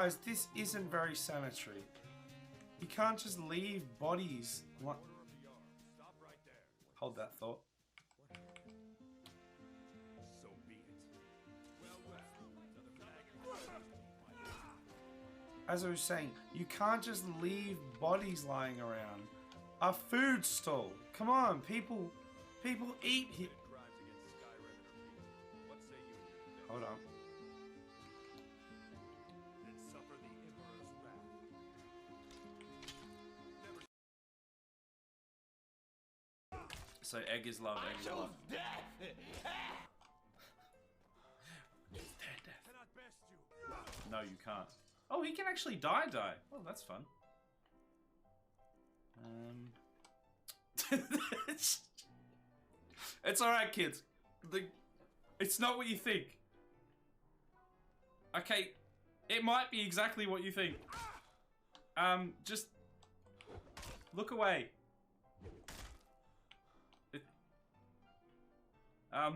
Guys, this isn't very sanitary. You can't just leave bodies. Hold that thought. As I was saying, you can't just leave bodies lying around. A food stall. Come on, people eat here. Hold on. So egg is love, egg is love. No, you can't. Oh, he can actually die. Oh, that's fun. It's alright, kids. It's not what you think. Okay, it might be exactly what you think. Just look away. I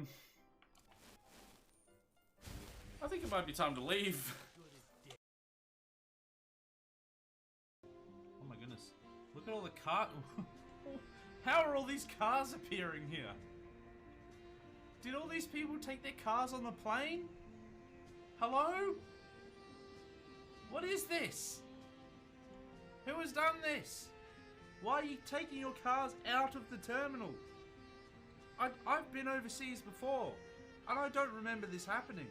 think it might be time to leave. Oh my goodness. Look at all the cars. How are all these cars appearing here? Did all these people take their cars on the plane? Hello? What is this? Who has done this? Why are you taking your cars out of the terminal? I've been overseas before, and I don't remember this happening.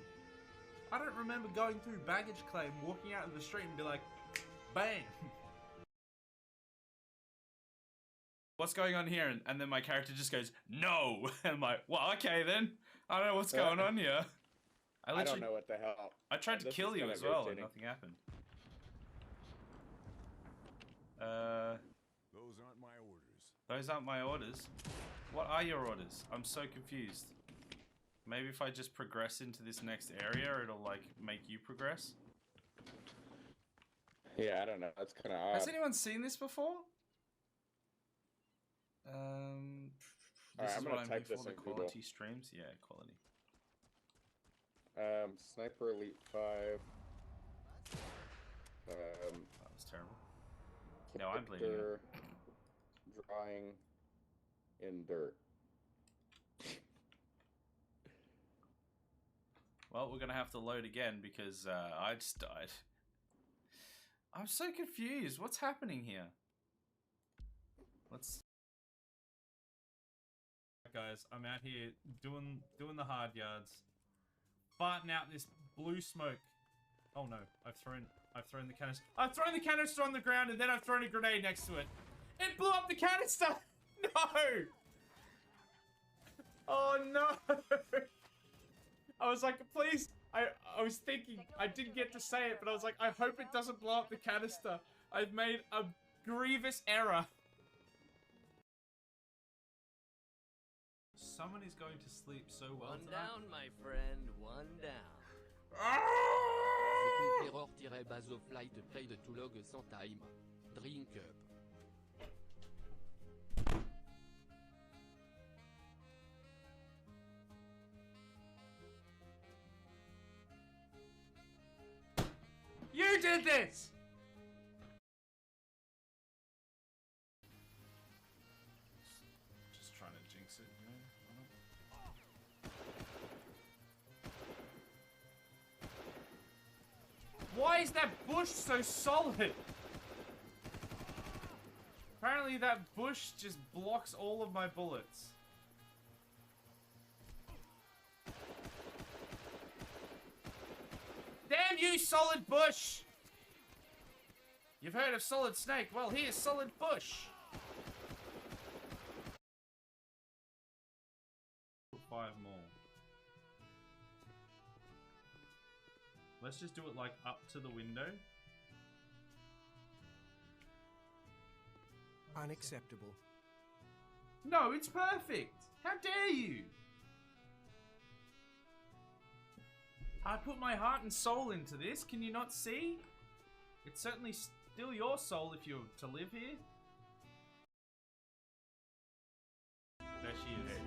I don't remember going through baggage claim, walking out of the street and be like, bang. What's going on here? And then my character just goes, no. And I'm like, well, okay then. I don't know what's going on here. I don't know what the hell. I tried to kill you as well and nothing happened. Those aren't my orders. Those aren't my orders? What are your orders? I'm so confused. Maybe if I just progress into this next area, it'll like make you progress? Yeah, I don't know. That's kind of odd. Has anyone seen this before? This is what I'm type this in Google. Quality streams? Yeah, quality. Sniper Elite 5. That was terrible. No, I'm bleeding. Drawing in dirt. Well, we're gonna have to load again because I just died. I'm so confused. What's happening here? Let's. Guys, I'm out here doing the hard yards, farting out this blue smoke. Oh no! I've thrown the canister. I've thrown the canister on the ground and then I've thrown a grenade next to it. It blew up the canister. No! Oh no! I was like, please. I was thinking. I didn't get to say it, but I was like, I hope it doesn't blow up the canister. I've made a grievous error. Someone is going to sleep so well One tonight. down, my friend. One down. Error-Basoflight Play de tout log sans time. Drink up. You did this! Just trying to jinx it, you know? Why is that bush so solid? Apparently that bush just blocks all of my bullets. Damn you, solid bush! You've heard of solid snake? Well, here's solid bush. 5 more. Let's just do it like up to the window. Unacceptable. No, it's perfect. How dare you? I put my heart and soul into this. Can you not see? It's certainly still your soul if you're to live here. There she is.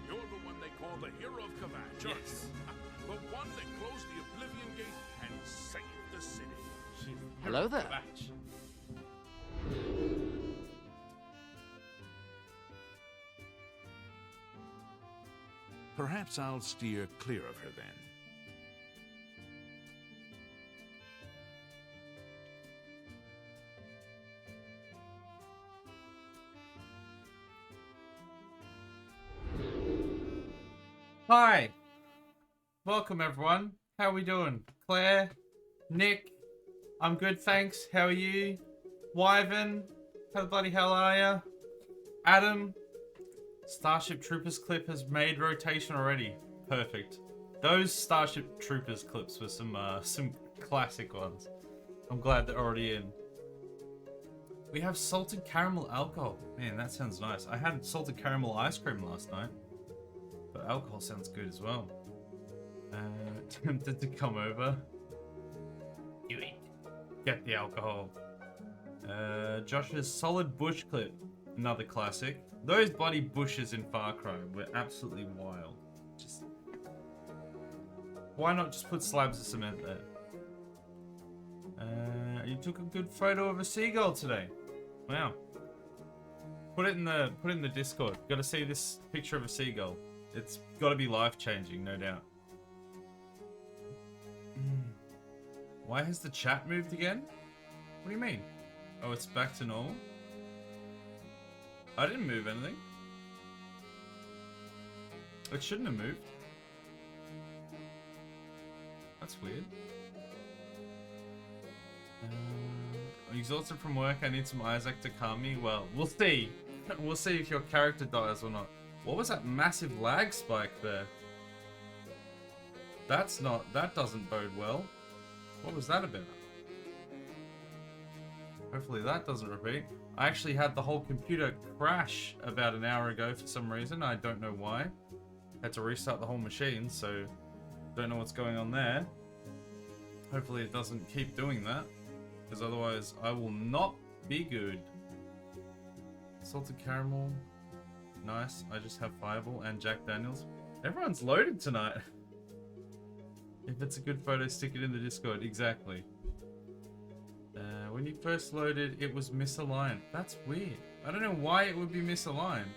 You're the one they call the hero of Kavach, aren't Yes. you? The one that closed the Oblivion Gate and saved the city. Hello there. Batch. Perhaps I'll steer clear of her then. Hi. Welcome everyone. How are we doing? Claire, Nick, I'm good, thanks. How are you? Wyvern, how the bloody hell are ya? Adam, Starship Troopers clip has made rotation already. Perfect. Those Starship Troopers clips were some classic ones. I'm glad they're already in. We have salted caramel alcohol. Man, that sounds nice. I had salted caramel ice cream last night. But alcohol sounds good as well. Tempted to come over. You eat. Get the alcohol. Josh's solid bush clip. Another classic. Those bloody bushes in Far Cry were absolutely wild. Just... why not just put slabs of cement there? You took a good photo of a seagull today. Wow. Put it in the Discord. Got to see this picture of a seagull. It's got to be life-changing, no doubt. Why has the chat moved again? What do you mean? Oh, it's back to normal? I didn't move anything. It shouldn't have moved. That's weird. I'm exhausted from work. I need some Isaac to calm me. Well, we'll see. We'll see if your character dies or not. What was that massive lag spike there? That doesn't bode well. What was that about? Hopefully that doesn't repeat. I actually had the whole computer crash about an hour ago for some reason. I don't know why. Had to restart the whole machine, so don't know what's going on there. Hopefully it doesn't keep doing that, because otherwise I will not be good. Salted caramel. Nice. I just have Fireball and Jack Daniels. Everyone's loaded tonight. If it's a good photo, stick it in the Discord. Exactly. When you first loaded, it was misaligned. That's weird. I don't know why it would be misaligned.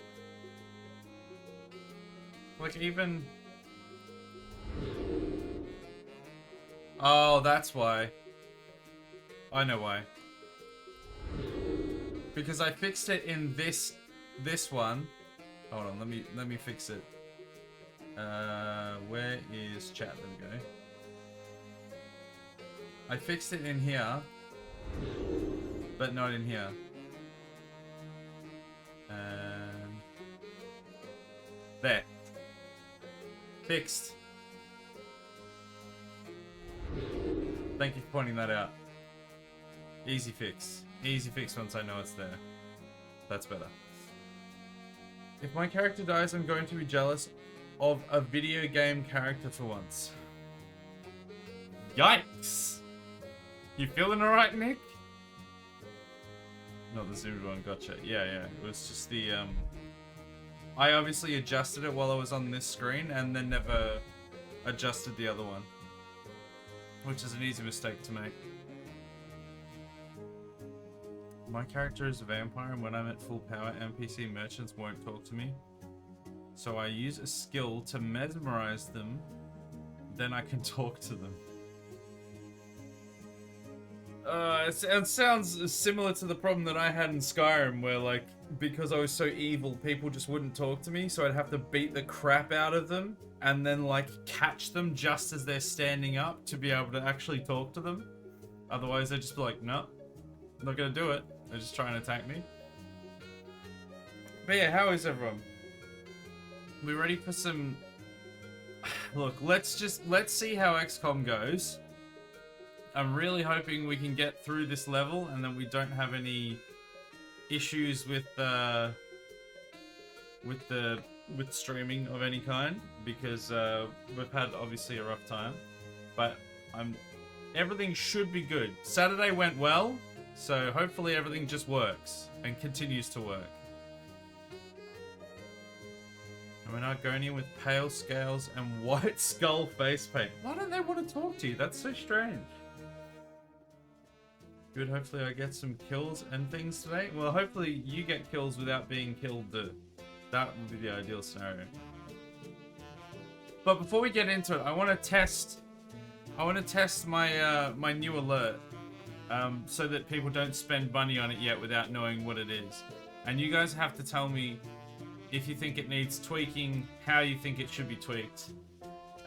Like, even... oh, that's why. I know why. Because I fixed it in this one. Hold on, let me fix it. Where is chat? There we go. I fixed it in here, but not in here. There. Fixed. Thank you for pointing that out. Easy fix. Easy fix once I know it's there. That's better. If my character dies, I'm going to be jealous of a video game character for once. Yikes! You feeling alright, Nick? Not the zoomed one, gotcha. Yeah, it was just the, I obviously adjusted it while I was on this screen and then never adjusted the other one. Which is an easy mistake to make. My character is a vampire, and when I'm at full power, NPC merchants won't talk to me. So I use a skill to mesmerize them, then I can talk to them. It sounds similar to the problem that I had in Skyrim, where, like, because I was so evil, people just wouldn't talk to me, so I'd have to beat the crap out of them, and then, like, catch them just as they're standing up to be able to actually talk to them. Otherwise, they'd just be like, no, I'm not gonna do it. They're just trying to attack me. But yeah, how is everyone? We ready for some... Look, let's see how XCOM goes. I'm really hoping we can get through this level and that we don't have any issues with streaming of any kind, because we've had obviously a rough time. But everything should be good. Saturday went well, so hopefully everything just works and continues to work. And we're not going in with pale scales and white skull face paint. Why don't they want to talk to you? That's so strange. Good, hopefully I get some kills and things today. Well, hopefully you get kills without being killed. That would be the ideal scenario. But before we get into it, I want to test my my new alert, so that people don't spend money on it yet without knowing what it is. And you guys have to tell me if you think it needs tweaking, how you think it should be tweaked,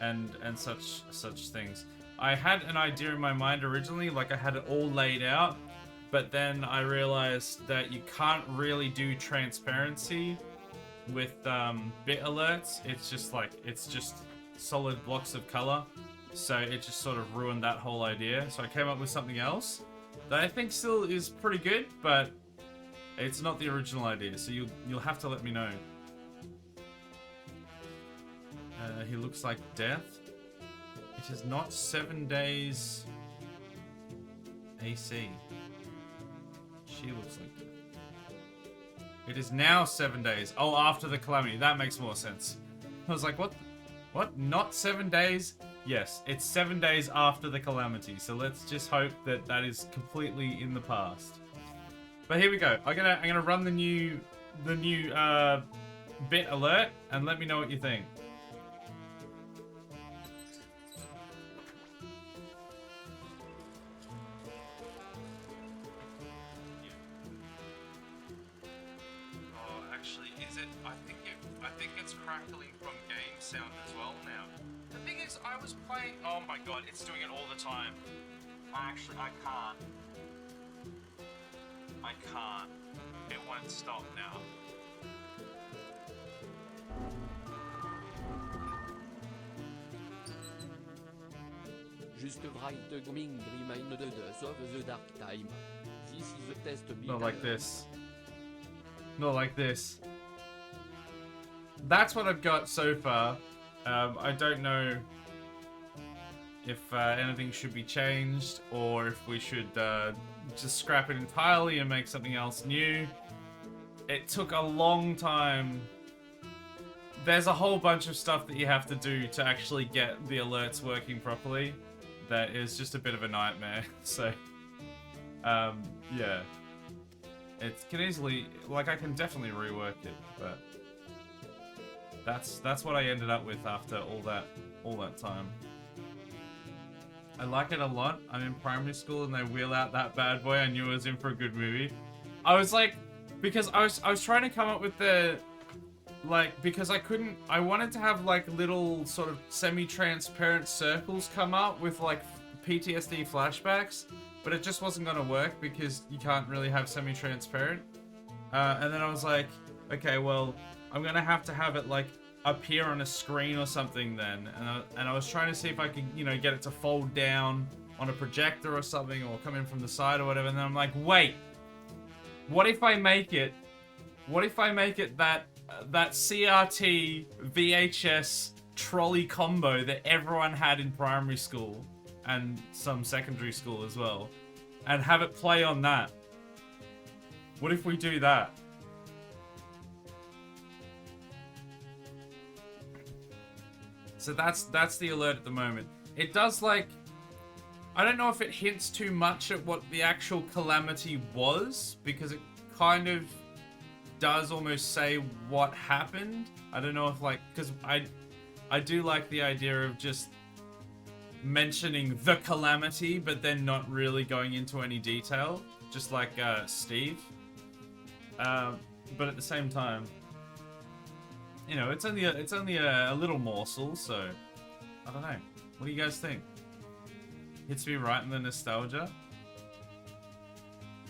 and such things. I had an idea in my mind originally, like I had it all laid out, but then I realized that you can't really do transparency with bit alerts. It's just solid blocks of color, so it just sort of ruined that whole idea. So I came up with something else that I think still is pretty good, but it's not the original idea. So you'll have to let me know. He looks like death. It is not 7 days AC. She looks like death. It is now 7 days. Oh, after the calamity. That makes more sense. I was like, what? What? Not 7 days? Yes, it's 7 days after the calamity. So let's just hope that that is completely in the past. But here we go. I'm gonna run the new bit alert and let me know what you think. I think it's crackling from game sound as well now. The thing is, I was playing. Oh my god, it's doing it all the time. I can't. I can't. It won't stop now. Just right gaming reminded of the dark time. This is the test. Not like this. Not like this. That's what I've got so far. I don't know if anything should be changed or if we should just scrap it entirely and make something else new. It took a long time. There's a whole bunch of stuff that you have to do to actually get the alerts working properly. That is just a bit of a nightmare. So, yeah. It can easily, like, I can definitely rework it, but that's what I ended up with after all that time. I like it a lot. I'm in primary school and they wheel out that bad boy. I knew I was in for a good movie. I was like, because I was trying to come up with the, like, because I wanted to have like little sort of semi-transparent circles come up with like PTSD flashbacks, but it just wasn't gonna work because you can't really have semi-transparent. And then I was like, okay, well, I'm gonna have it like appear on a screen or something then. And I was trying to see if I could, you know, get it to fold down on a projector or something, or come in from the side or whatever. And then I'm like, wait, what if I make it that CRT VHS trolley combo that everyone had in primary school and some secondary school as well, and have it play on that? What if we do that? So that's the alert at the moment. It does, like, I don't know if it hints too much at what the actual calamity was, because it kind of does almost say what happened. I don't know if, like, because I do like the idea of just mentioning the calamity, but then not really going into any detail, just like Steve. But at the same time, you know, it's only a little morsel, so I don't know. What do you guys think? Hits me right in the nostalgia.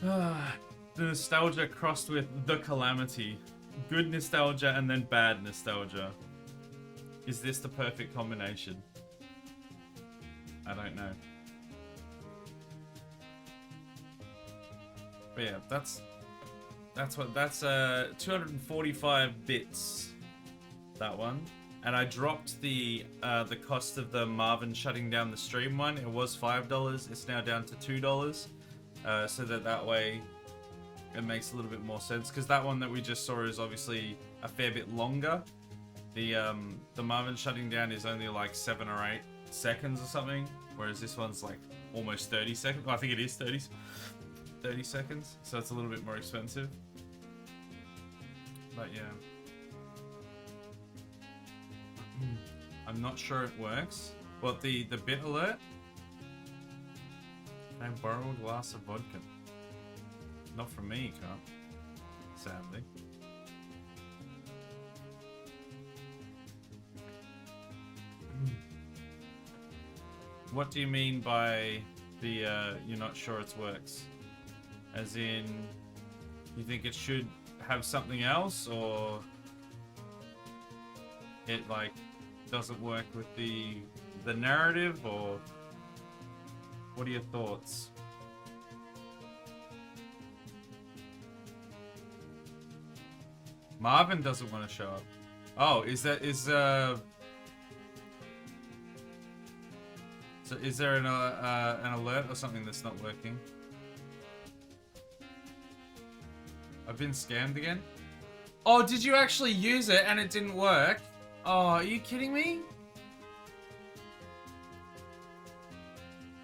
The nostalgia crossed with the calamity. Good nostalgia and then bad nostalgia. Is this the perfect combination? I don't know. But yeah, that's 245 bits. That one. And I dropped the cost of the Marvin shutting down the stream one. It was $5. It's now down to $2. So that way it makes a little bit more sense, because that one that we just saw is obviously a fair bit longer. The Marvin shutting down is only like 7 or 8 seconds or something, whereas this one's like almost 30 seconds. Well, I think it is 30. 30 seconds, so it's a little bit more expensive. But yeah. I'm not sure it works. What, the bit alert? Can I borrow a glass of vodka? Not from me, you can't. Sadly. What do you mean by the, you're not sure it works? As in, you think it should have something else, or it, like, doesn't work with the narrative, or what are your thoughts? Marvin doesn't want to show up. Oh, so is there an alert or something that's not working? I've been scammed again? Oh, did you actually use it and it didn't work? Oh, are you kidding me?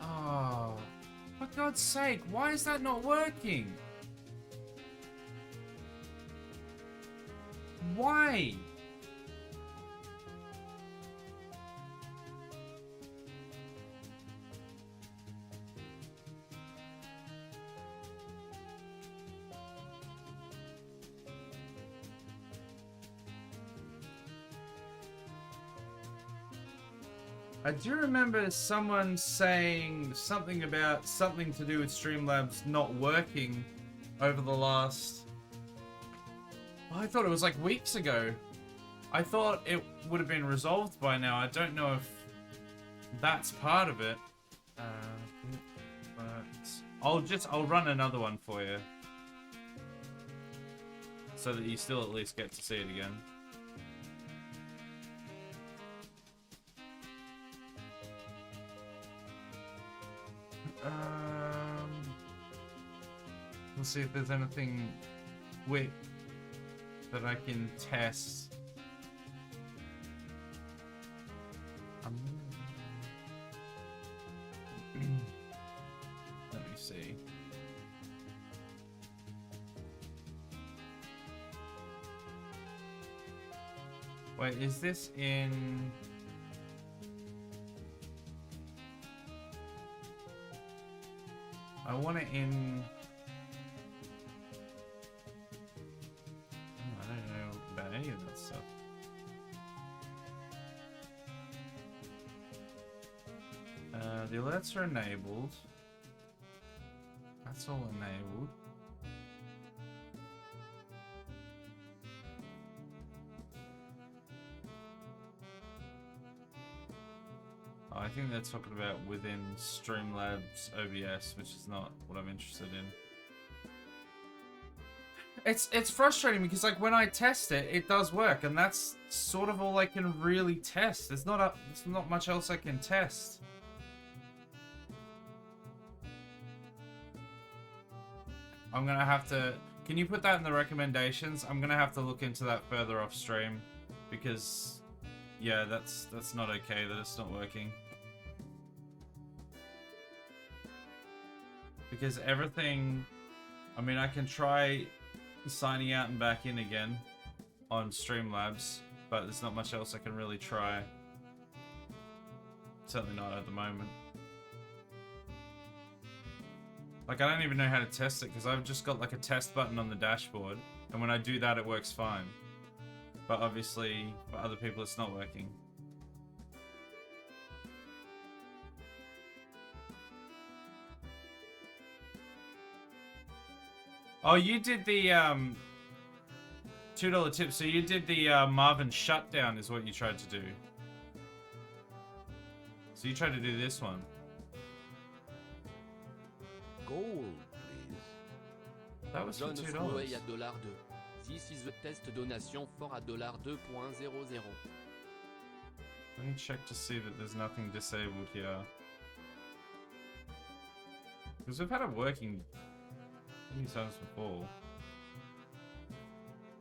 Oh, for God's sake, why is that not working? Why? I do remember someone saying something about something to do with Streamlabs not working over the last... I thought it was like weeks ago. I thought it would have been resolved by now. I don't know if that's part of it. But I'll run another one for you. So that you still at least get to see it again. We'll see if there's anything quick that I can test. Let me see. Wait, is this in... I want it in... I don't know about any of that stuff. The alerts are enabled. That's all enabled. Oh, I think they're talking about within Streamlabs OBS, which is not what I'm interested in. It's frustrating because, like, when I test it, it does work, and that's sort of all I can really test. There's not much else I can test. I'm gonna have to... Can you put that in the recommendations? I'm gonna have to look into that further off stream, because yeah, that's not okay that it's not working. Because everything... I mean, I can try signing out and back in again on Streamlabs, but there's not much else I can really try. Certainly not at the moment. Like, I don't even know how to test it, because I've just got like a test button on the dashboard, and when I do that it works fine. But obviously, for other people it's not working. Oh, you did the $2 tip, so you did the Marvin shutdown is what you tried to do. So you tried to do this one. Gold, please. That was for $2. À $2. This is the test donation for à $2.00. Let me check to see that there's nothing disabled here. Because we've had it working many times before.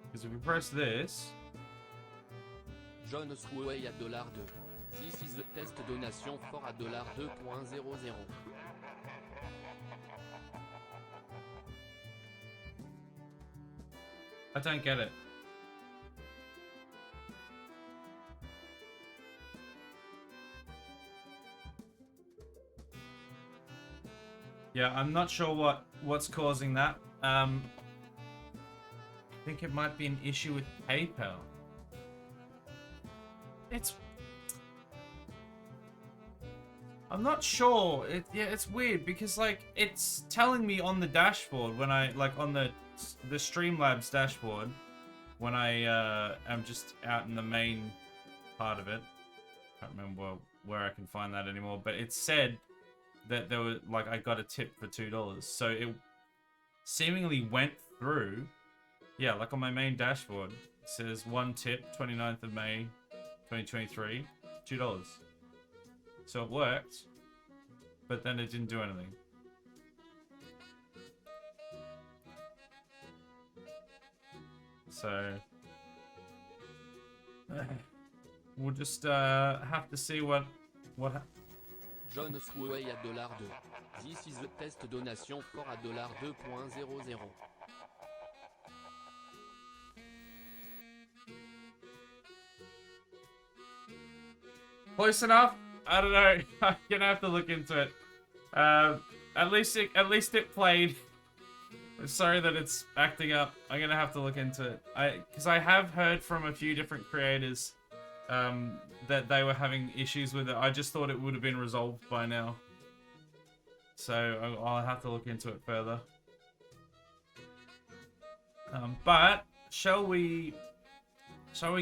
Because if we press this... John Sway à $2. This is the test donation for à $2.00. I don't get it. Yeah, I'm not sure what's causing that. I think it might be an issue with PayPal. I'm not sure. Yeah, it's weird because like it's telling me on the dashboard when I on the Streamlabs dashboard when I am just out in the main part of it. Can't remember where I can find that anymore, but it said that there was like I got a tip for $2, so it seemingly went through. Yeah, like on my main dashboard, it says 1 tip, 29th of May, 2023, $2. So it worked, but then it didn't do anything. So we'll just have to see what. John Sway à $2. This is the test donation for à $2.00. Close enough? I don't know. I'm gonna have to look into it. At least it played. I'm sorry that it's acting up. I'm gonna have to look into it. Because I have heard from a few different creators that they were having issues with it. I just thought it would have been resolved by now. So I'll have to look into it further. But shall we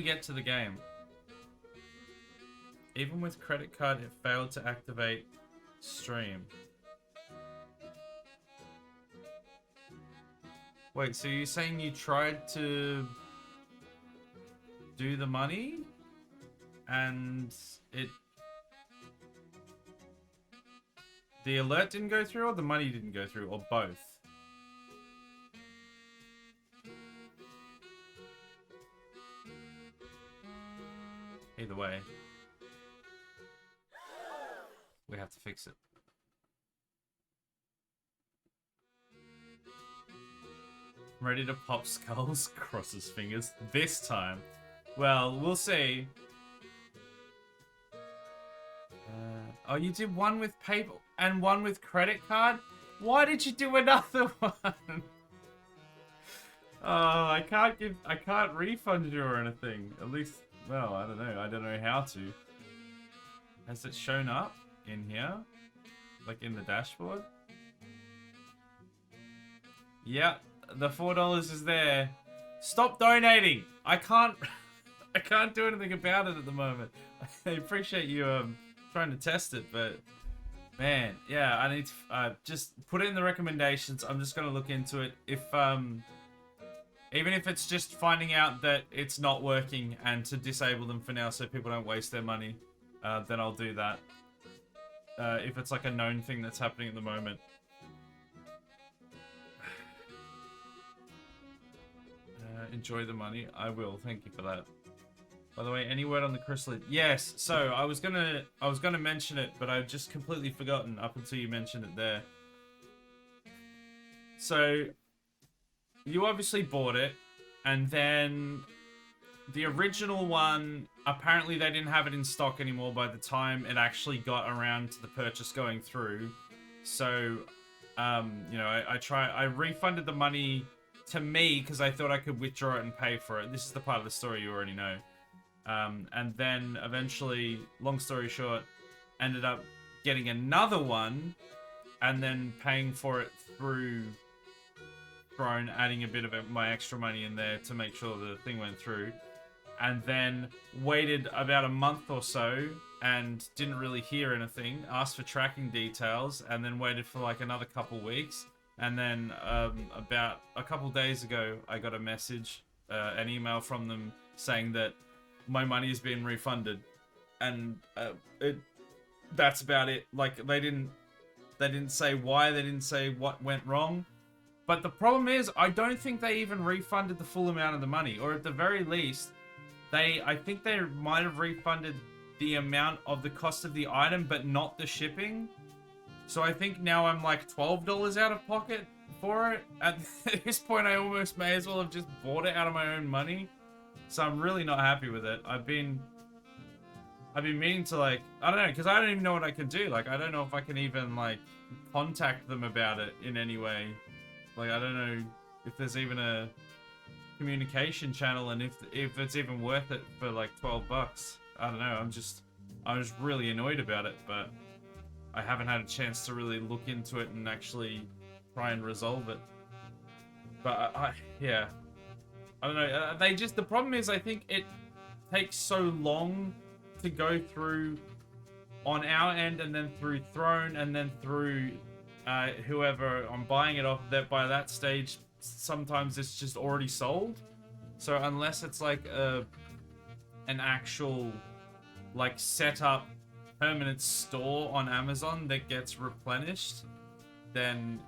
get to the game? Even with credit card, it failed to activate stream. Wait, so you're saying you tried to do the money and the alert didn't go through, or the money didn't go through, or both? Either way, we have to fix it. I'm ready to pop skulls. Cross his fingers. This time. Well, we'll see. Oh, you did one with paper and one with credit card? Why did you do another one? Oh, I can't refund you or anything. At least, well, I don't know. I don't know how to. Has it shown up in here? Like in the dashboard? Yeah, the $4 is there. Stop donating! I can't do anything about it at the moment. I appreciate you trying to test it, but man, yeah, I need to just put it in the recommendations. I'm just gonna look into it. If even if it's just finding out that it's not working and to disable them for now so people don't waste their money, then I'll do that. If it's like a known thing that's happening at the moment. Enjoy the money. I will. Thank you for that. By the way, any word on the chrysalid? Yes. So I was gonna mention it, but I've just completely forgotten up until you mentioned it there. So you obviously bought it, and then the original one, apparently they didn't have it in stock anymore by the time it actually got around to the purchase going through. So, you know, I refunded the money to me because I thought I could withdraw it and pay for it. This is the part of the story you already know. And then eventually, long story short, ended up getting another one and then paying for it through Throne, adding a bit of my extra money in there to make sure the thing went through. And then waited about a month or so and didn't really hear anything. Asked for tracking details and then waited for like another couple weeks. And then about a couple days ago, I got a message, an email from them saying that my money has been refunded, and that's about it. Like they didn't say why, they didn't say what went wrong. But the problem is, I don't think they even refunded the full amount of the money, or at the very least, I think they might have refunded the amount of the cost of the item, but not the shipping. So I think now I'm like $12 out of pocket, for it. At this point, I almost may as well have just bought it out of my own money. So I'm really not happy with it. I've been meaning to, like, I don't know, because I don't even know what I can do. Like, I don't know if I can even, like, contact them about it in any way. Like, I don't know if there's even a communication channel and if it's even worth it for, like, 12 bucks. I don't know, I'm just really annoyed about it, but I haven't had a chance to really look into it and actually try and resolve it. But, yeah. I don't know, the problem is I think it takes so long to go through on our end and then through Throne and then through whoever I'm buying it off, that by that stage sometimes it's just already sold. So unless it's like an actual like set up permanent store on Amazon that gets replenished, then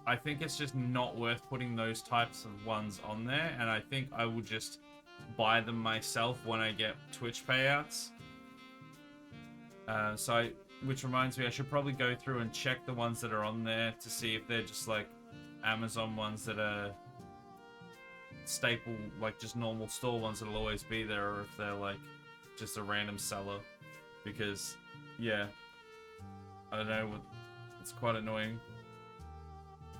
I think it's just not worth putting those types of ones on there, and I think I will just buy them myself when I get Twitch payouts. Which reminds me, I should probably go through and check the ones that are on there to see if they're just like Amazon ones that are staple, like just normal store ones that'll always be there, or if they're like just a random seller. Because, yeah, I don't know, it's quite annoying.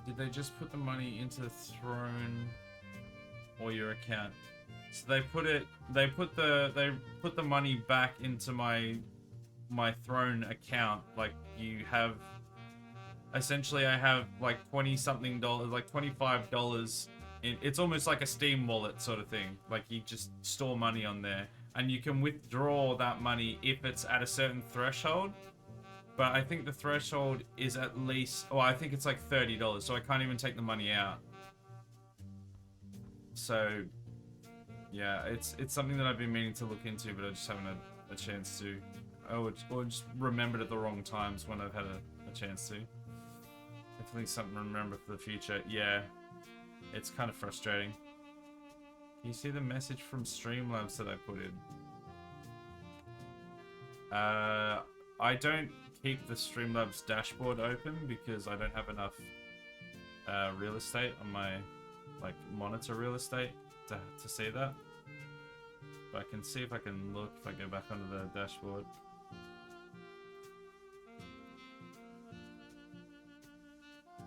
Did they just put the money into Throne or your account? So they put the money back into my Throne account. Like, you have, essentially I have like 20 something dollars, like $25 in, it's almost like a Steam wallet sort of thing. Like, you just store money on there and you can withdraw that money if it's at a certain threshold. But I think the threshold is at least, oh, I think it's like $30, so I can't even take the money out. So, yeah, it's something that I've been meaning to look into, but I just haven't had a chance to. Or just remembered at the wrong times when I've had a chance to. Definitely something to remember for the future. Yeah, it's kind of frustrating. Can you see the message from Streamlabs that I put in? I don't keep the Streamlabs dashboard open because I don't have enough real estate on my monitor real estate to see that. But I can see if I can look if I go back onto the dashboard.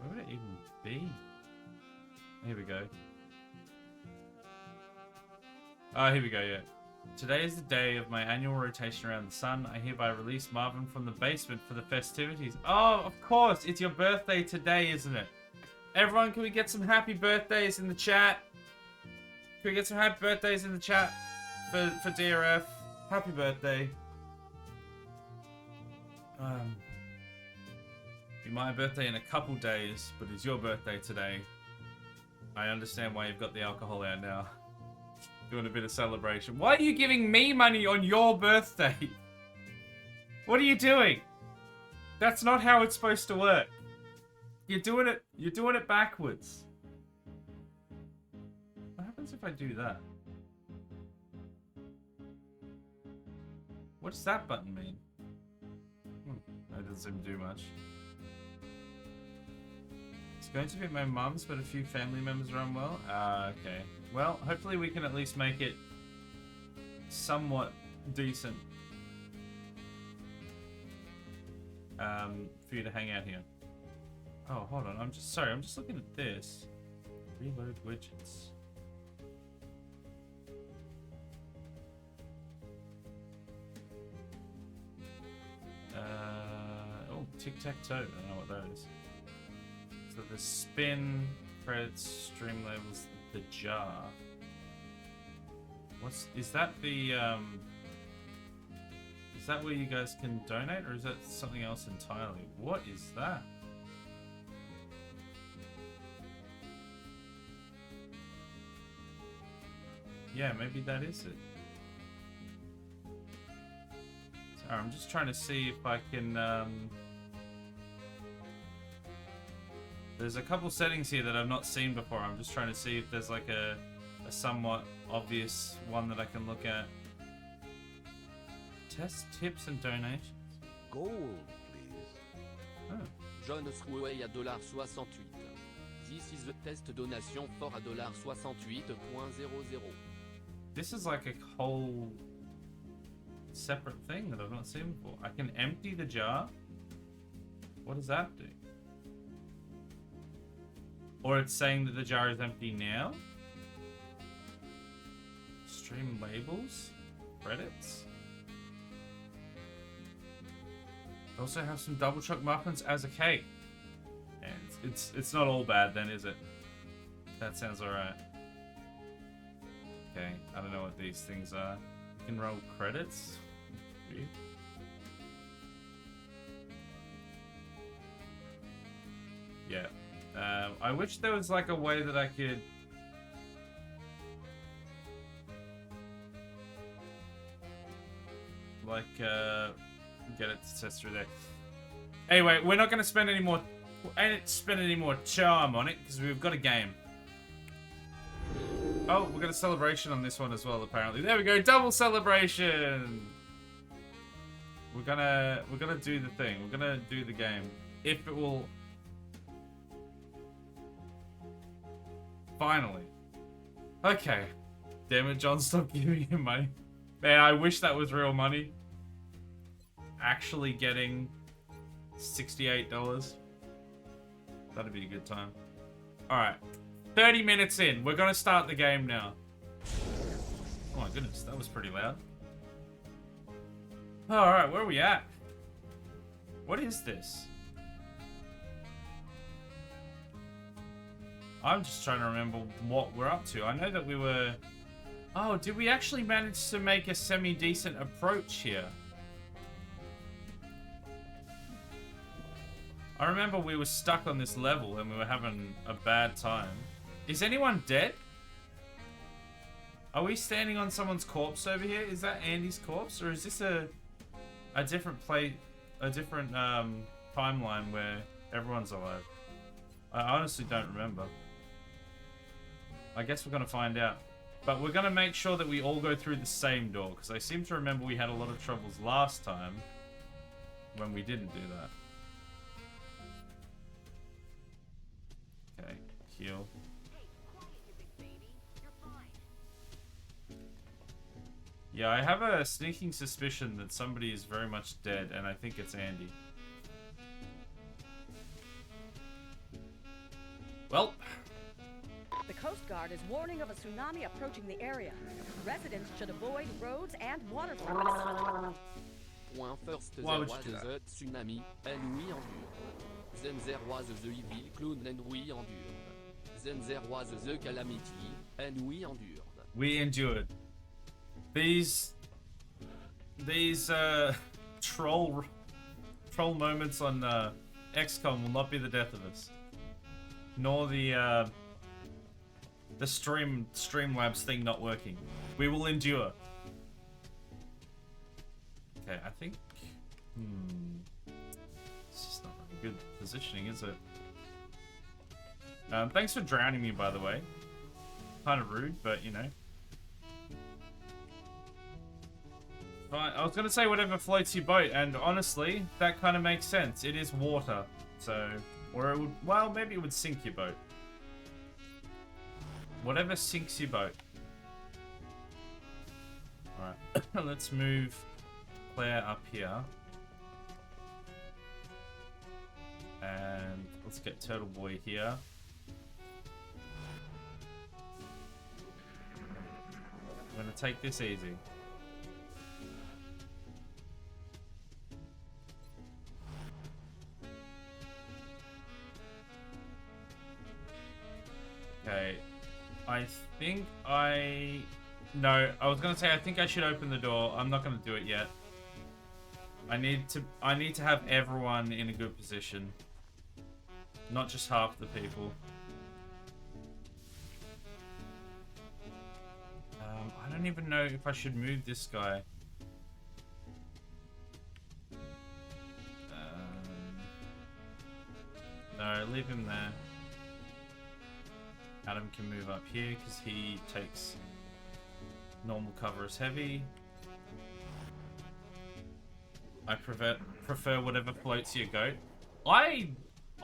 Where would it even be? Here we go. Oh, here we go, yeah. Today is the day of my annual rotation around the sun. I hereby release Marvin from the basement for the festivities. Oh, of course, it's your birthday today, isn't it? Everyone, can we get some happy birthdays in the chat? Can we get some happy birthdays in the chat for DRF? Happy birthday. Be my birthday in a couple days, but it's your birthday today. I understand why you've got the alcohol out now. Doing a bit of celebration. Why are you giving me money on your birthday? What are you doing? That's not how it's supposed to work. You're doing it backwards. What happens if I do that? What does that button mean? That doesn't seem to do much. It's going to be my mum's, but a few family members are unwell. Okay. Well, hopefully we can at least make it somewhat decent for you to hang out here. Oh, hold on. I'm just looking at this. Reload widgets. Oh, tic-tac-toe. I don't know what that is. So the spin, credits, Streamlabs, the jar. Is that the, is that where you guys can donate, or is that something else entirely? What is that? Yeah, maybe that is it. Sorry, I'm just trying to see if I can, there's a couple settings here that I've not seen before. I'm just trying to see if there's like a somewhat obvious one that I can look at. Test tips and donations. Gold, please. Oh. John Sway à $68. This is the test donation for $68.00. This is like a whole separate thing that I've not seen before. I can empty the jar. What does that do? Or it's saying that the jar is empty now. Stream labels, credits. I also have some double choc muffins as a cake. And it's not all bad then, is it? That sounds alright. Okay, I don't know what these things are. You can roll credits. Weird. Yeah. I wish there was like a way that I could get it to test through there. Anyway, we're not gonna spend any more charm on it because we've got a game. Oh, we got a celebration on this one as well, apparently. There we go, double celebration. We're gonna do the thing. We're gonna do the game. If it will. Finally. Okay. Damn it, John, stop giving him money. Man, I wish that was real money. Actually getting $68. That'd be a good time. Alright. 30 minutes in. We're gonna start the game now. Oh my goodness, that was pretty loud. Alright, where are we at? What is this? I'm just trying to remember what we're up to. I know that we were... Oh, did we actually manage to make a semi-decent approach here? I remember we were stuck on this level and we were having a bad time. Is anyone dead? Are we standing on someone's corpse over here? Is that Andy's corpse? Or is this a different timeline where everyone's alive? I honestly don't remember. I guess we're gonna find out. But we're gonna make sure that we all go through the same door, because I seem to remember we had a lot of troubles last time when we didn't do that. Okay, heal. Yeah, I have a sneaking suspicion that somebody is very much dead, and I think it's Andy. Well. The Coast Guard is warning of a tsunami approaching the area. Residents should avoid roads and waterfronts. Point first, Why there would was you do that? the tsunami, and we endured. Then there was the evil clown, and we endured. Then there was the calamity, and we endured. We endured. These troll moments on XCOM will not be the death of us, nor the Streamlabs thing not working. We will endure. Okay, I think. It's just not really good positioning, is it? Thanks for drowning me, by the way. Kind of rude, but you know. I was gonna say whatever floats your boat, and honestly, that kind of makes sense. It is water, so... Or it would... Well, maybe it would sink your boat. Whatever sinks your boat. Alright, let's move Claire up here. And let's get Turtle Boy here. I'm gonna take this easy. Okay, I think no, I was gonna say I think I should open the door. I'm not gonna do it yet. I need to have everyone in a good position, not just half the people. I don't even know if I should move this guy. No, leave him there. Adam can move up here because he takes normal cover as heavy. I prefer whatever floats your goat. I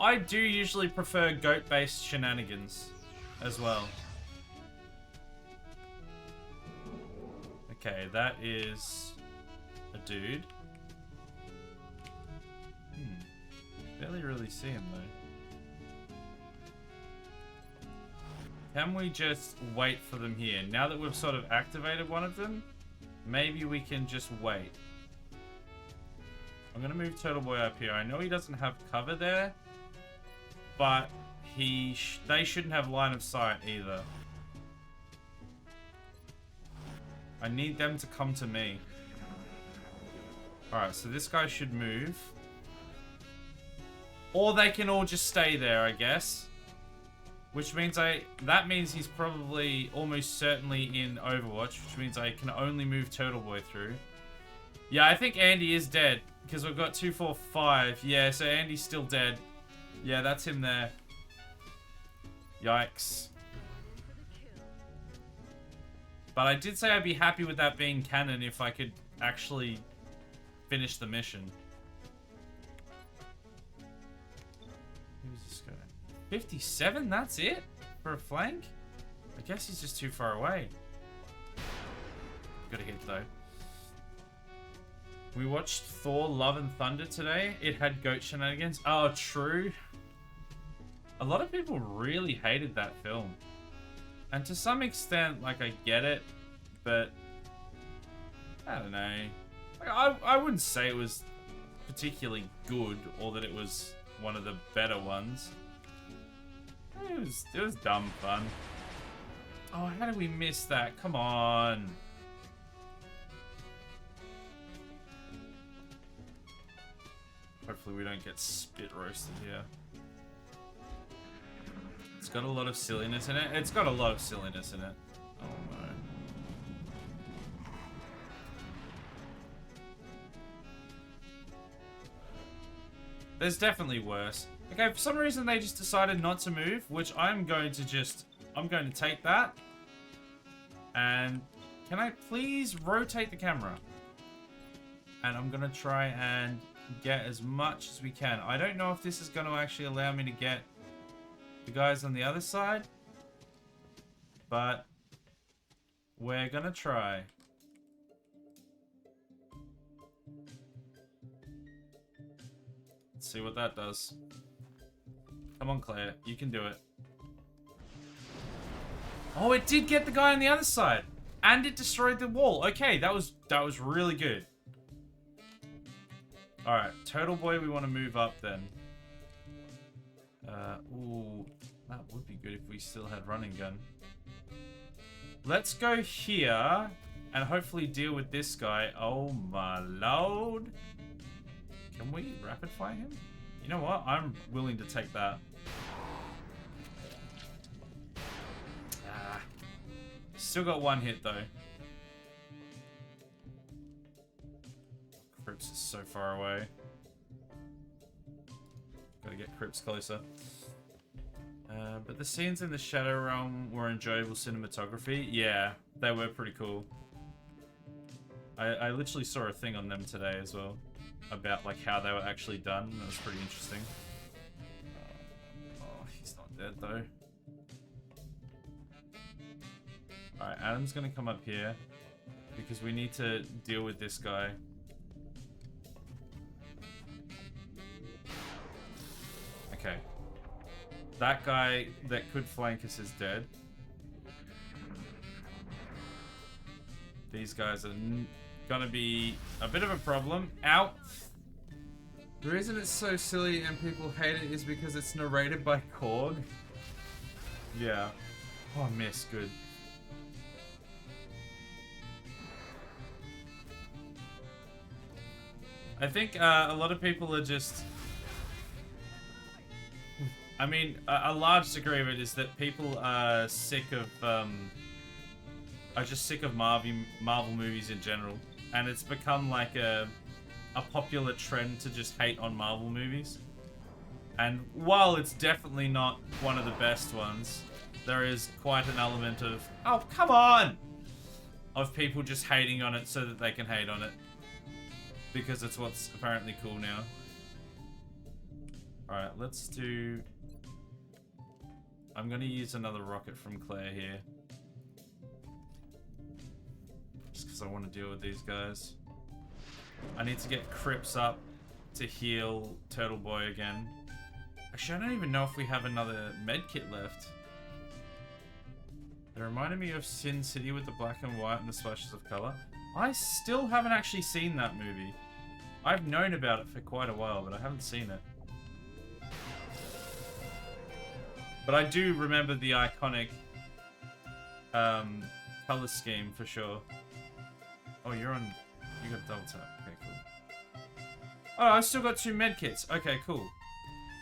I do usually prefer goat-based shenanigans as well. Okay, that is a dude. Barely really see him though. Can we just wait for them here? Now that we've sort of activated one of them, maybe we can just wait. I'm gonna move Turtle Boy up here. I know he doesn't have cover there, but they shouldn't have line of sight either. I need them to come to me. Alright, so this guy should move. Or they can all just stay there, I guess. Which means that means he's probably almost certainly in Overwatch, which means I can only move Turtle Boy through. Yeah, I think Andy is dead, because we've got 2, 4, 5. Yeah, so Andy's still dead. Yeah, that's him there. Yikes. But I did say I'd be happy with that being canon if I could actually finish the mission. Who's this guy? 57? That's it? For a flank? I guess he's just too far away. Got a hit though. We watched Thor Love and Thunder today. It had goat shenanigans. Oh, true. A lot of people really hated that film. And to some extent, like, I get it, but I don't know. Like, I wouldn't say it was particularly good or that it was one of the better ones. It was dumb fun. Oh, how did we miss that? Come on. Hopefully we don't get spit roasted here. It's got a lot of silliness in it. It's got a lot of silliness in it. Oh no. There's definitely worse. Okay, for some reason they just decided not to move, which I'm going to take that. And can I please rotate the camera? And I'm going to try and get as much as we can. I don't know if this is going to actually allow me to get the guys on the other side, but we're going to try. Let's see what that does. Come on, Claire. You can do it. Oh, it did get the guy on the other side. And it destroyed the wall. Okay, that was really good. Alright, Turtle Boy, we want to move up then. Ooh, that would be good if we still had running gun. Let's go here and hopefully deal with this guy. Oh my lord. Can we rapid fire him? You know what? I'm willing to take that. Ah. Still got one hit though. Crips is so far away. Gotta get Crips closer. But the scenes in the Shadow Realm were enjoyable cinematography. Yeah, they were pretty cool. I literally saw a thing on them today as well. About like how they were actually done. That was pretty interesting. Oh, he's not dead though. Alright, Adam's gonna come up here. Because we need to deal with this guy. Okay. That guy that could flank us is dead. These guys are gonna be a bit of a problem. Ow! The reason it's so silly and people hate it is because it's narrated by Korg. Yeah. Oh, miss. Good. I think a lot of people are just... I mean, a large degree of it is that people are sick of... are just sick of Marvel movies in general. And it's become like a popular trend to just hate on Marvel movies. And while it's definitely not one of the best ones, there is quite an element of, oh, come on! Of people just hating on it so that they can hate on it. Because it's what's apparently cool now. Alright, let's do... I'm gonna use another rocket from Claire here. Just because I want to deal with these guys. I need to get Crips up to heal Turtle Boy again. Actually, I don't even know if we have another medkit left. It reminded me of Sin City with the black and white and the splashes of color. I still haven't actually seen that movie. I've known about it for quite a while, but I haven't seen it. But I do remember the iconic color scheme for sure. Oh, you're on... You got double tap. Okay, cool. Oh, I've still got 2 medkits. Okay, cool.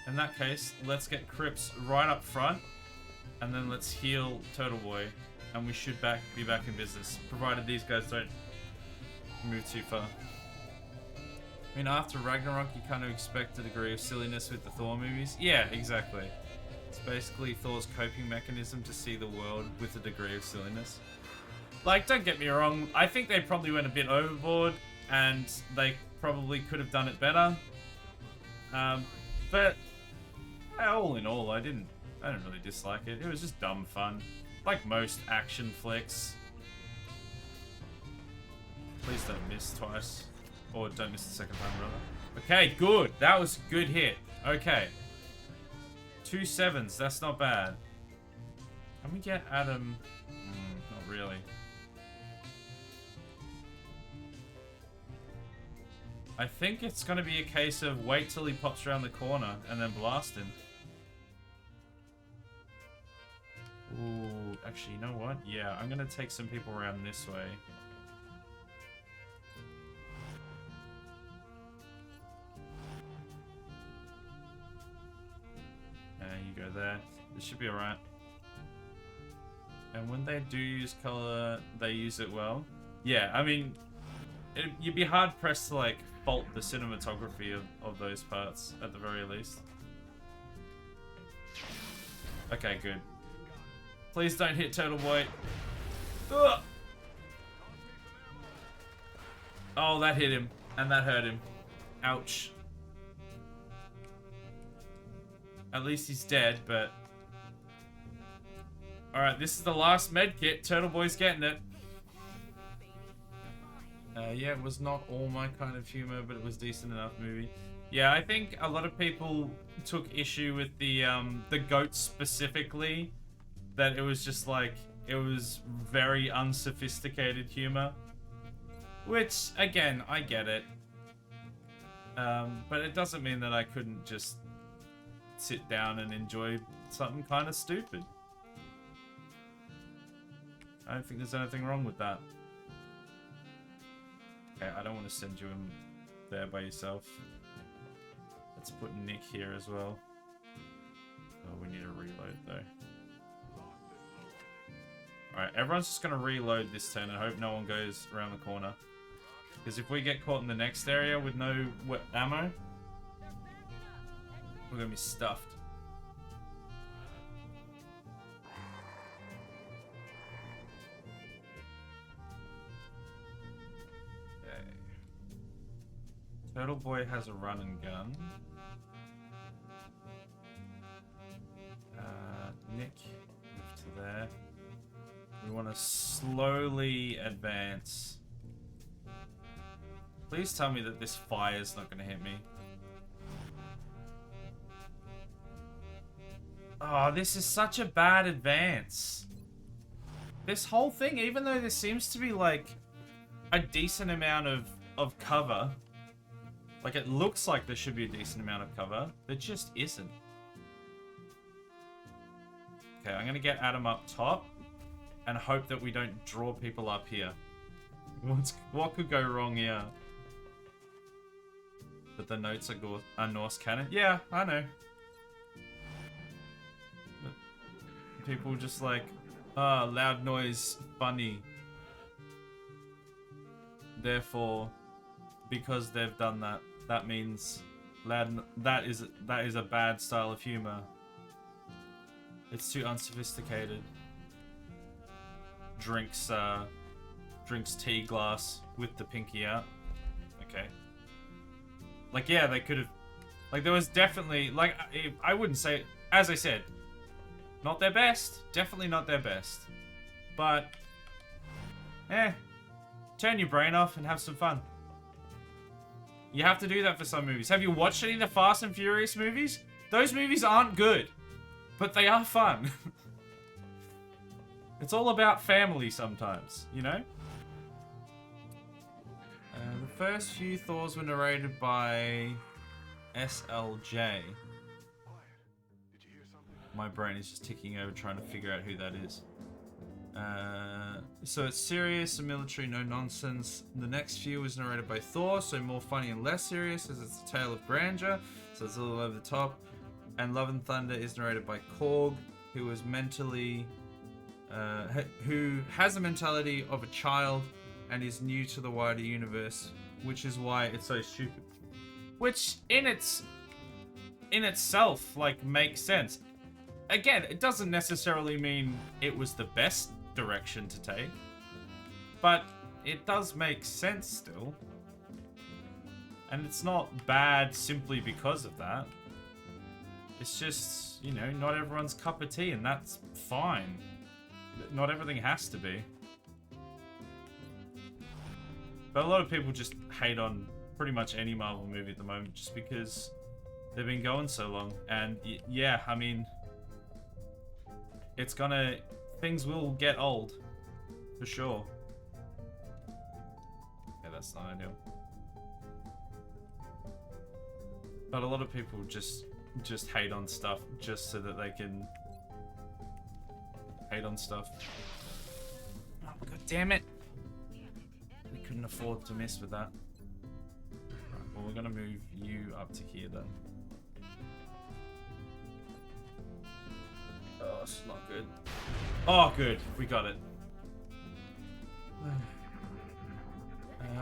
In that case, let's get Crips right up front. And then let's heal Turtle Boy. And we should be back in business. Provided these guys don't move too far. I mean, after Ragnarok, you kind of expect a degree of silliness with the Thor movies. Yeah, exactly. It's basically Thor's coping mechanism to see the world with a degree of silliness. Like, don't get me wrong, I think they probably went a bit overboard, and they probably could have done it better. But all in all, I didn't really dislike it. It was just dumb fun, like most action flicks. Please don't miss twice, or don't miss the second time, rather. Okay, good. That was a good hit. Okay. 2 7s, that's not bad. Can we get Adam? Not really. I think it's gonna be a case of wait till he pops around the corner and then blast him. Ooh, actually, you know what? Yeah, I'm gonna take some people around this way. You go there. This should be alright. And when they do use color, they use it well. Yeah, I mean, you'd be hard pressed to like fault the cinematography of those parts at the very least. Okay, good. Please don't hit Turtle Boy. Ugh. Oh, that hit him. And that hurt him. Ouch. At least he's dead, but... Alright, this is the last medkit. Turtle Boy's getting it. Yeah, it was not all my kind of humor, but it was decent enough movie. Yeah, I think a lot of people took issue with the goats specifically. That it was just like, it was very unsophisticated humor. Which, again, I get it. But it doesn't mean that I couldn't just sit down and enjoy something kind of stupid. I don't think there's anything wrong with that. Okay, I don't want to send you in there by yourself. Let's put Nick here as well. Oh, we need to reload though. Alright, everyone's just going to reload this turn and hope no one goes around the corner. Because if we get caught in the next area with no ammo, we're going to be stuffed. Okay. Turtle Boy has a run and gun. Nick, move to there. We want to slowly advance. Please tell me that this fire is not going to hit me. Oh, this is such a bad advance. This whole thing, even though there seems to be like a decent amount of cover, like it looks like there should be a decent amount of cover, there just isn't. Okay, I'm gonna get Adam up top and hope that we don't draw people up here. What could go wrong here? But the notes are Norse canon? Yeah, I know. But people just like, loud noise, funny. Therefore, because they've done that, that means that is a bad style of humor. It's too unsophisticated. Drinks tea glass with the pinky out. Okay. Like, yeah, they could have Like, there was definitely, like, I wouldn't say, as I said, not their best. Definitely not their best. But, turn your brain off and have some fun. You have to do that for some movies. Have you watched any of the Fast and Furious movies? Those movies aren't good, but they are fun. It's all about family sometimes, you know? The first few Thors were narrated by SLJ. My brain is just ticking over trying to figure out who that is. So it's serious and military, no nonsense. The next few was narrated by Thor, so more funny and less serious, as it's a tale of grandeur, so it's a little over the top. And Love and Thunder is narrated by Korg, who was mentally... who has the mentality of a child and is new to the wider universe, which is why it's so stupid. Which, in itself, like, makes sense. Again, it doesn't necessarily mean it was the best direction to take, but it does make sense still. And it's not bad simply because of that. It's just, you know, not everyone's cup of tea, and that's fine. Not everything has to be. But a lot of people just hate on pretty much any Marvel movie at the moment just because they've been going so long. And yeah, I mean, it's gonna... things will get old. For sure. Yeah, that's not ideal. But a lot of people just hate on stuff just so that they can hate on stuff. Oh, god damn it! We couldn't afford to mess with that. Right, well, we're gonna move you up to here then. Oh, it's not good. Oh, good. We got it.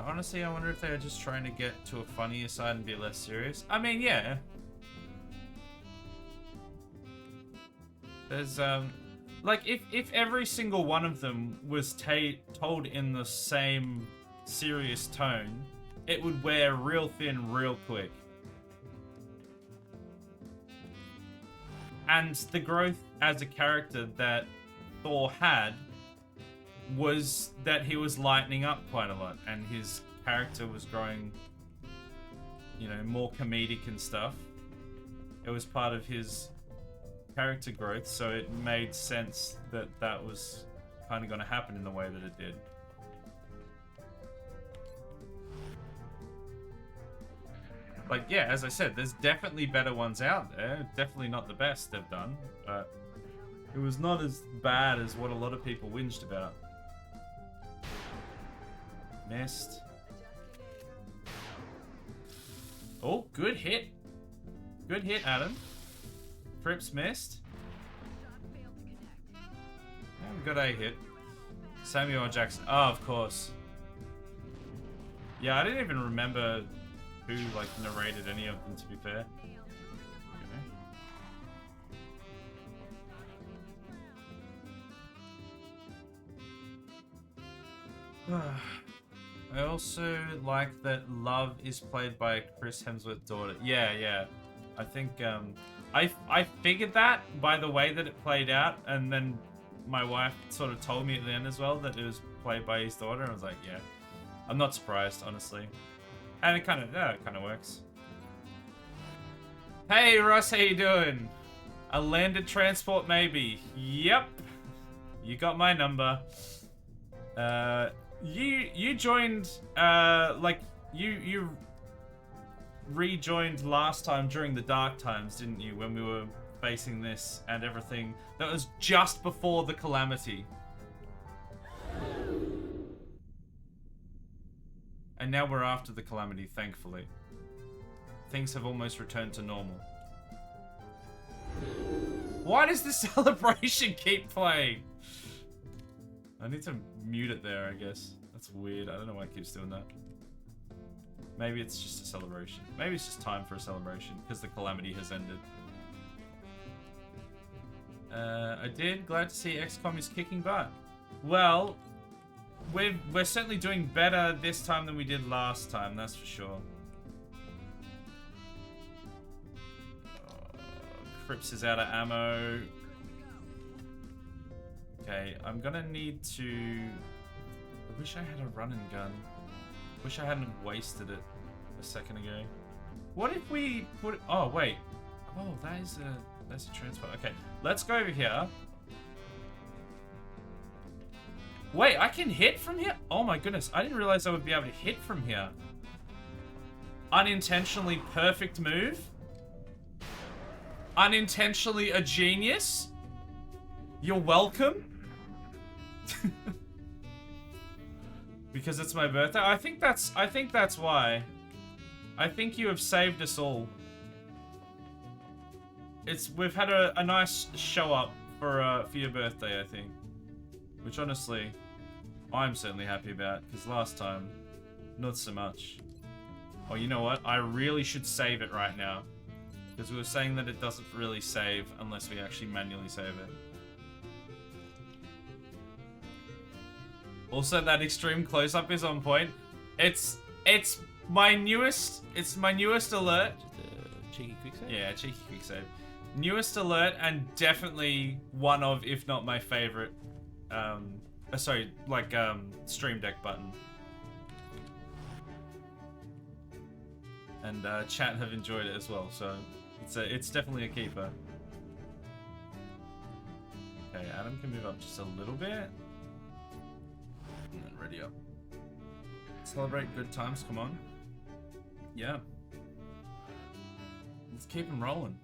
Honestly, I wonder if they were just trying to get to a funnier side and be less serious. I mean, yeah. There's, like, if every single one of them was told in the same serious tone, it would wear real thin real quick. And the growth as a character that Thor had was that he was lightening up quite a lot, and his character was growing, you know, more comedic and stuff. It was part of his character growth, so it made sense that that was kind of going to happen in the way that it did. Like, yeah, as I said, there's definitely better ones out there. Definitely not the best they've done, but it was not as bad as what a lot of people whinged about. Missed. Oh, good hit. Good hit, Adam. Trips missed. And good A hit. Samuel L. Jackson. Oh, of course. Yeah, I didn't even remember who, like, narrated any of them, to be fair. Okay. I also like that Love is played by Chris Hemsworth's daughter. Yeah. I think, I figured that by the way that it played out, and then my wife sort of told me at the end as well that it was played by his daughter, and I was like, yeah. I'm not surprised, honestly. And it kind of works. Hey, Ross, how you doing? A landed transport, maybe. Yep. You got my number. You joined, like, you rejoined last time during the dark times, didn't you? When we were facing this and everything. That was just before the Calamity. And now we're after the Calamity, thankfully. Things have almost returned to normal. Why does the celebration keep playing? I need to mute it there, I guess. That's weird. I don't know why it keeps doing that. Maybe it's just a celebration. Maybe it's just time for a celebration, because the Calamity has ended. I did. Glad to see XCOM is kicking butt. Well, we're certainly doing better this time than we did last time, that's for sure. Cripps is out of ammo. Okay, I'm gonna need to... I wish I had a running gun. Wish I hadn't wasted it a second ago. What if we put it... Oh, wait. Oh, that's a transfer. Okay, let's go over here. Wait, I can hit from here? Oh my goodness, I didn't realize I would be able to hit from here. Unintentionally perfect move. Unintentionally a genius. You're welcome. Because it's my birthday. I think that's why. I think you have saved us all. We've had a nice show up for your birthday, I think. Which honestly, I'm certainly happy about, because last time, not so much. Oh, you know what? I really should save it right now. Because we were saying that it doesn't really save unless we actually manually save it. Also, that extreme close-up is on point. It's my newest alert. Cheeky quick save? Yeah, cheeky quick save. Newest alert, and definitely one of, if not my favorite, Stream Deck button. And chat have enjoyed it as well, so it's definitely a keeper. Okay, Adam can move up just a little bit. And then ready up. Celebrate good times, come on. Yeah. Let's keep them rolling.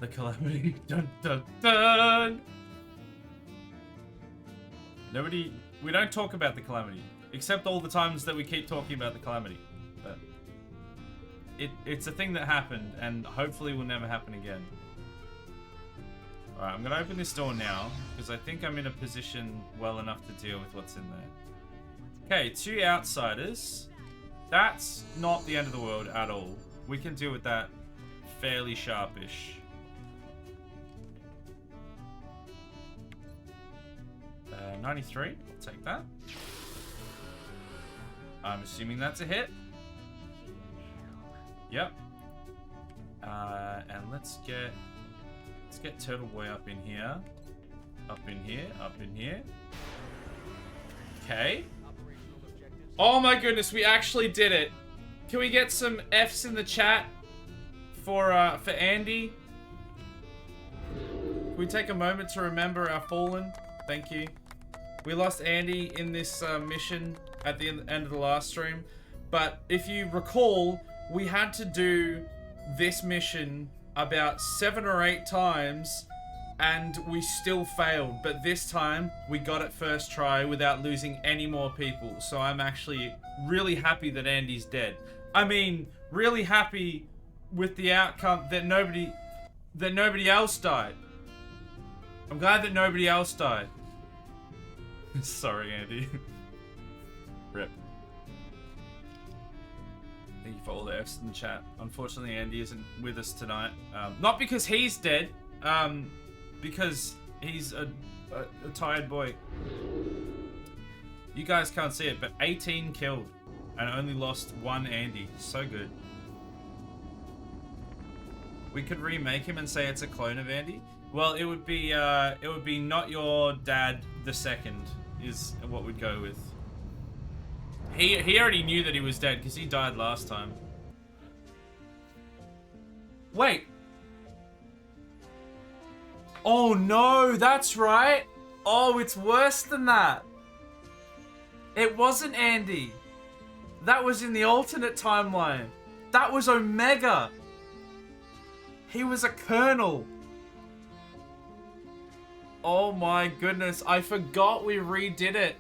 The Calamity. Dun dun dun! We don't talk about the Calamity. Except all the times that we keep talking about the Calamity. But it's a thing that happened, and hopefully will never happen again. Alright, I'm gonna open this door now, because I think I'm in a position well enough to deal with what's in there. Okay, 2 outsiders. That's not the end of the world at all. We can deal with that fairly sharpish. 93, I'll take that. I'm assuming that's a hit. Yep. And let's get Turtle Boy up in here. Up in here, up in here. Okay. Oh my goodness, we actually did it. Can we get some F's in the chat for Andy? Can we take a moment to remember our fallen? Thank you. We lost Andy in this mission at the end of the last stream, but if you recall, we had to do this mission about 7 or 8 times, and we still failed, but this time we got it first try without losing any more people, so I'm actually really happy that Andy's dead. I mean, really happy with the outcome that nobody else died. I'm glad that nobody else died. Sorry, Andy. Rip. Thank you for all the F's in the chat. Unfortunately, Andy isn't with us tonight. Not because he's dead, because he's a tired boy. You guys can't see it, but 18 killed and only lost 1 Andy. So good. We could remake him and say it's a clone of Andy. Well, it would be not your dad the second is what we'd go with. He already knew that he was dead because he died last time. Wait. Oh no, that's right. Oh, it's worse than that. It wasn't Andy. That was in the alternate timeline. That was Omega. He was a colonel. Oh my goodness, I forgot we redid it.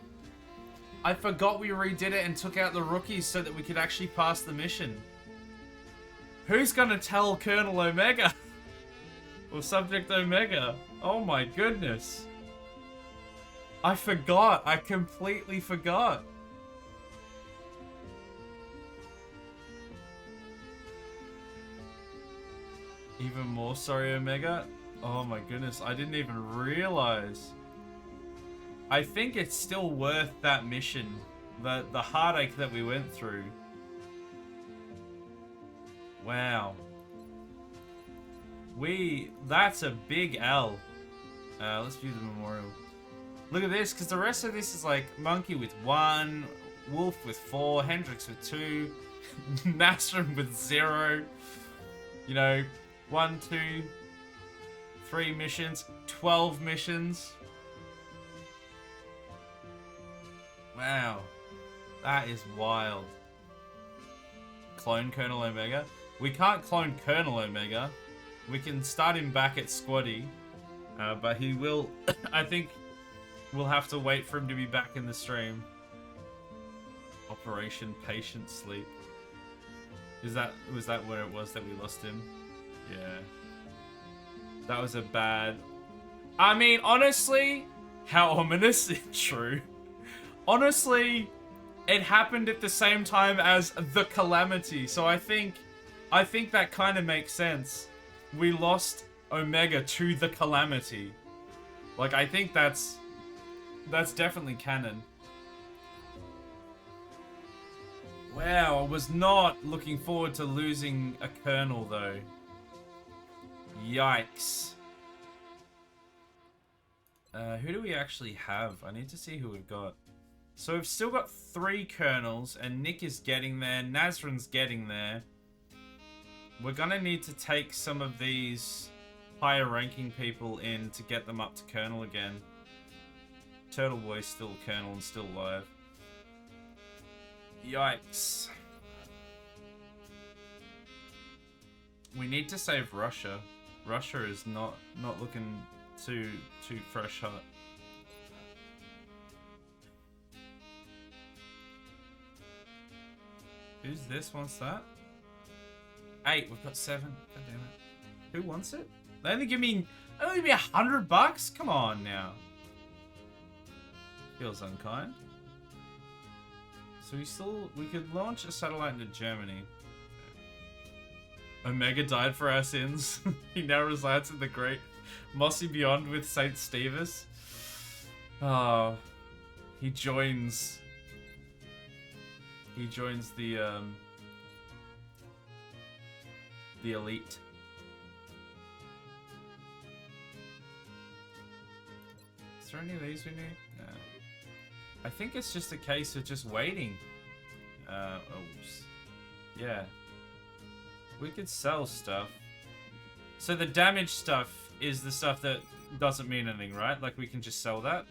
I forgot we redid it and took out the rookies so that we could actually pass the mission. Who's gonna tell Colonel Omega? Or Subject Omega? Oh my goodness. I forgot. I completely forgot. Even more sorry, Omega. Oh my goodness, I didn't even realize. I think it's still worth that mission. The heartache that we went through. Wow. That's a big L. Let's view the memorial. Look at this, because the rest of this is like Monkey with 1, Wolf with 4, Hendrix with 2, Nastrum with 0. You know, 1, 2, 3 missions, 12 missions. Wow. That is wild. Clone Colonel Omega. We can't clone Colonel Omega. We can start him back at Squaddy. But he will... I think we'll have to wait for him to be back in the stream. Operation Patient Sleep. Was that where it was that we lost him? Yeah. That was a bad... I mean, honestly, how ominous. True. Honestly, it happened at the same time as the Calamity, so I think that kind of makes sense. We lost Omega to the Calamity. Like, I think that's definitely canon. Wow, I was not looking forward to losing a Colonel, though. Yikes. Who do we actually have? I need to see who we've got. So we've still got 3 Colonels, and Nick is getting there, Nazran's getting there. We're gonna need to take some of these higher ranking people in to get them up to Colonel again. Turtle Boy's still Colonel and still alive. Yikes. We need to save Russia. Russia is not looking too fresh hot. Who's this wants that? 8, we've got 7. God damn it. Who wants it? They only give me $100? Come on now. Feels unkind. So we could launch a satellite into Germany. Omega died for our sins. He now resides in the great mossy beyond with Saint Stevus. Oh, he joins the elite. Is there any of these we need? No. I think it's just a case of just waiting. Yeah. We could sell stuff. So the damage stuff is the stuff that doesn't mean anything, right? Like we can just sell that.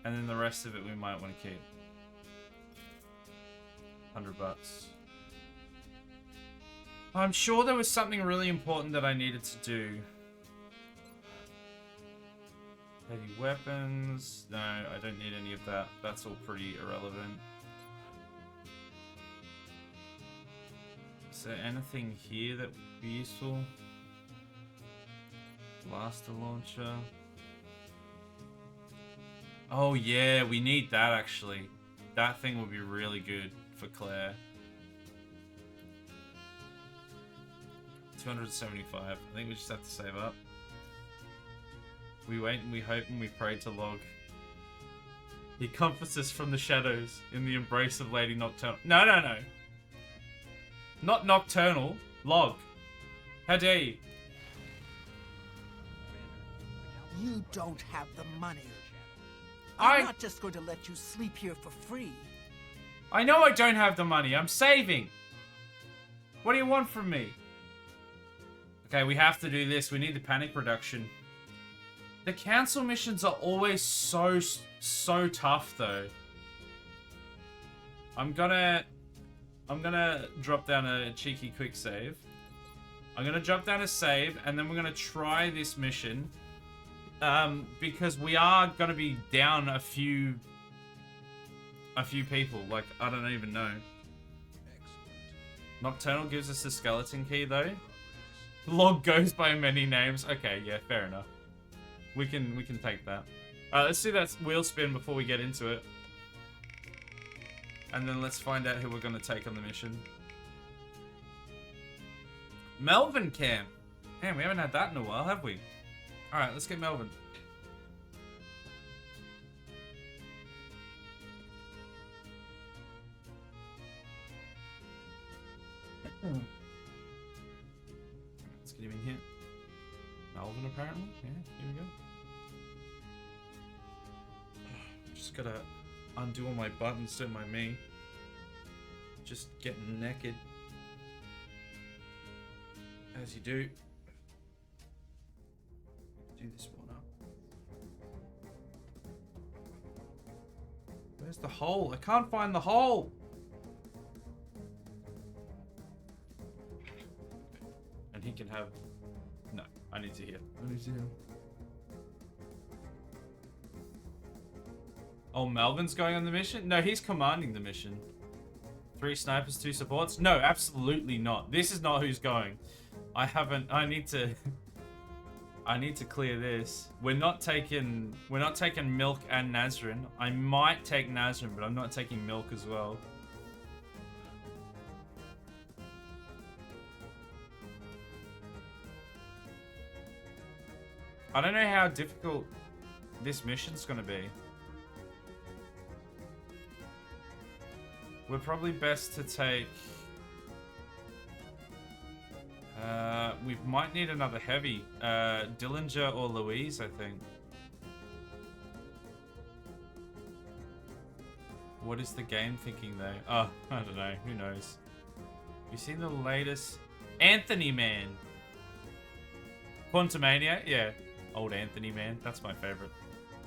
And then the rest of it we might want to keep. $100. I'm sure there was something really important that I needed to do. Heavy weapons. No, I don't need any of that. That's all pretty irrelevant. Is there anything here that would be useful? Blaster launcher. Oh yeah, we need that actually. That thing would be really good for Claire. 275. I think we just have to save up. We wait and we hope and we pray to Log. He comforts us from the shadows in the embrace of Lady Nocturnal. No, no, no. Not Nocturnal. Log. How dare you? You don't have the money. I'm not just going to let you sleep here for free. I know I don't have the money. I'm saving. What do you want from me? Okay, we have to do this. We need the panic reduction. The council missions are always so tough, though. I'm gonna drop down a cheeky quick save. I'm gonna drop down a save, and then we're gonna try this mission. Because we are gonna be down a few people. Like, I don't even know. Nocturnal gives us the skeleton key, though. Log goes by many names. Okay, yeah, fair enough. We can take that. Alright, let's do that wheel spin before we get into it. And then let's find out who we're gonna take on the mission. Melvin Camp. Man, we haven't had that in a while, have we? Alright, let's get Melvin. Let's get him in Here we go. Just gotta undo all my buttons, don't mind me. Just getting naked. As you do. Do this one up. Where's the hole? I can't find the hole! And he can have... No, I need to hear. I need to hear. Oh, Melvin's going on the mission? No, he's commanding the mission. 3 snipers, 2 supports? No, absolutely not. This is not who's going. I need to clear this. We're not taking Milk and Nazrin. I might take Nazrin, but I'm not taking Milk as well. I don't know how difficult this mission's gonna be. We're probably best to take... we might need another heavy. Dillinger or Louise, I think. What is the game thinking though? Oh, I don't know. Who knows? You seen the latest... Anthony Man. Quantumania? Yeah. Old Anthony Man. That's my favorite.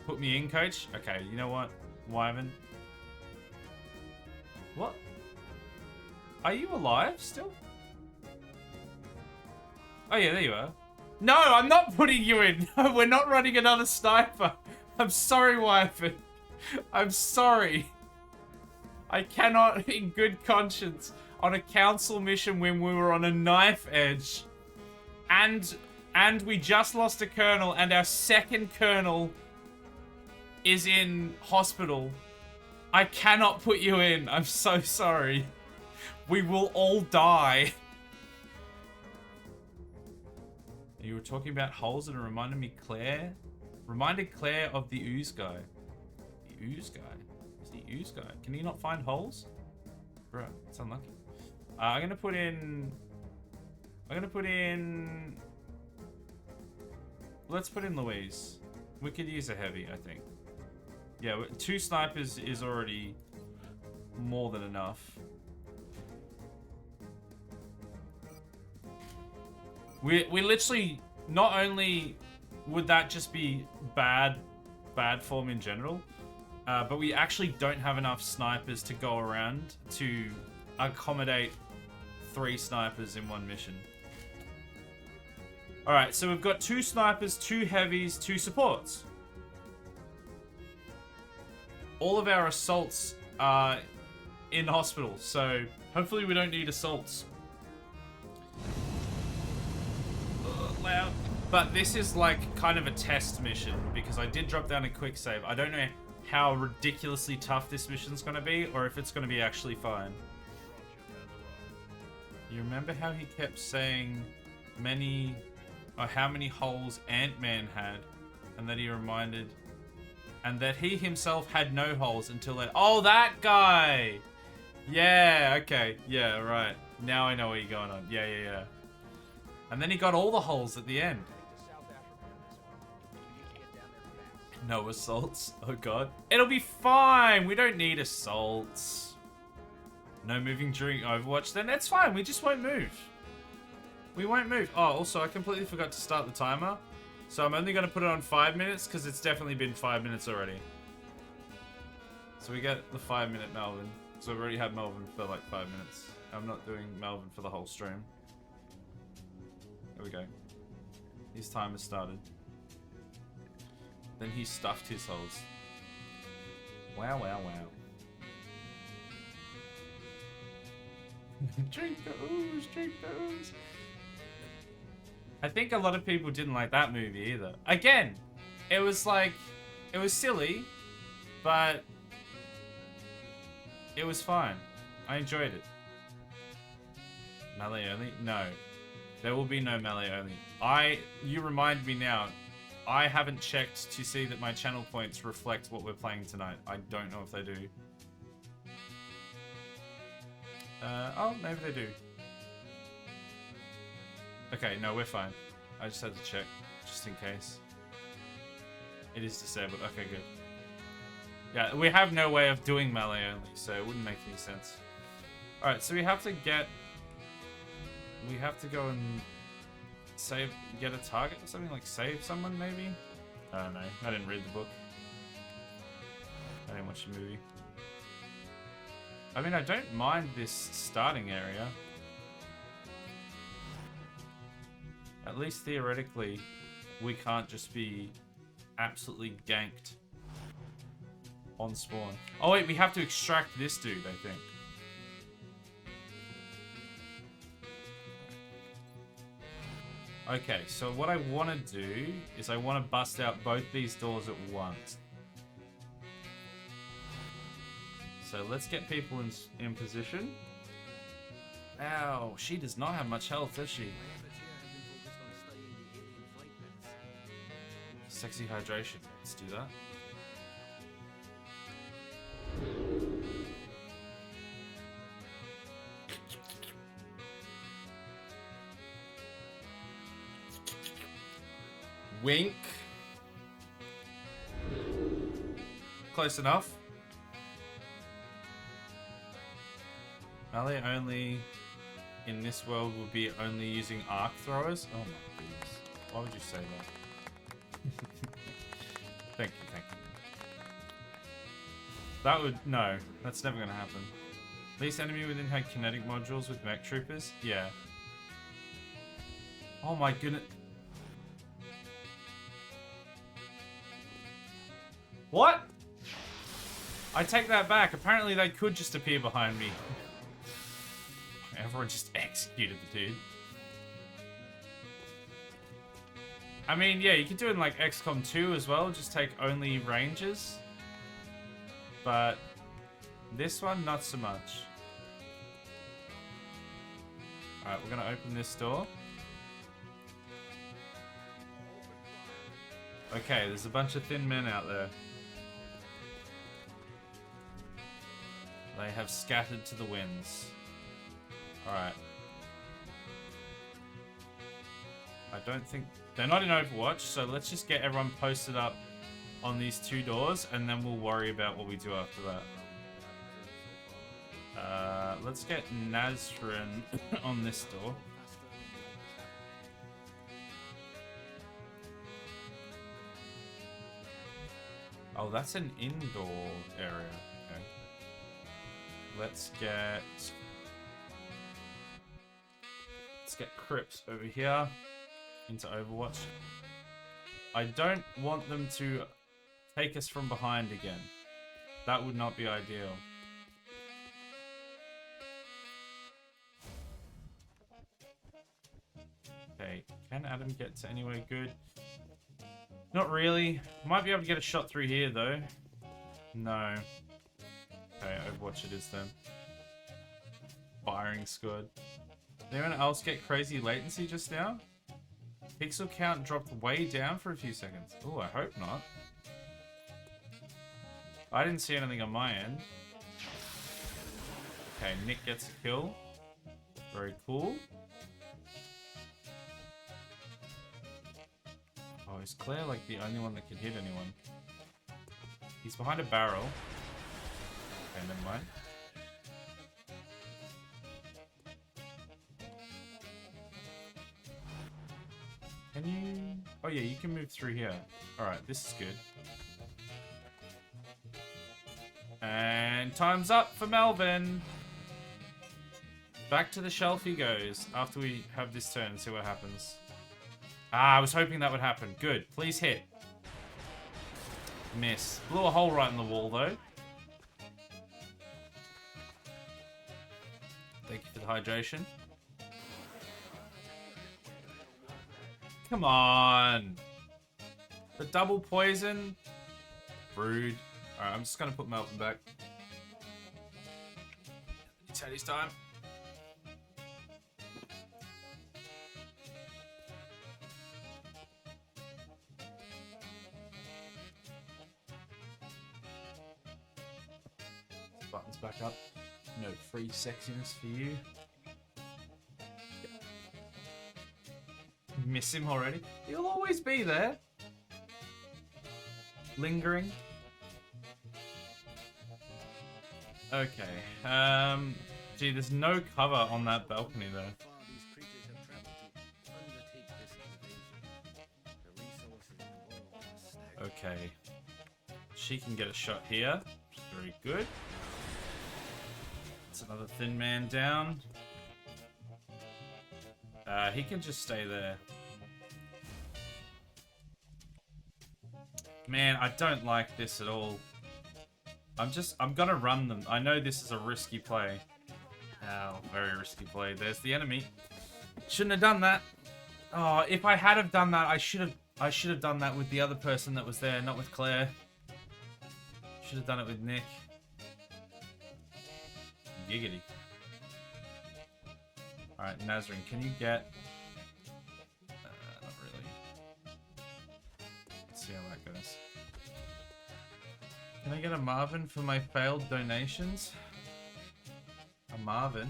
Put me in, coach? Okay, you know what? Wyvern. What? Are you alive still? Oh yeah, there you are. No, I'm not putting you in. No, we're not running another sniper. I'm sorry, Wyvern. I'm sorry. I cannot, in good conscience, on a council mission when we were on a knife edge, and we just lost a colonel, and our second colonel is in hospital. I cannot put you in. I'm so sorry. We will all die. You were talking about holes and it reminded me Claire. Reminded Claire of the ooze guy. The ooze guy? Who's the ooze guy? Can he not find holes? Bro, it's unlucky. I'm gonna put in... Let's put in Louise. We could use a heavy, I think. Yeah, 2 snipers is already more than enough. We literally, not only would that just be bad form in general, but we actually don't have enough snipers to go around to accommodate 3 snipers in one mission. Alright, so we've got 2 snipers, 2 heavies, 2 supports. All of our assaults are in hospital, so hopefully we don't need assaults. Loud. But this is like kind of a test mission because I did drop down a quick save. I don't know how ridiculously tough this mission's gonna be or if it's gonna be actually fine. You remember how he kept saying how many holes Ant-Man had, and that he reminded, and that he himself had no holes until that. Oh, that guy! Yeah, okay, yeah, right. Now I know where you're going on. Yeah. And then he got all the holes at the end. No assaults. Oh god. It'll be fine. We don't need assaults. No moving during Overwatch. Then it's fine. We just won't move. We won't move. Oh, also, I completely forgot to start the timer. So I'm only going to put it on 5 minutes because it's definitely been 5 minutes already. So we get the 5-minute Melvin. So we've already had Melvin for like 5 minutes. I'm not doing Melvin for the whole stream. There we go. His timer started. Then he stuffed his holes. Wow. Drink the ooze, drink the ooze. I think a lot of people didn't like that movie either. Again, it was like, it was silly, but it was fine. I enjoyed it. Melee only? No. There will be no melee only. You remind me now, I haven't checked to see that my channel points reflect what we're playing tonight. I don't know if they do. Oh, maybe they do. Okay, no, we're fine. I just had to check, just in case. It is disabled. Okay, good. Yeah, we have no way of doing melee only, so it wouldn't make any sense. Alright, so we have to get... We have to go and save... Get a target or something? Like save someone, maybe? I don't know. I didn't read the book. I didn't watch the movie. I mean, I don't mind this starting area. At least theoretically, we can't just be absolutely ganked on spawn. Oh wait, we have to extract this dude, I think. Okay, so what I want to do is I want to bust out both these doors at once. So let's get people in position. Ow, she does not have much health, does she? Sexy hydration. Let's do that. Wink. Close enough. Melee only in this world would be only using arc throwers. Oh my goodness. Why would you say that? Thank you, thank you. That would... No, that's never going to happen. Least enemy within had kinetic modules with mech troopers? Yeah. Oh my goodness. What? I take that back. Apparently they could just appear behind me. Everyone just executed the dude. I mean, yeah, you could do it in like XCOM 2 as well. Just take only rangers. But this one, not so much. Alright, we're going to open this door. Okay, there's a bunch of thin men out there. They have scattered to the winds. Alright. I don't think... They're not in Overwatch, so let's just get everyone posted up on these two doors, and then we'll worry about what we do after that. Let's get Nazrin on this door. Oh, that's an indoor area. Okay. Let's get Crips over here into Overwatch. I don't want them to take us from behind again. That would not be ideal. Okay, can Adam get to anywhere good? Not really. Might be able to get a shot through here though. No. Okay, Overwatch it is then. Firing squad. Did anyone else get crazy latency just now? Pixel count dropped way down for a few seconds. Oh, I hope not. I didn't see anything on my end. Okay, Nick gets a kill. Very cool. Oh, is Claire like the only one that can hit anyone? He's behind a barrel. Okay, never mind. Can you... Oh yeah, you can move through here. Alright, this is good. And time's up for Melvin. Back to the shelf he goes after we have this turn and see what happens. Ah, I was hoping that would happen. Good. Please hit. Miss. Blew a hole right in the wall though. Thank you for the hydration. Come on. The double poison. Rude. Alright, I'm just gonna put Melvin back. It's Teddy's time. Buttons back up. No free sexiness for you. Miss him already. He'll always be there. lingering. Okay. Gee, there's no cover on that balcony though. Okay. She can get a shot here. Very good. It's another thin man down. He can just stay there. Man, I don't like this at all. I'm gonna run them. I know this is a risky play. Oh, very risky play. There's the enemy. Shouldn't have done that. Oh, if I had have done that, I should have done that with the other person that was there, not with Claire. Should have done it with Nick. Giggity. Alright, Nazrin, can you get... not really. Let's see how that goes. Can I get a Marvin for my failed donations? A Marvin?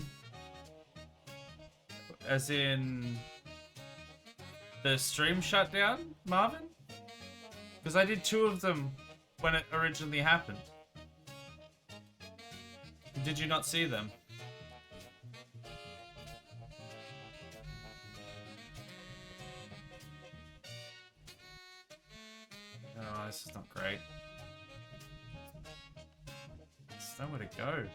As in... the stream shut down, Marvin? Because I did 2 of them when it originally happened. Did you not see them? Oh, this is not great. There's nowhere to go.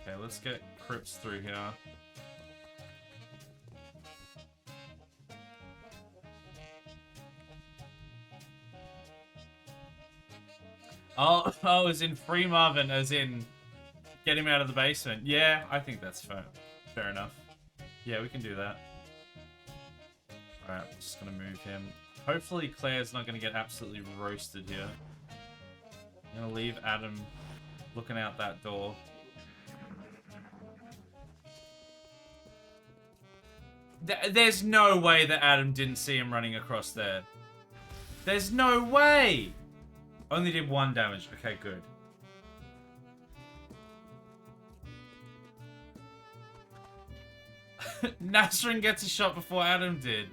Okay, let's get Crips through here. Oh, as in free Marvin, as in get him out of the basement. Yeah, I think that's fair enough. Yeah, we can do that. Alright, I'm just gonna move him. Hopefully Claire's not gonna get absolutely roasted here. I'm gonna leave Adam looking out that door. There's no way that Adam didn't see him running across there. There's no way! Only did 1 damage. Okay, good. Nasrin gets a shot before Adam did.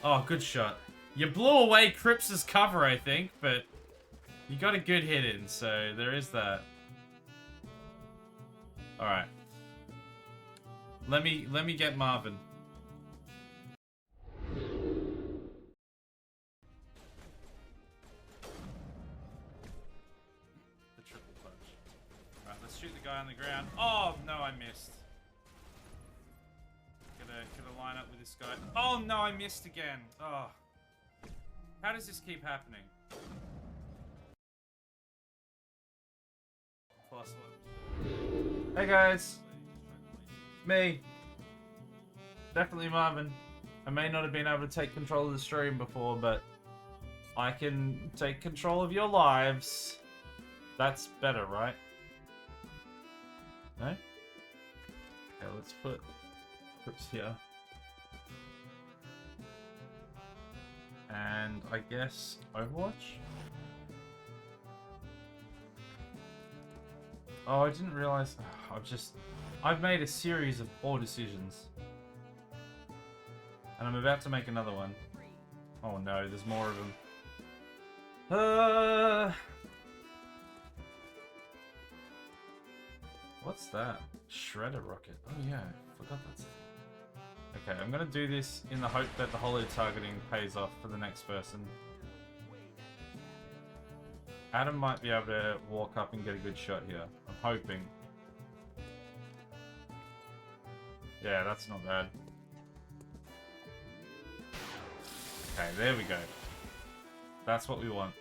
Oh, good shot. You blew away Crips' cover, I think, but you got a good hit in, so there is that. Alright. Let me get Marvin. Shoot the guy on the ground. Oh, no, I missed. Gotta line up with this guy. Oh, no, I missed again. Oh. How does this keep happening? +1. Hey, guys. Me. Definitely Marvin. I may not have been able to take control of the stream before, but I can take control of your lives. That's better, right? No? Okay, let's put Crips here. And I guess Overwatch? Oh, I didn't realize. I've made a series of poor decisions. And I'm about to make another one. Oh no, there's more of them. What's that? Shredder rocket. Oh yeah, I forgot that's... Okay, I'm gonna do this in the hope that the holo targeting pays off for the next person. Adam might be able to walk up and get a good shot here. I'm hoping. Yeah, that's not bad. Okay, there we go. That's what we want.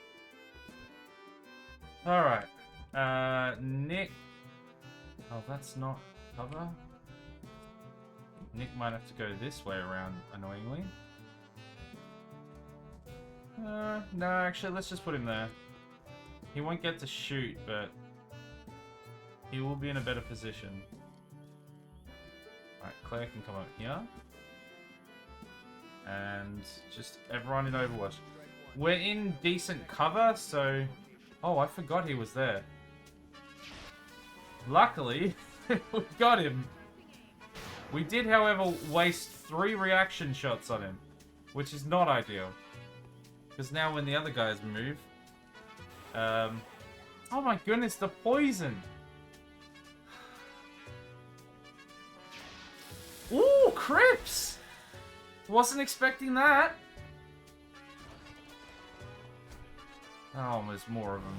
Alright. Nick... Oh, that's not cover? Nick might have to go this way around, annoyingly. No, actually, let's just put him there. He won't get to shoot, but he will be in a better position. Alright, Claire can come up here. And just everyone in Overwatch. We're in decent cover, so... Oh, I forgot he was there. Luckily, we got him. We did, however, waste 3 reaction shots on him, which is not ideal. Because now when the other guys move... oh my goodness, the poison! Ooh, Crips! Wasn't expecting that. Oh, there's more of them.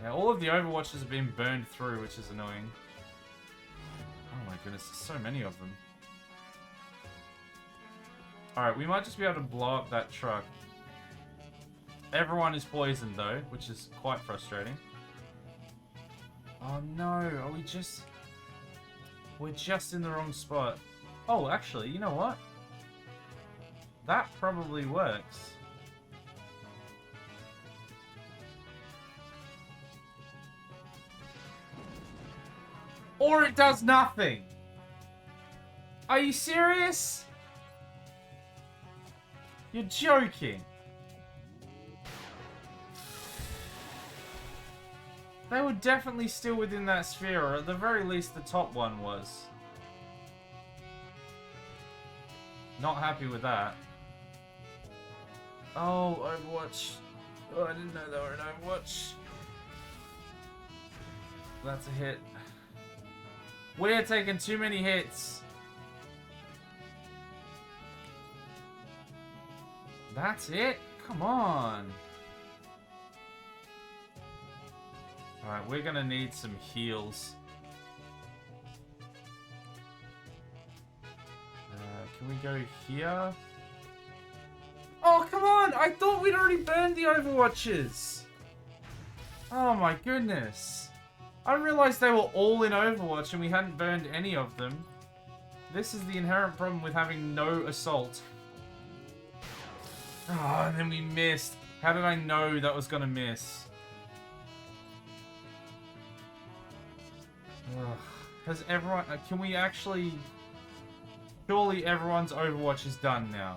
Yeah, all of the Overwatches have been burned through, which is annoying. Oh my goodness, there's so many of them. Alright, we might just be able to blow up that truck. Everyone is poisoned though, which is quite frustrating. Oh no, are we just... We're just in the wrong spot. Oh, actually, you know what? That probably works. Or it does nothing. Are you serious? You're joking. They were definitely still within that sphere, or at the very least the top one was. Not happy with that. Oh, Overwatch. Oh, I didn't know they were in Overwatch. That's a hit. We're taking too many hits. That's it? Come on. Alright, we're gonna need some heals. Can we go here? Oh, come on! I thought we'd already burned the Overwatches! Oh my goodness. I realized they were all in Overwatch and we hadn't burned any of them. This is the inherent problem with having no assault. Oh, and then we missed. How did I know that was gonna miss? Has everyone... Can we actually... Surely everyone's Overwatch is done now.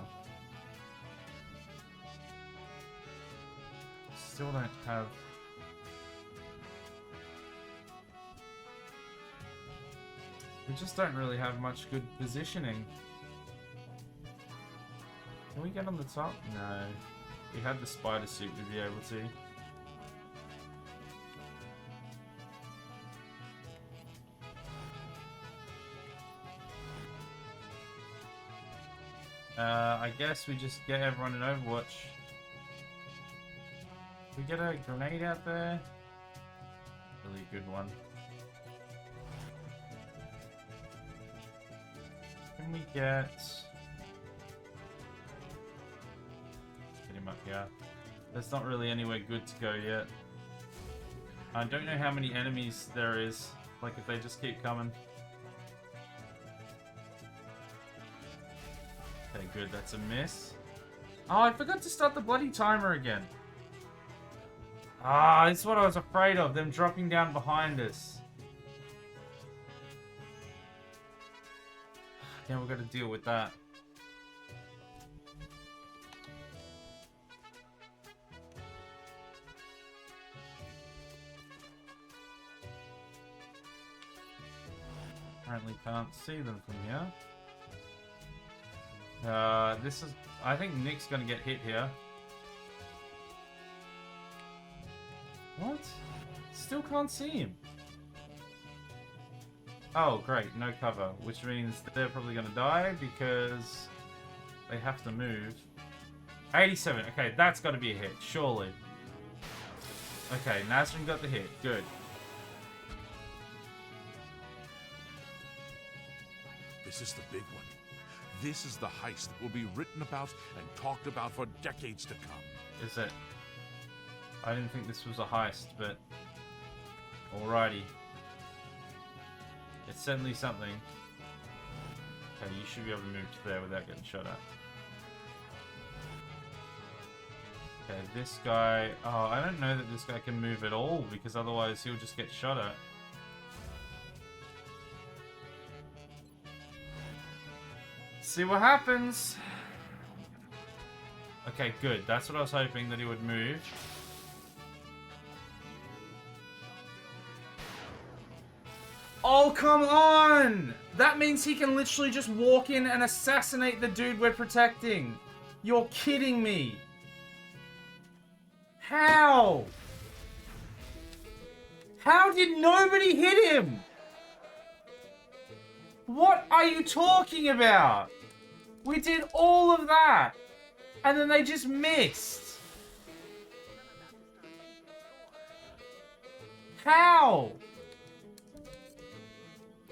Still don't have... We just don't really have much good positioning. Can we get on the top? No. If we had the spider suit, we'd be able to. I guess we just get everyone in Overwatch. We get a grenade out there. Really good one. Can we get... Get him up here. There's not really anywhere good to go yet. I don't know how many enemies there is. Like if they just keep coming. Okay, good. That's a miss. Oh, I forgot to start the bloody timer again. Ah, this is what I was afraid of. Them dropping down behind us. Yeah, we've got to deal with that. Apparently can't see them from here. This is... I think Nick's gonna get hit here. What? Still can't see him. Oh, great. No cover. Which means they're probably gonna die because they have to move. 87. Okay, that's gotta be a hit. Surely. Okay, Nazrin got the hit. Good. This is the big one. This is the heist that will be written about and talked about for decades to come. Is it? I didn't think this was a heist, but... Alrighty. It's certainly something. Okay, you should be able to move to there without getting shot at. Okay, this guy... Oh, I don't know that this guy can move at all, because otherwise he'll just get shot at. See what happens. Okay, good. That's what I was hoping, that he would move. Oh, come on! That means he can literally just walk in and assassinate the dude we're protecting. You're kidding me. How? How did nobody hit him? What are you talking about? We did all of that. And then they just missed. How?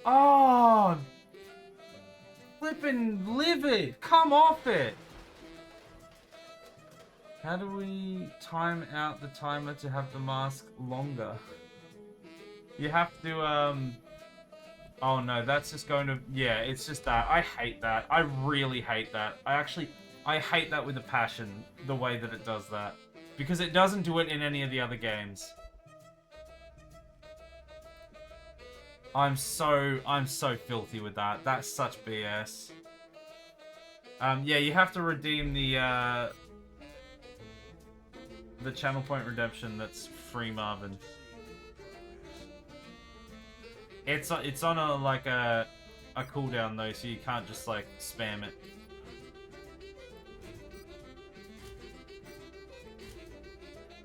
Oh. Flippin' livid. Come off it. How do we time out the timer to have the mask longer? You have to, oh no, that's just going to... Yeah, it's just that. I hate that. I really hate that. I hate that with a passion, the way that it does that. Because it doesn't do it in any of the other games. I'm so filthy with that. That's such BS. Yeah, you have to redeem the channel point redemption that's free Marvin. It's on a like a cooldown though, so you can't just like spam it.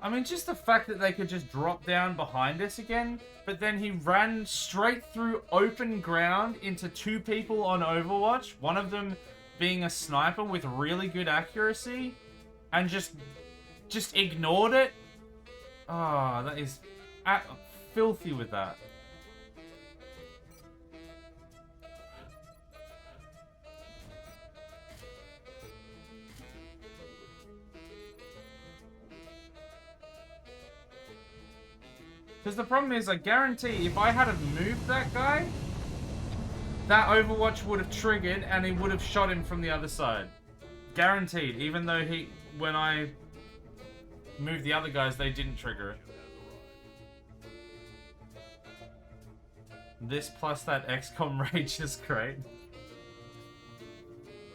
I mean, just the fact that they could just drop down behind us again, but then he ran straight through open ground into two people on Overwatch, one of them being a sniper with really good accuracy, and just ignored it. Ah, that is filthy with that. Because the problem is, I guarantee, if I had moved that guy, that Overwatch would have triggered and he would have shot him from the other side. Guaranteed. Even though when I moved the other guys, they didn't trigger it. This plus that XCOM rage is great.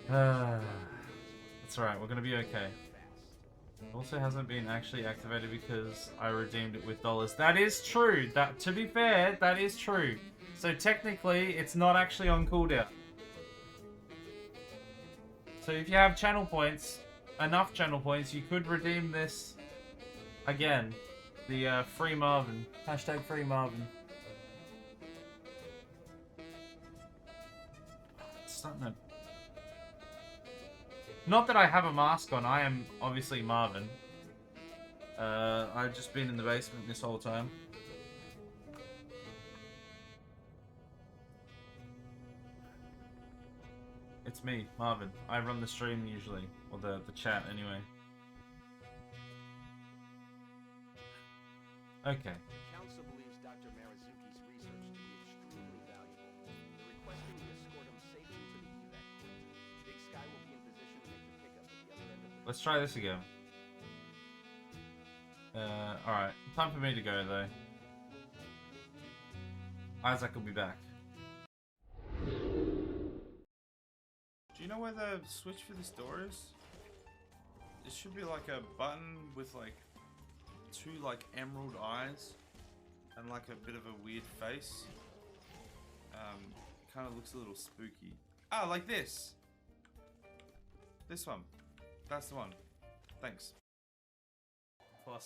That's alright, we're gonna be okay. It also hasn't been actually activated because I redeemed it with dollars. That is true. To be fair, that is true. So technically, it's not actually on cooldown. So if you have channel points, enough channel points, you could redeem this again. The free Marvin. Hashtag free Marvin. It's starting to... Not that I have a mask on, I am obviously Marvin. I've just been in the basement this whole time. It's me, Marvin. I run the stream usually, or the chat anyway. Okay. Council believes Dr. Marazuki's research to be extremely valuable. They're requesting we escort him safely to the evac. Big Sky will be in position to make the pickup at the other end of the... Let's try this again. Alright. Time for me to go, though. Isaac will be back. Do you know where the switch for this door is? It should be like a button with like two like emerald eyes and like a bit of a weird face. Kind of looks a little spooky. Ah, like this. This one. That's the one. Thanks. +1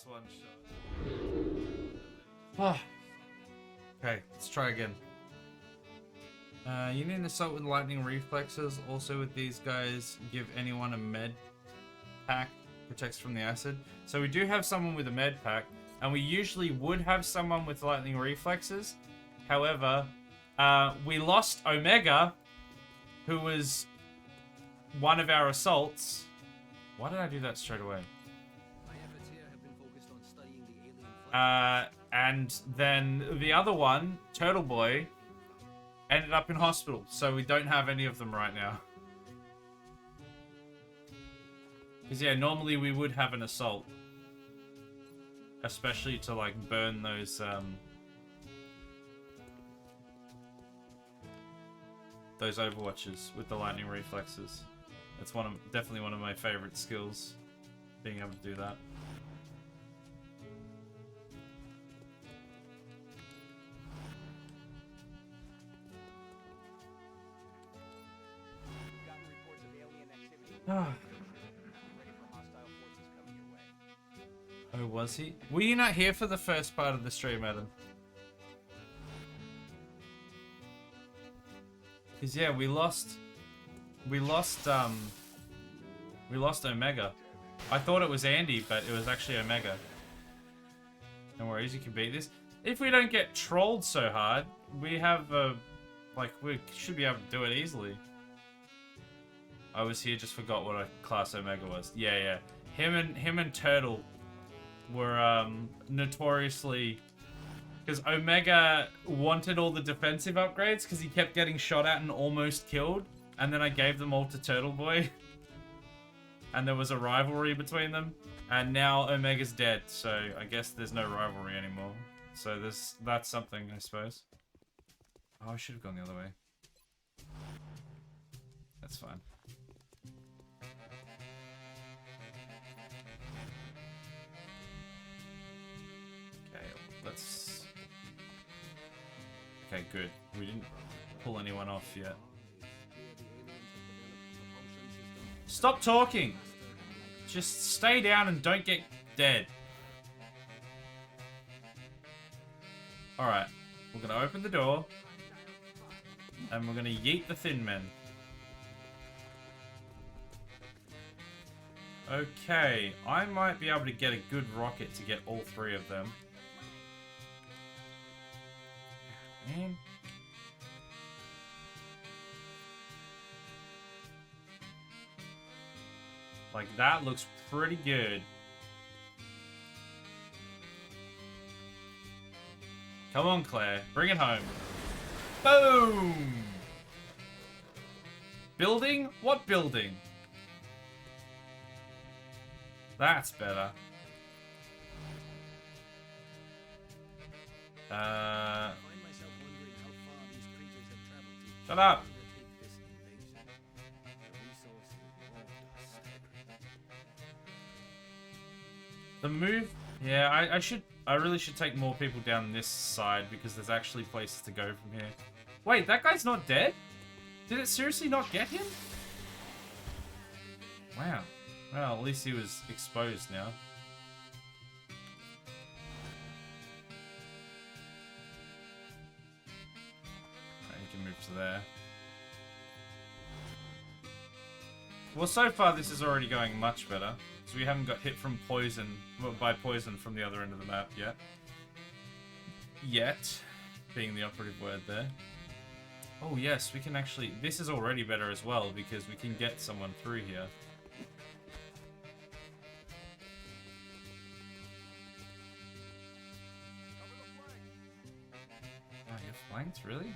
shot. Okay, let's try again. You need an assault with lightning reflexes. Also with these guys, give anyone a med pack. Protects from the acid. So we do have someone with a med pack. And we usually would have someone with lightning reflexes. However, we lost Omega, who was one of our assaults. Why did I do that straight away? And then the other one, Turtle Boy, ended up in hospital. So we don't have any of them right now. Because yeah, normally we would have an assault. Especially to like burn those Overwatches with the lightning reflexes. It's definitely one of my favorite skills, being able to do that. Oh, was he? Were you not here for the first part of the stream, Adam? Because yeah, we lost Omega. I thought it was Andy, but it was actually Omega. No worries, you can beat this. If we don't get trolled so hard, we have like we should be able to do it easily. I was here, just forgot what a class Omega was. Yeah. Him and Turtle were notoriously, because Omega wanted all the defensive upgrades because he kept getting shot at and almost killed, and then I gave them all to Turtle Boy, and there was a rivalry between them, and now Omega's dead, so I guess there's no rivalry anymore. So that's something, I suppose. Oh, I should have gone the other way. That's fine. Okay, good. We didn't pull anyone off yet. Stop talking! Just stay down and don't get dead. Alright, we're gonna open the door. And we're gonna yeet the thin men. Okay, I might be able to get a good rocket to get all three of them. Man. Like, that looks pretty good. Come on, Claire. Bring it home. Boom! Building? What building? That's better. Shut up! The move... Yeah, I really should take more people down this side because there's actually places to go from here. Wait, that guy's not dead? Did it seriously not get him? Wow. Well, at least he was exposed now. Move to there. Well, so far this is already going much better. So we haven't got hit from poison, well, by poison from the other end of the map yet. Yet, being the operative word there. Oh yes, we can actually, this is already better as well because we can get someone through here. Oh, you're flanked? Really?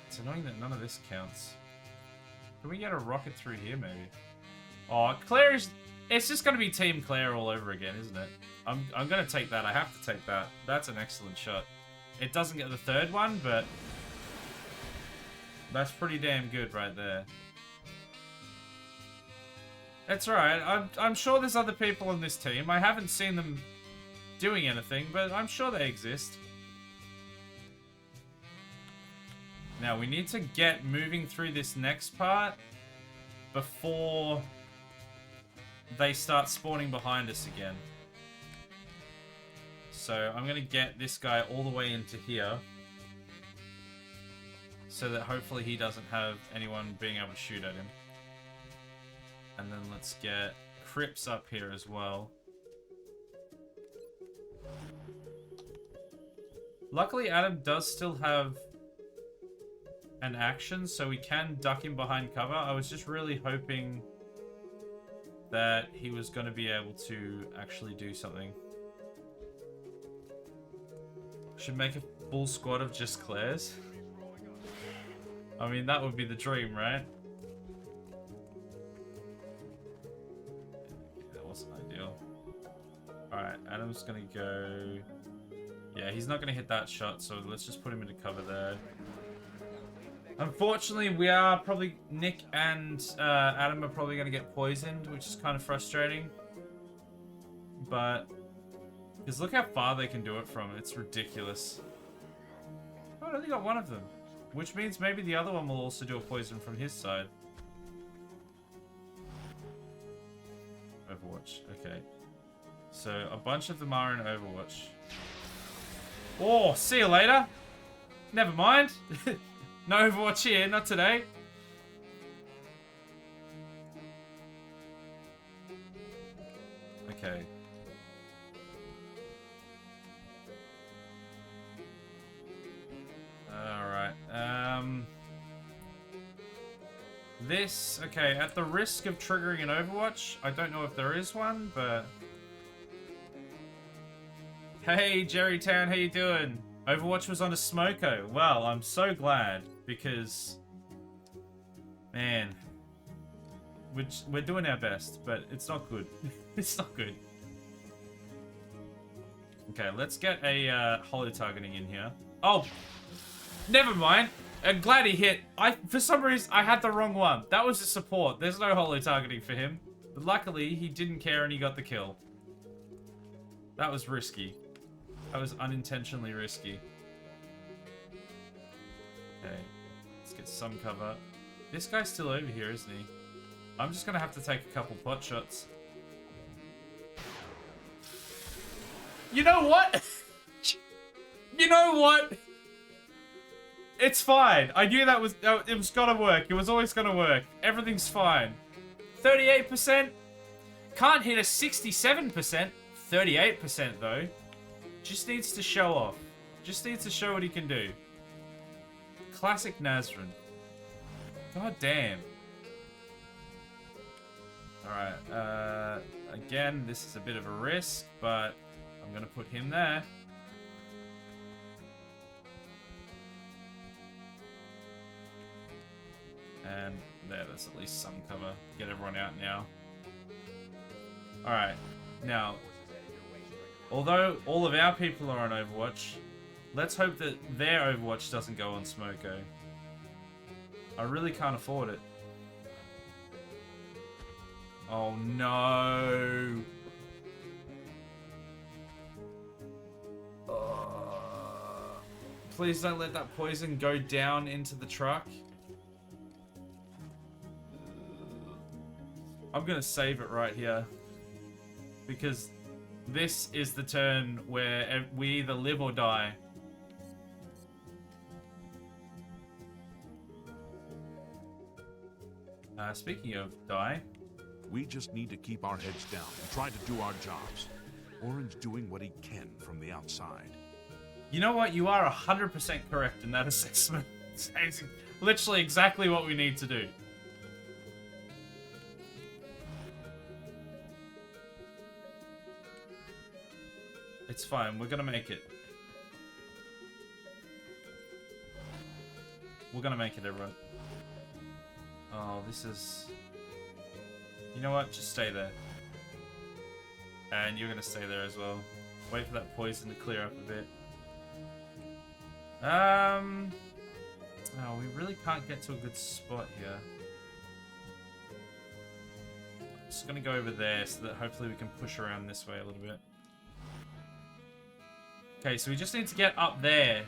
It's annoying that none of this counts. Can we get a rocket through here, maybe? Oh, Claire is... It's just going to be Team Claire all over again, isn't it? I'm going to take that. I have to take that. That's an excellent shot. It doesn't get the third one, but... That's pretty damn good right there. It's alright. I'm sure there's other people on this team. I haven't seen them doing anything, but I'm sure they exist. Now, we need to get moving through this next part before they start spawning behind us again. So, I'm going to get this guy all the way into here so that hopefully he doesn't have anyone being able to shoot at him. And then let's get Crips up here as well. Luckily, Adam does still have an action, so we can duck him behind cover. I was just really hoping that he was going to be able to actually do something. Should make a full squad of just Claire's. I mean, that would be the dream, right? That wasn't ideal. Alright, Adam's going to go... Yeah, he's not going to hit that shot, so let's just put him into cover there. Unfortunately, we are probably... Nick and Adam are probably going to get poisoned, which is kind of frustrating. But... Because look how far they can do it from. It's ridiculous. Oh, I only got one of them. Which means maybe the other one will also do a poison from his side. Overwatch. Okay. So, a bunch of them are in Overwatch. Oh, see you later. Never mind. No Overwatch here, not today. Okay. Alright. This, okay, at the risk of triggering an Overwatch, I don't know if there is one, but... Hey, Jerrytown, how you doing? Overwatch was on a Smoko. Well, I'm so glad, because... Man. We're doing our best, but it's not good. It's not good. Okay, let's get a holo targeting in here. Oh! Never mind. I'm glad he hit. For some reason, I had the wrong one. That was a support. There's no holo targeting for him. But luckily, he didn't care and he got the kill. That was risky. That was unintentionally risky. Okay. Let's get some cover. This guy's still over here, isn't he? I'm just gonna have to take a couple pot shots. You know what? You know what? It's fine. I knew that it was gonna work. It was always gonna work. Everything's fine. 38%. Can't hit a 67%. 38% though. Just needs to show off. Just needs to show what he can do. Classic Nazrin. God damn. Alright, again, this is a bit of a risk, but I'm gonna put him there. And there's at least some cover. Get everyone out now. Alright, now, although all of our people are on Overwatch, let's hope that their Overwatch doesn't go on Smoko. I really can't afford it. Oh no! Please don't let that poison go down into the truck. I'm gonna save it right here. Because this is the turn where we either live or die. Speaking of die... We just need to keep our heads down and try to do our jobs. Orange doing what he can from the outside. You know what? You are 100% correct in that assessment. It's literally exactly what we need to do. It's fine. We're gonna make it. We're gonna make it, everyone. Oh, this is... You know what? Just stay there. And you're gonna stay there as well. Wait for that poison to clear up a bit. Oh, we really can't get to a good spot here. Just gonna go over there so that hopefully we can push around this way a little bit. Okay, so we just need to get up there.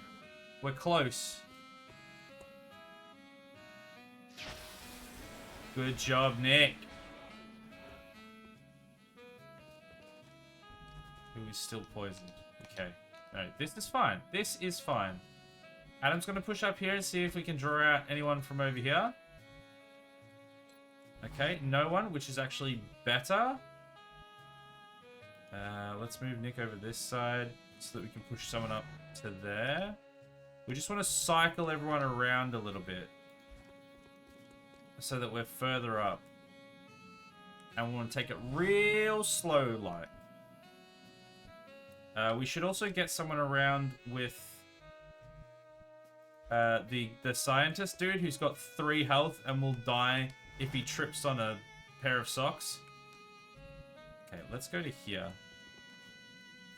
We're close. Good job, Nick. Who is still poisoned? Okay. Alright, this is fine. This is fine. Adam's gonna push up here and see if we can draw out anyone from over here. Okay, no one, which is actually better. Let's move Nick over this side so that we can push someone up to there. We just want to cycle everyone around a little bit so that we're further up. And we want to take it real slow like. We should also get someone around with the scientist dude who's got 3 health and will die if he trips on a pair of socks. Okay, let's go to here.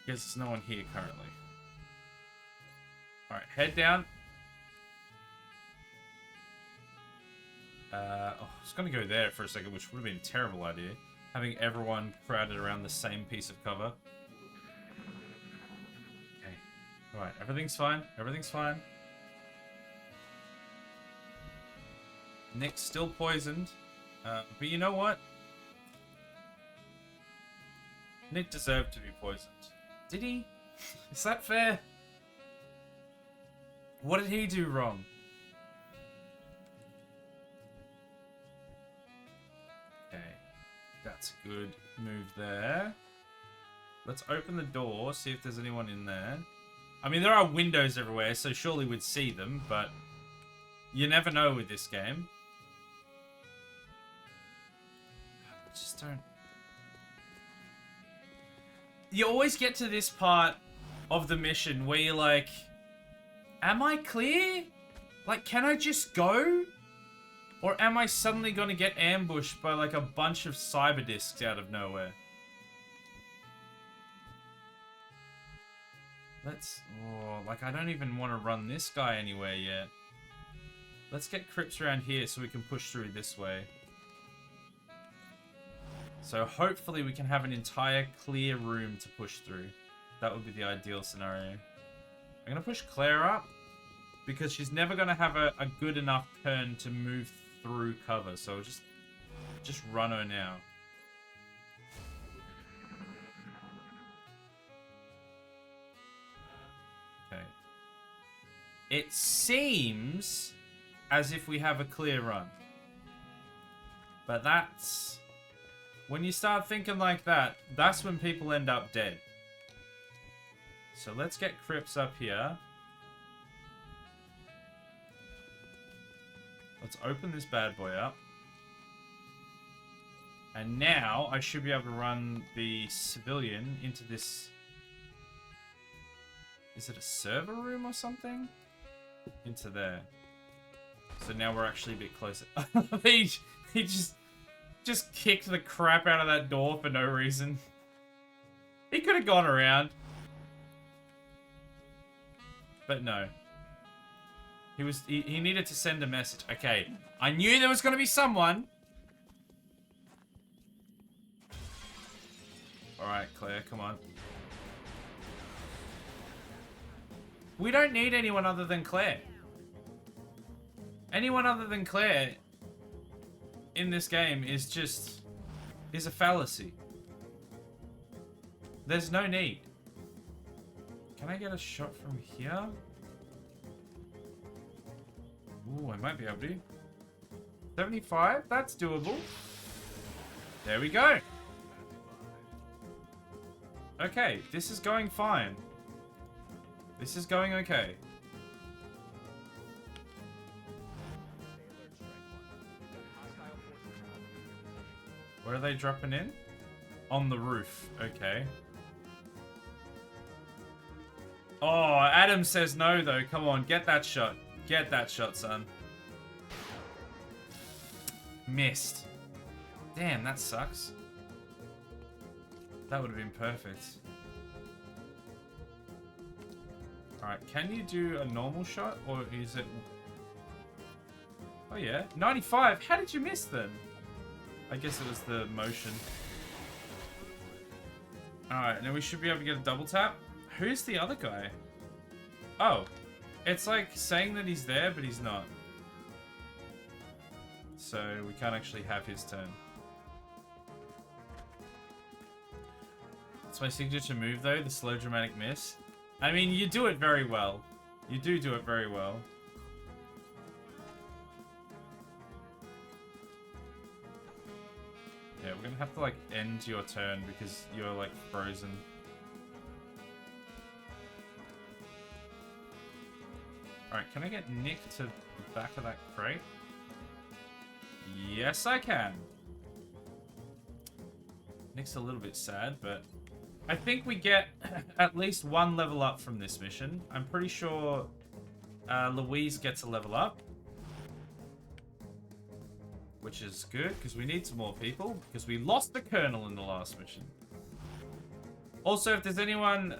Because there's no one here currently. Alright, head down. I was going to go there for a second, which would have been a terrible idea. Having everyone crowded around the same piece of cover. Okay. Alright, everything's fine. Everything's fine. Nick's still poisoned. But you know what? Nick deserved to be poisoned. Did he? Is that fair? What did he do wrong? Okay. That's a good move there. Let's open the door, see if there's anyone in there. I mean, there are windows everywhere, so surely we'd see them, but you never know with this game. Just don't... You always get to this part of the mission where you're like, am I clear? Like, can I just go? Or am I suddenly going to get ambushed by like a bunch of cyber discs out of nowhere? Let's... Oh, like, I don't even want to run this guy anywhere yet. Let's get crypts around here so we can push through this way. So hopefully we can have an entire clear room to push through. That would be the ideal scenario. I'm going to push Claire up because she's never going to have a good enough turn to move through cover. So just run her now. Okay. It seems as if we have a clear run. But that's... When you start thinking like that, that's when people end up dead. So let's get Crips up here. Let's open this bad boy up. And now I should be able to run the civilian into this... Is it a server room or something? Into there. So now we're actually a bit closer. he just kicked the crap out of that door for no reason. He could have gone around. But no. He needed to send a message. Okay, I knew there was going to be someone. Alright, Claire, come on. We don't need anyone other than Claire. Anyone other than Claire in this game is a fallacy. There's no need. Can I get a shot from here? Ooh, I might be able to. 75? That's doable. There we go. Okay, this is going fine. This is going okay. Where are they dropping in? On the roof. Okay. Oh, Adam says no, though. Come on, get that shot. Get that shot, son. Missed. Damn, that sucks. That would have been perfect. Alright, can you do a normal shot? Or is it... Oh, yeah. 95? How did you miss, then? I guess it was the motion. Alright, now we should be able to get a double tap. Who's the other guy? Oh. It's like saying that he's there, but he's not. So we can't actually have his turn. It's my signature move, though, the slow dramatic miss. I mean, you do it very well. You do it very well. Yeah, we're gonna have to, like, end your turn because you're, like, frozen. Alright, can I get Nick to the back of that crate? Yes, I can. Nick's a little bit sad, but... I think we get at least one level up from this mission. I'm pretty sure Louise gets a level up. Which is good, because we need some more people. Because we lost the Colonel in the last mission. Also, if there's anyone...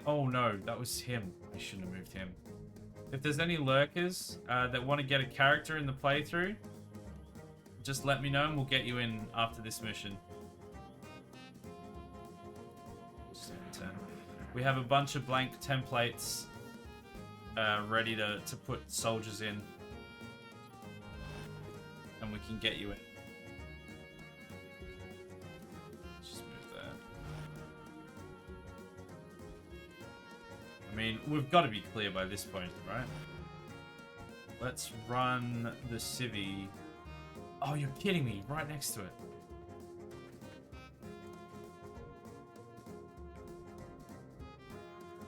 oh no, that was him. I shouldn't have moved him. If there's any lurkers that want to get a character in the playthrough, just let me know and we'll get you in after this mission. We have a bunch of blank templates ready to put soldiers in. and we can get you in. Just move there. I mean, we've got to be clear by this point, right? Let's run the civvy. Oh, you're kidding me. Right next to it.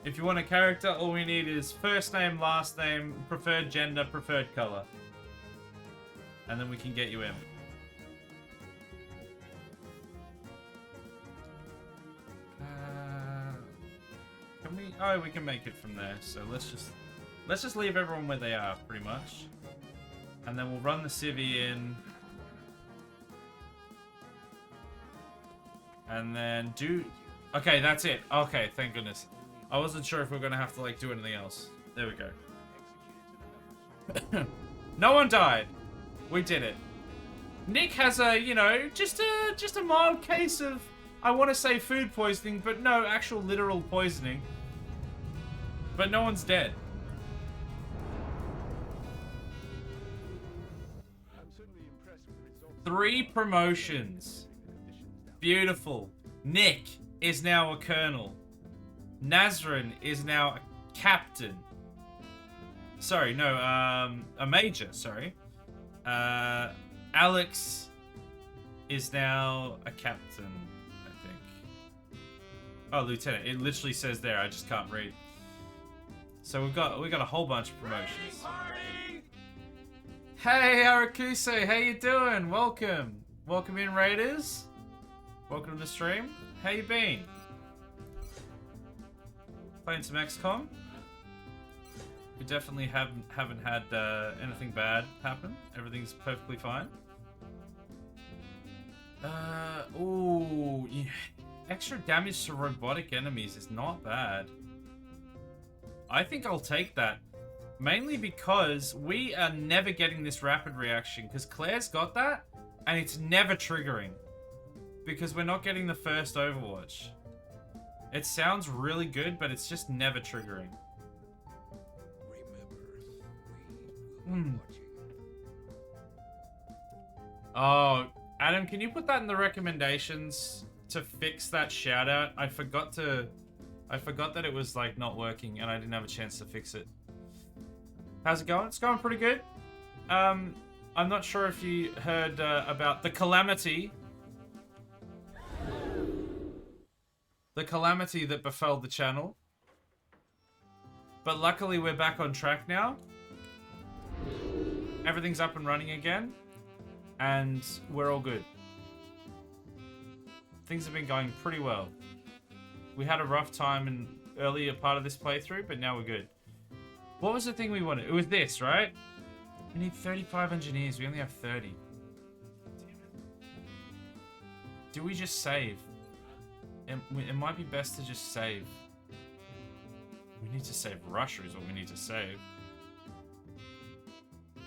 If you want a character, all we need is first name, last name, preferred gender, preferred color. And then we can get you in. Can we? Oh, we can make it from there. So let's just leave everyone where they are, pretty much. And then we'll run the civvy in. And then do... Okay, that's it. Okay, thank goodness. I wasn't sure if we are going to have to, like, do anything else. There we go. No one died. We did it. Nick has a, you know, just a mild case of, I want to say food poisoning, but no, actual literal poisoning. But no one's dead. I'm certainly impressed with the results. 3 promotions. Beautiful. Nick is now a colonel. Nazrin is now a captain. Sorry, no, a major, sorry. Alex is now a captain, I think. Oh, lieutenant. It literally says there, I just can't read. So we got a whole bunch of promotions. Hey, Arakuse, how you doing? Welcome. Welcome in, Raiders. Welcome to the stream. How you been? Playing some XCOM. We definitely haven't had anything bad happen. Everything's perfectly fine. Ooh, yeah. Extra damage to robotic enemies is not bad. I think I'll take that. Mainly because we are never getting this rapid reaction. Because Claire's got that, and it's never triggering. Because we're not getting the first Overwatch. It sounds really good, but it's just never triggering. Oh, Adam, can you put that in the recommendations to fix that shout out? I forgot that it was like not working and I didn't have a chance to fix it. How's it going? It's going pretty good. I'm not sure if you heard about the calamity. The calamity that befell the channel. But luckily we're back on track now. Everything's up and running again. And we're all good. Things have been going pretty well. We had a rough time in earlier part of this playthrough, but now we're good. What was the thing we wanted? It was this, right? We need 35 engineers. We only have 30. Damn it. Do we just save? It might be best to just save. We need to save Russia is what we need to save.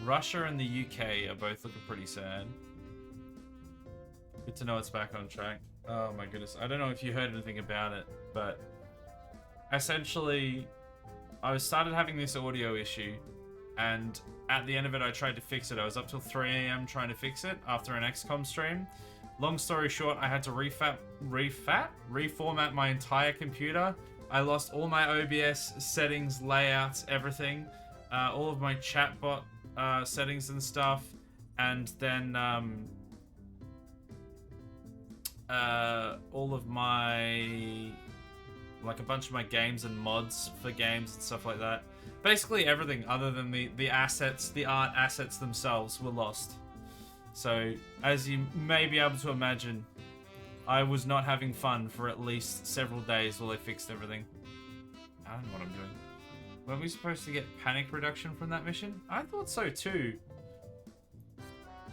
Russia and the UK are both looking pretty sad. Good to know it's back on track. Oh my goodness. I don't know if you heard anything about it, but essentially I started having this audio issue and at the end of it I tried to fix it. I was up till 3 AM trying to fix it after an XCOM stream. Long story short, I had to reformat my entire computer. I lost all my OBS settings, layouts, everything. All of my chatbot settings and stuff. And then all of my... like a bunch of my games and mods for games and stuff like that. Basically everything other than the assets, the art assets themselves were lost. So, as you may be able to imagine, I was not having fun for at least several days while I fixed everything. I don't know what I'm doing. Were we supposed to get panic reduction from that mission? I thought so too.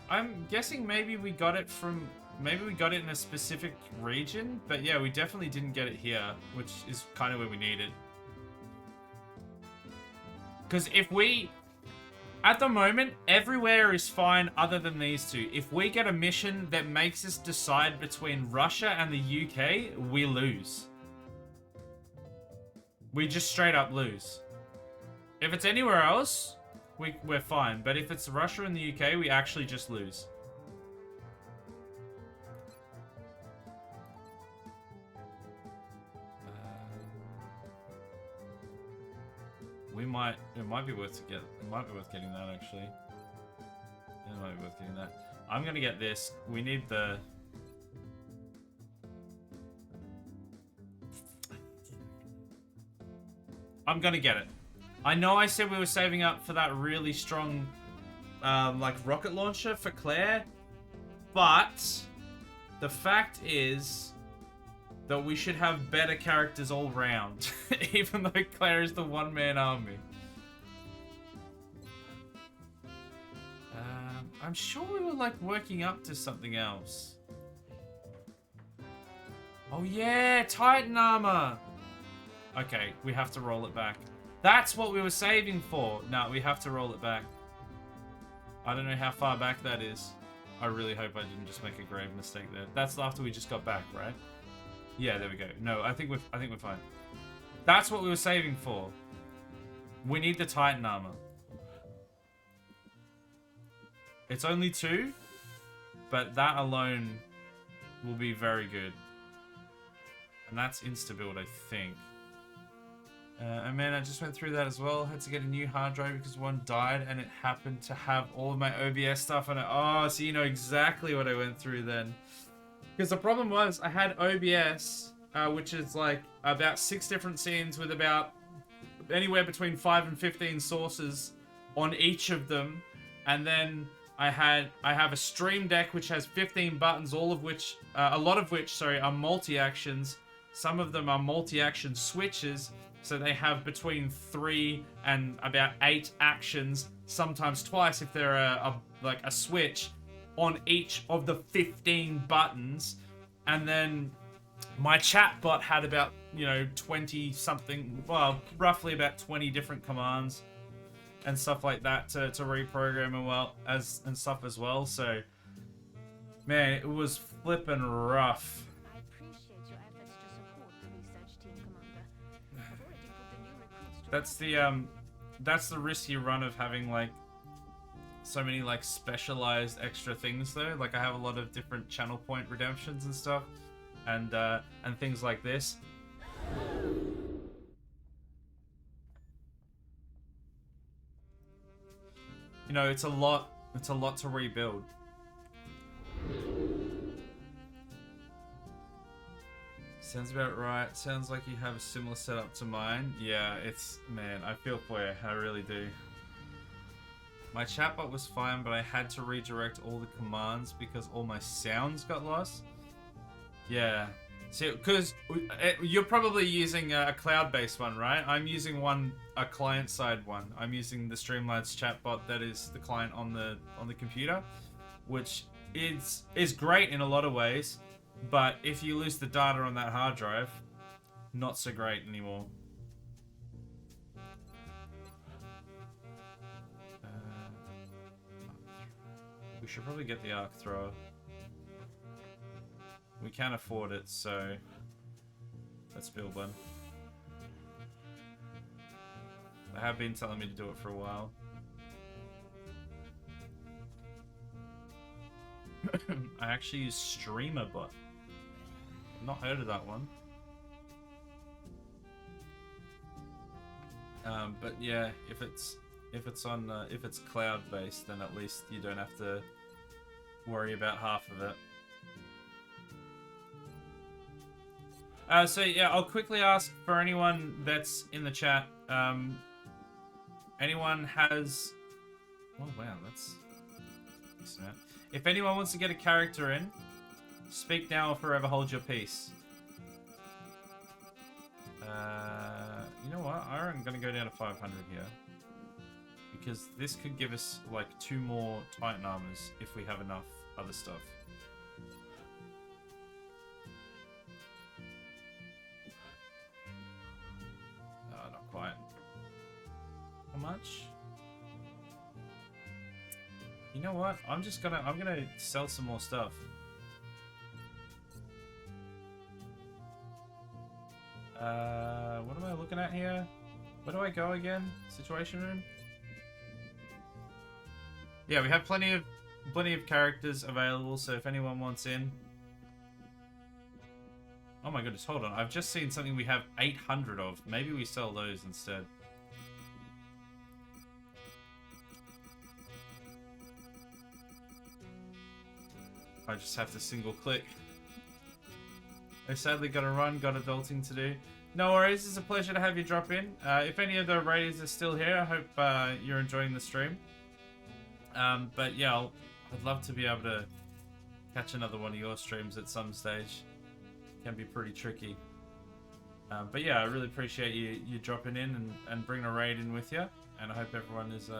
I'm guessing maybe we got it from... maybe we got it in a specific region, but yeah, we definitely didn't get it here, which is kind of where we need it. Because if we... at the moment, everywhere is fine other than these two. If we get a mission that makes us decide between Russia and the UK, we lose. We just straight up lose. If it's anywhere else, we're fine. But if it's Russia and the UK, we actually just lose. It might be worth getting that actually. It might be worth getting that. I'm gonna get this. We need the. I'm gonna get it. I know I said we were saving up for that really strong, like rocket launcher for Claire, but the fact is that we should have better characters all round, even though Claire is the one-man army. I'm sure we were like working up to something else. Oh yeah, Titan armor. Okay, we have to roll it back. That's what we were saving for. No, we have to roll it back. I don't know how far back that is. I really hope I didn't just make a grave mistake there. That's after we just got back, right? Yeah, there we go. No, I think we're fine. That's what we were saving for. We need the Titan armor. It's only 2, but that alone will be very good. And that's insta-build, I think. And man, I just went through that as well. Had to get a new hard drive because one died and it happened to have all of my OBS stuff on it. Oh, so you know exactly what I went through then. Because the problem was I had OBS, which is like about 6 different scenes with about anywhere between 5 and 15 sources on each of them. And then I have a Stream Deck which has 15 buttons, all of which, a lot of which, sorry, are multi-actions. Some of them are multi-action switches, so they have between 3 and about 8 actions, sometimes twice if they're like a switch on each of the 15 buttons. And then my chatbot had about, 20 something, well, roughly about 20 different commands and stuff like that to reprogram and stuff as well. So, man, it was flippin' rough. I appreciate your efforts to support the research team, Commander. I've already put the new recruits to That's the risky run of having like so many like specialized extra things though. Like I have a lot of different channel point redemptions and stuff, and things like this. It's a lot to rebuild. Sounds about right. Sounds like you have a similar setup to mine. Yeah, man, I feel for you. I really do. My chatbot was fine, but I had to redirect all the commands because all my sounds got lost. Yeah. See, because you're probably using a cloud-based one, right? I'm using a client-side one. I'm using the Streamlabs chatbot that is the client on the computer, which is great in a lot of ways, but if you lose the data on that hard drive, not so great anymore. We should probably get the arc thrower. We can afford it, so let's build one. They have been telling me to do it for a while. I actually use StreamerBot. Not heard of that one. But yeah, if it's cloud based, then at least you don't have to worry about half of it. So yeah, I'll quickly ask for anyone that's in the chat. Anyone has? Oh wow, that's decent. If anyone wants to get a character in, speak now or forever hold your peace. You know what? I'm gonna go down to 500 here because this could give us like 2 more Titan armors if we have enough other stuff. Not quite. How much? You know what? I'm gonna sell some more stuff. What am I looking at here? Where do I go again? Situation room? Yeah, we have plenty of characters available, so if anyone wants in. Oh my goodness, hold on. I've just seen something we have 800 of. Maybe we sell those instead. I just have to single click. I sadly gotta run, got adulting to do. No worries, it's a pleasure to have you drop in. If any of the raiders are still here, I hope you're enjoying the stream. But yeah, I'd love to be able to catch another one of your streams at some stage. Can be pretty tricky. But yeah, I really appreciate you dropping in and bringing a raid in with you. And I hope everyone is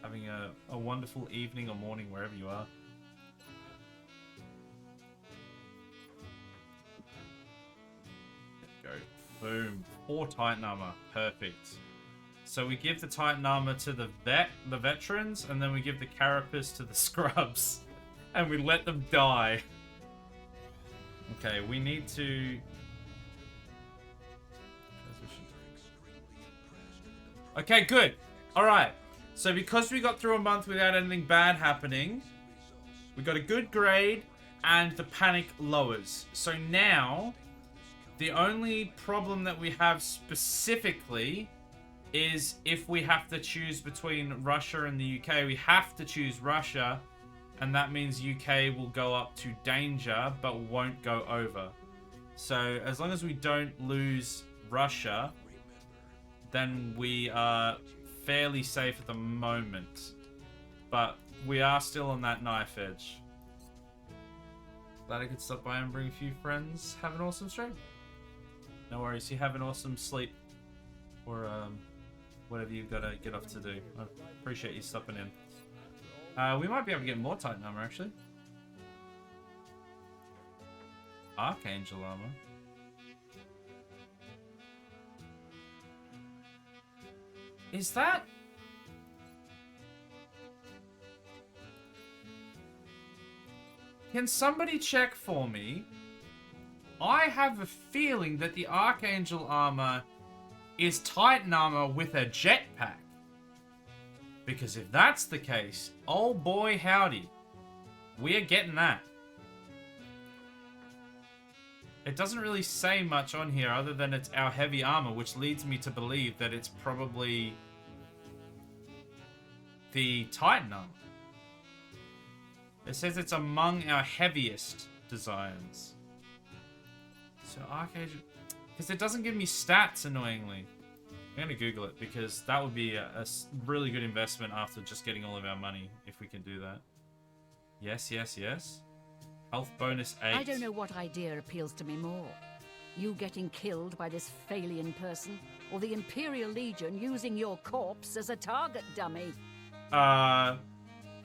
having a wonderful evening or morning wherever you are. Go. Boom. 4 Titan armor. Perfect. So we give the Titan armor to the veterans, and then we give the carapace to the scrubs. And we let them die. Okay, we need to... Okay, good. Alright. So because we got through a month without anything bad happening, we got a good grade, and the panic lowers. So now, the only problem that we have specifically is if we have to choose between Russia and the UK. We have to choose Russia, and that means UK will go up to danger, but won't go over. So as long as we don't lose Russia, then we are fairly safe at the moment. But we are still on that knife edge. Glad I could stop by and bring a few friends. Have an awesome stream. No worries, you have an awesome sleep. Or whatever you've got to get off to do. I appreciate you stopping in. We might be able to get more Titan armor, actually. Archangel armor. Is that... Can somebody check for me? I have a feeling that the Archangel armor is Titan armor with a jetpack. Because if that's the case, oh boy howdy, we are getting that. It doesn't really say much on here other than it's our heavy armor, which leads me to believe that it's probably the Titan armor. It says it's among our heaviest designs. So Archangel... Because it doesn't give me stats, annoyingly. I'm going to Google it, because that would be a really good investment after just getting all of our money, if we can do that. Yes, yes, yes. Health bonus 8. I don't know what idea appeals to me more. You getting killed by this Phalian person, or the Imperial Legion using your corpse as a target dummy?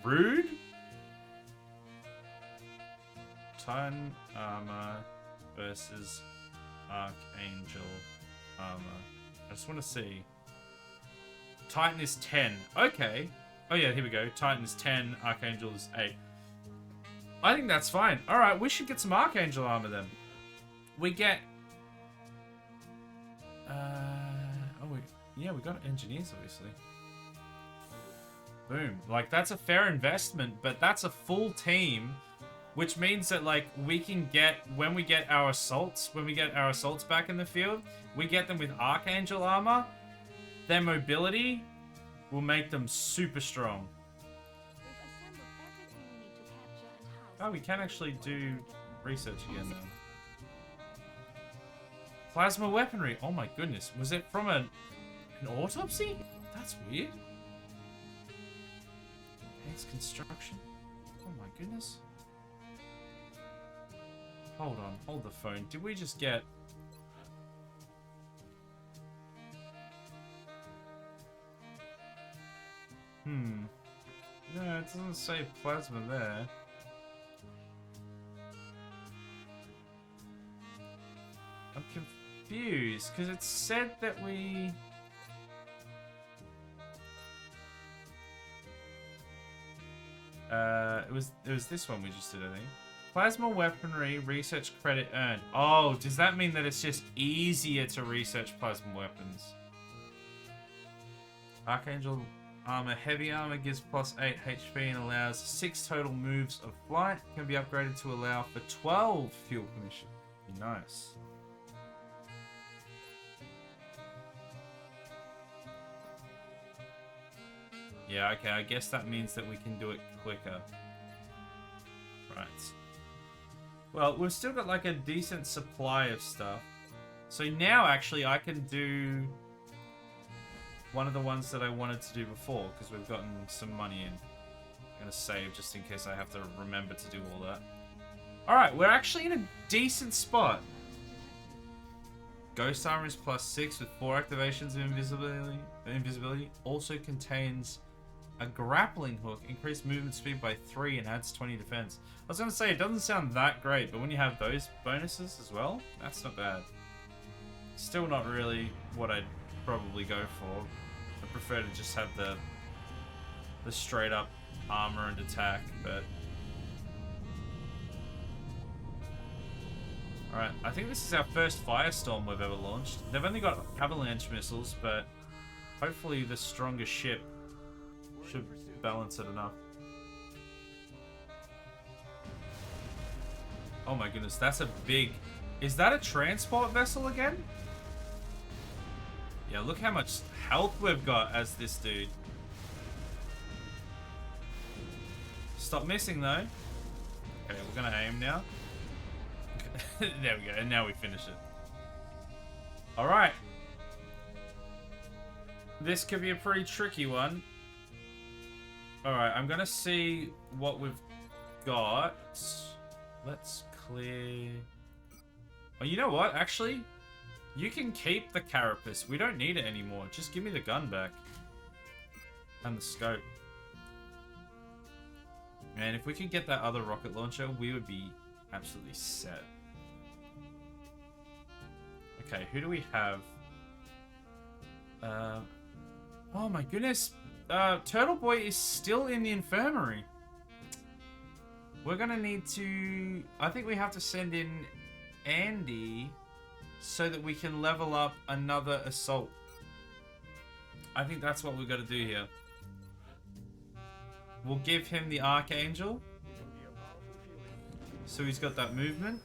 Rude? Titan armor versus Archangel armor. I just want to see. Titan is 10. Okay. Oh yeah, here we go. Titan is 10, Archangel is 8. I think that's fine. Alright, we should get some Archangel armor then. We get... yeah, we got engineers, obviously. Boom. Like, that's a fair investment, but that's a full team, which means that, like, we can get... When we get our assaults back in the field, we get them with Archangel armor. Their mobility will make them super strong. Oh, we can actually do research again now. Plasma weaponry. Oh my goodness. Was it from an autopsy? That's weird. It's construction. Oh my goodness. Hold on. Hold the phone. Did we just get... No, it doesn't say plasma there. I'm confused, because it said that we... It was this one we just did, I think. Plasma weaponry, research credit earned. Oh, does that mean that it's just easier to research plasma weapons? Archangel armor. Heavy armor gives plus 8 HP and allows 6 total moves of flight. Can be upgraded to allow for 12 fuel commission. Nice. Yeah, okay, I guess that means that we can do it quicker. Right. Well, we've still got like a decent supply of stuff. So now actually I can do one of the ones that I wanted to do before because we've gotten some money in. I'm going to save just in case I have to remember to do all that. Alright, we're actually in a decent spot. Ghost armor is plus 6 with 4 activations of invisibility. Also contains a grappling hook, increased movement speed by 3 and adds 20 defense. I was going to say, it doesn't sound that great, but when you have those bonuses as well, that's not bad. Still not really what I'd probably go for. I prefer to just have the straight up armor and attack, but... Alright, I think this is our first firestorm we've ever launched. They've only got avalanche missiles, but hopefully the stronger ship should balance it enough. Oh my goodness, that's a big... Is that a transport vessel again? Yeah, look how much health we've got as this dude. Stop missing though. Okay, we're gonna aim now. There we go, and now we finish it. Alright. This could be a pretty tricky one. Alright, I'm gonna see what we've got. Let's clear... Oh, you know what? Actually, you can keep the carapace. We don't need it anymore. Just give me the gun back. And the scope. And if we could get that other rocket launcher, we would be absolutely set. Okay, who do we have? Oh my goodness. Turtle Boy is still in the infirmary. We're gonna need to... I think we have to send in Andy so that we can level up another assault. I think that's what we've got to do here. We'll give him the Archangel. So he's got that movement.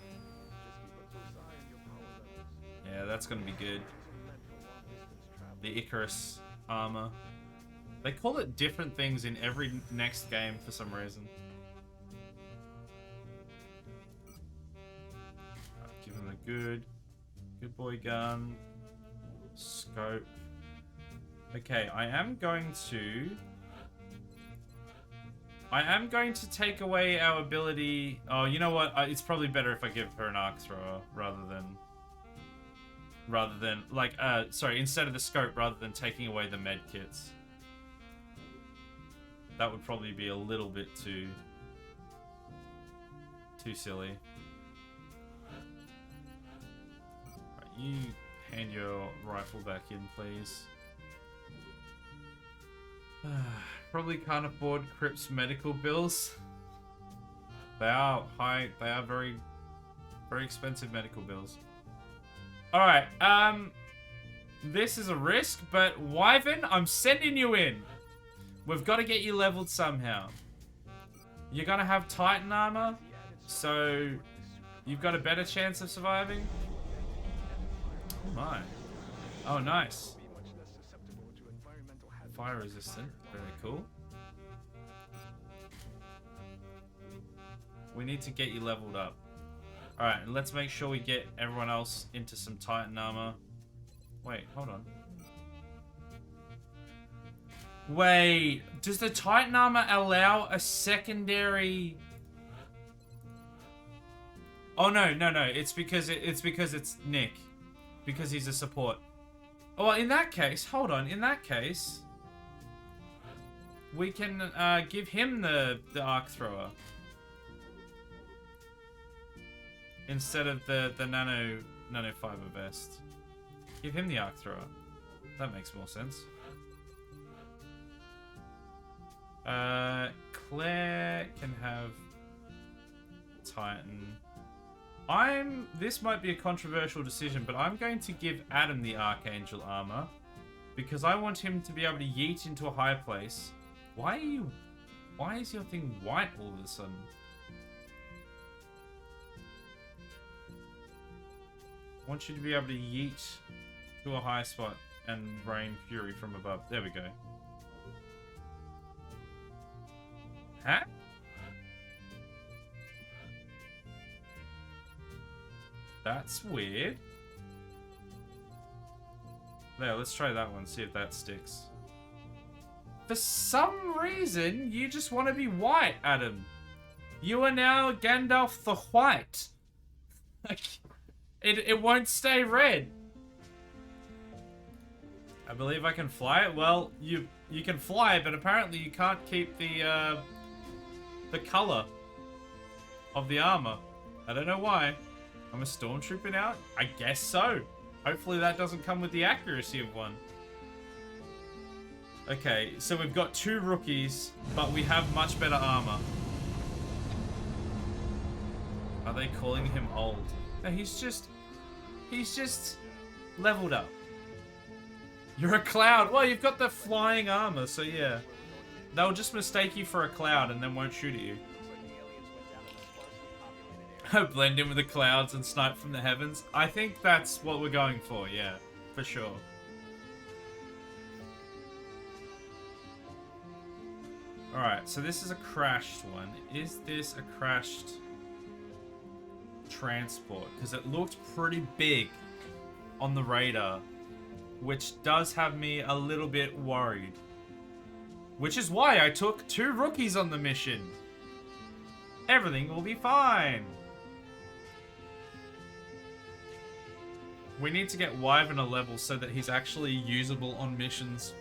Yeah, that's going to be good. The Icarus armor. They call it different things in every next game for some reason. Give him a good boy gun. Scope. Okay, I am going to take away our ability... Oh, you know what? It's probably better if I give her an arc thrower rather than like, sorry, instead of the scope, rather than taking away the med kits. That would probably be a little bit too silly. Right, you hand your rifle back in, please. Probably can't afford Crip's medical bills. They are high. They are very, very expensive medical bills. All right. This is a risk, but Wyvern, I'm sending you in. We've got to get you leveled somehow. You're gonna have Titan armor, so you've got a better chance of surviving. Oh my. Oh, nice. Fire resistant. Very cool. We need to get you leveled up. Alright, and let's make sure we get everyone else into some Titan armor. Wait, hold on. Wait, does the Titan armor allow a secondary... Oh no, it's because it's Nick. Because he's a support. Oh, well, in that case, hold on, in that case... We can give him the arc thrower instead of the nano fiber vest. Give him the arc thrower. That makes more sense. Claire can have Titan. This might be a controversial decision, but I'm going to give Adam the Archangel armor Because I want him to be able to yeet into a high place. Why is your thing white all of a sudden? I want you to be able to yeet to a high spot and rain fury from above. There we go. Huh? That's weird. There, let's try that one, see if that sticks. For some reason, you just want to be white, Adam. You are now Gandalf the White. It won't stay red. I believe I can fly it. Well, you can fly, but apparently you can't keep the color of the armor. I don't know why. I'm a stormtrooper now? I guess so. Hopefully that doesn't come with the accuracy of one. Okay, so we've got 2 rookies, but we have much better armor. Are they calling him old? No, he's just leveled up. You're a cloud. Well, you've got the flying armor, so yeah. They'll just mistake you for a cloud and then won't shoot at you. Blend in with the clouds and snipe from the heavens. I think that's what we're going for, yeah. For sure. Alright, so this is a crashed one. Is this a crashed transport? Because it looked pretty big on the radar, which does have me a little bit worried. Which is why I took 2 rookies on the mission. Everything will be fine. We need to get Wyvern a level so that he's actually usable on missions.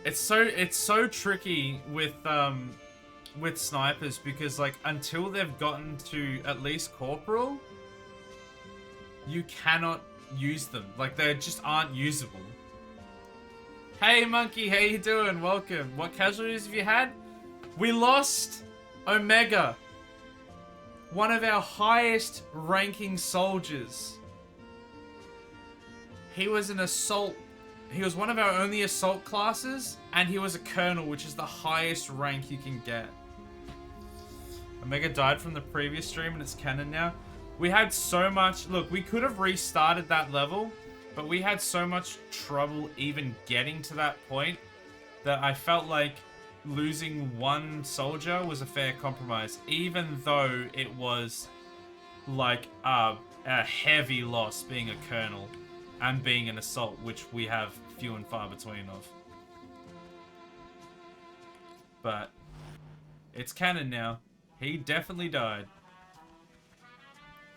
It's so tricky with snipers because like until they've gotten to at least corporal, you cannot use them. Like they just aren't usable. Hey Monkey, how you doing? Welcome. What casualties have you had? We lost Omega, one of our highest ranking soldiers. He was an assault. He was one of our only assault classes, and he was a colonel, which is the highest rank you can get. Omega died from the previous stream, and it's canon now. We had so much... Look, we could have restarted that level, but we had so much trouble even getting to that point that I felt like losing one soldier was a fair compromise, even though it was like a heavy loss being a colonel and being an assault, which we have few and far between of. But it's canon now. He definitely died,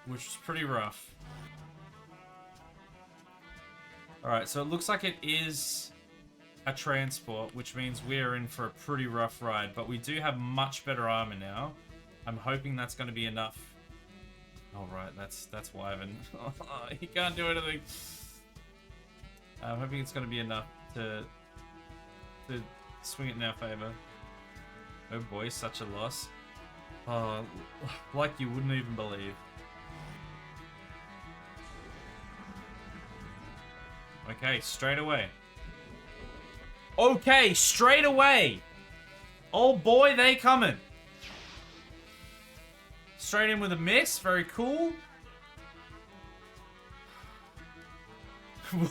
which was pretty rough. Alright, so it looks like it is a transport, which means we're in for a pretty rough ride, but we do have much better armor now. I'm hoping that's going to be enough. Alright, that's Wyvern. He can't do anything. I'm hoping it's going to be enough to swing it in our favor. Oh boy, such a loss. Oh, like you wouldn't even believe. Okay, straight away. Okay, straight away! Oh boy, they coming. Straight in with a miss, very cool.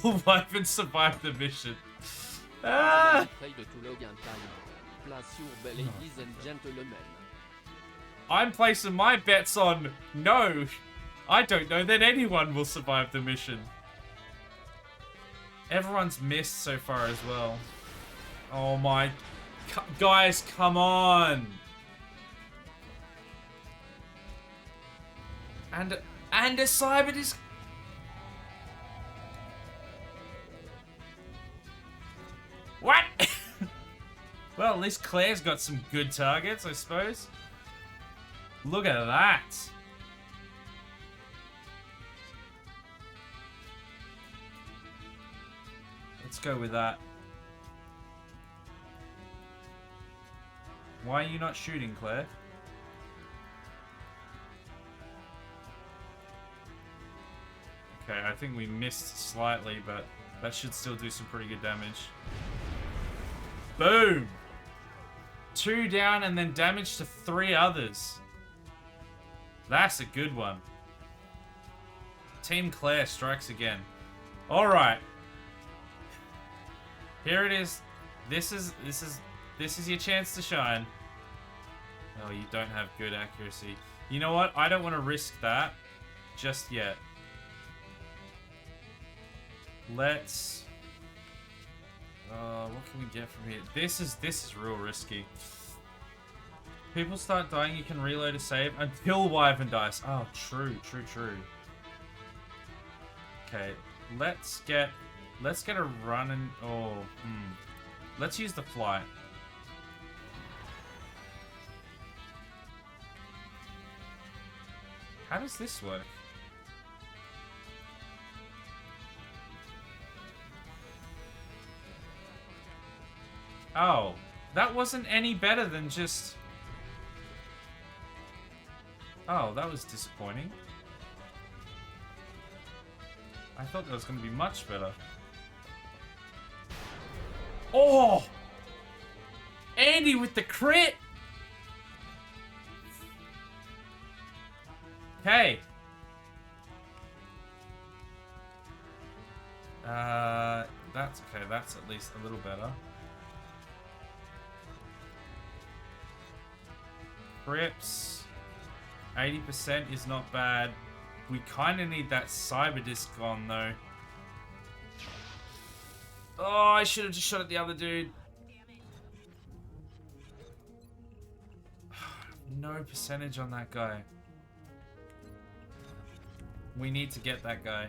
Will Wyvern survive the mission? Ah! I'm placing my bets on no. I don't know that anyone will survive the mission. Everyone's missed so far as well. Oh my... Guys, come on! And a Cybert is... What? Well, at least Claire's got some good targets, I suppose. Look at that. Let's go with that. Why are you not shooting, Claire? Okay, I think we missed slightly, but That should still do some pretty good damage. Boom! 2 down and then damage to 3 others. That's a good one. Team Claire strikes again. Alright. Here it is. This is your chance to shine. Oh, you don't have good accuracy. You know what? I don't want to risk that just yet. Let's... what can we get from here? This is real risky. People start dying, you can reload a save until Wyvern dies. Oh, true. Okay, let's get a run and... Oh, let's use the flight. How does this work? Oh, that wasn't any better than just... Oh, that was disappointing. I thought that was going to be much better. Oh! Andy with the crit! Okay. That's okay. That's at least a little better. Crips. 80% is not bad. We kind of need that cyber disc gone though. Oh, I should have just shot at the other dude. No percentage on that guy. We need to get that guy.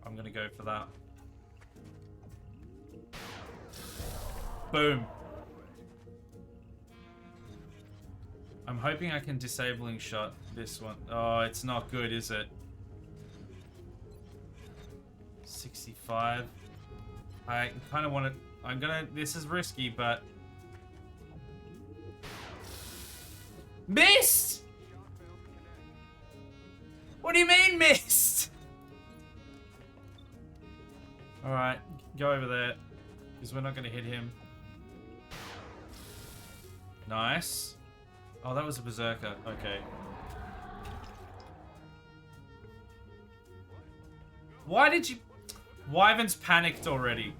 I'm gonna go for that. Boom. I'm hoping I can disabling shot this one. Oh, it's not good, is it? 65. I kind of want to... This is risky, but... Missed! What do you mean, missed? Alright, go over there. Because we're not going to hit him. Nice. Oh, that was a berserker. Okay. Why did you... Wyvern's panicked already.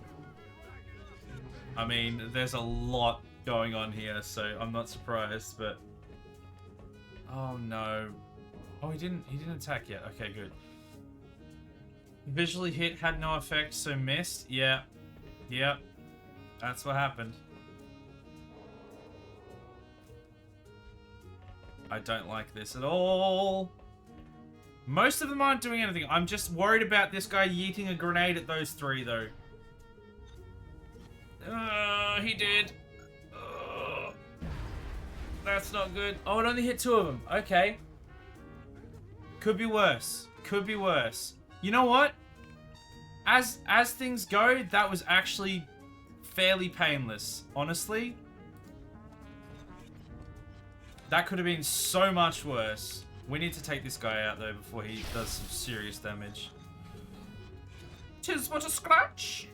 I mean, there's a lot going on here, so I'm not surprised, but... Oh, no. Oh, he didn't attack yet. Okay, good. Visually hit, had no effect, so missed. Yeah. Yep. That's what happened. I don't like this at all. Most of them aren't doing anything. I'm just worried about this guy yeeting a grenade at those 3, though. He did. That's not good. Oh, it only hit 2 of them. Okay. Could be worse. Could be worse. You know what? As things go, that was actually fairly painless. Honestly. That could have been so much worse. We need to take this guy out, though, before he does some serious damage. 'Tis but a scratch!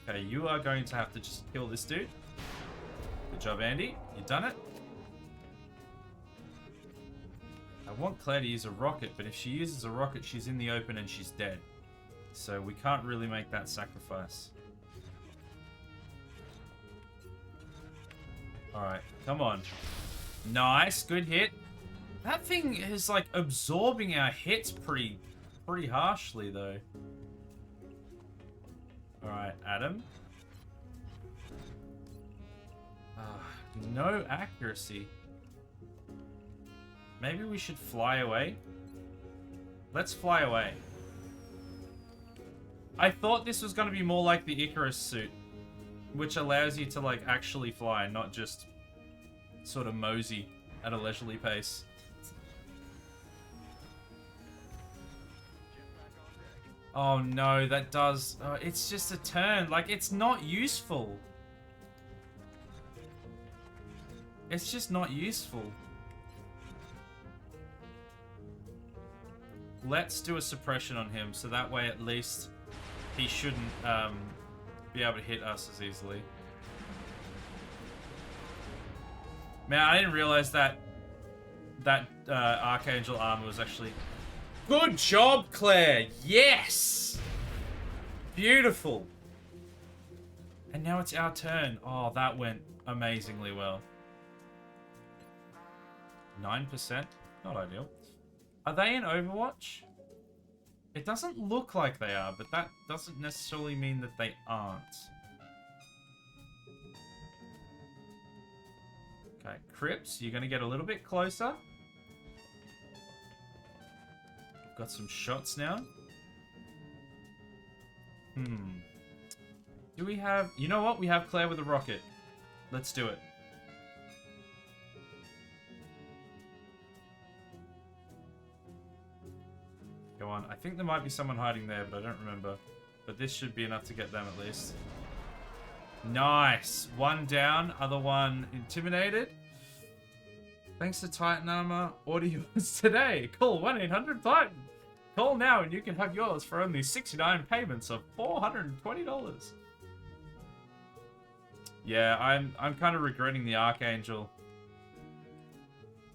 Okay, you are going to have to just kill this dude. Good job, Andy. You've done it. I want Claire to use a rocket, but if she uses a rocket, she's in the open and she's dead. So we can't really make that sacrifice. Alright, come on. Nice, good hit. That thing is like absorbing our hits pretty harshly though. Alright, Adam. No accuracy. Maybe we should fly away. Let's fly away. I thought this was going to be more like the Icarus suit, which allows you to like actually fly, not just sort of mosey at a leisurely pace. Oh no, that does... it's just a turn. Like, it's not useful. It's just not useful. Let's do a suppression on him, so that way at least he shouldn't be able to hit us as easily. Man, I didn't realize that Archangel armor was actually... Good job, Claire! Yes! Beautiful! And now it's our turn. Oh, that went amazingly well. 9%? Not ideal. Are they in Overwatch? It doesn't look like they are, but that doesn't necessarily mean that they aren't. Okay, Crips, you're going to get a little bit closer. Got some shots now. Do we have... You know what? We have Claire with a rocket. Let's do it. Go on. I think there might be someone hiding there, but I don't remember. But this should be enough to get them at least. Nice. One down. Other one intimidated. Thanks to Titan Armor. Order yours today. Call 1-800-TITAN. Call now and you can have yours for only 69 payments of $420. Yeah, I'm kind of regretting the Archangel.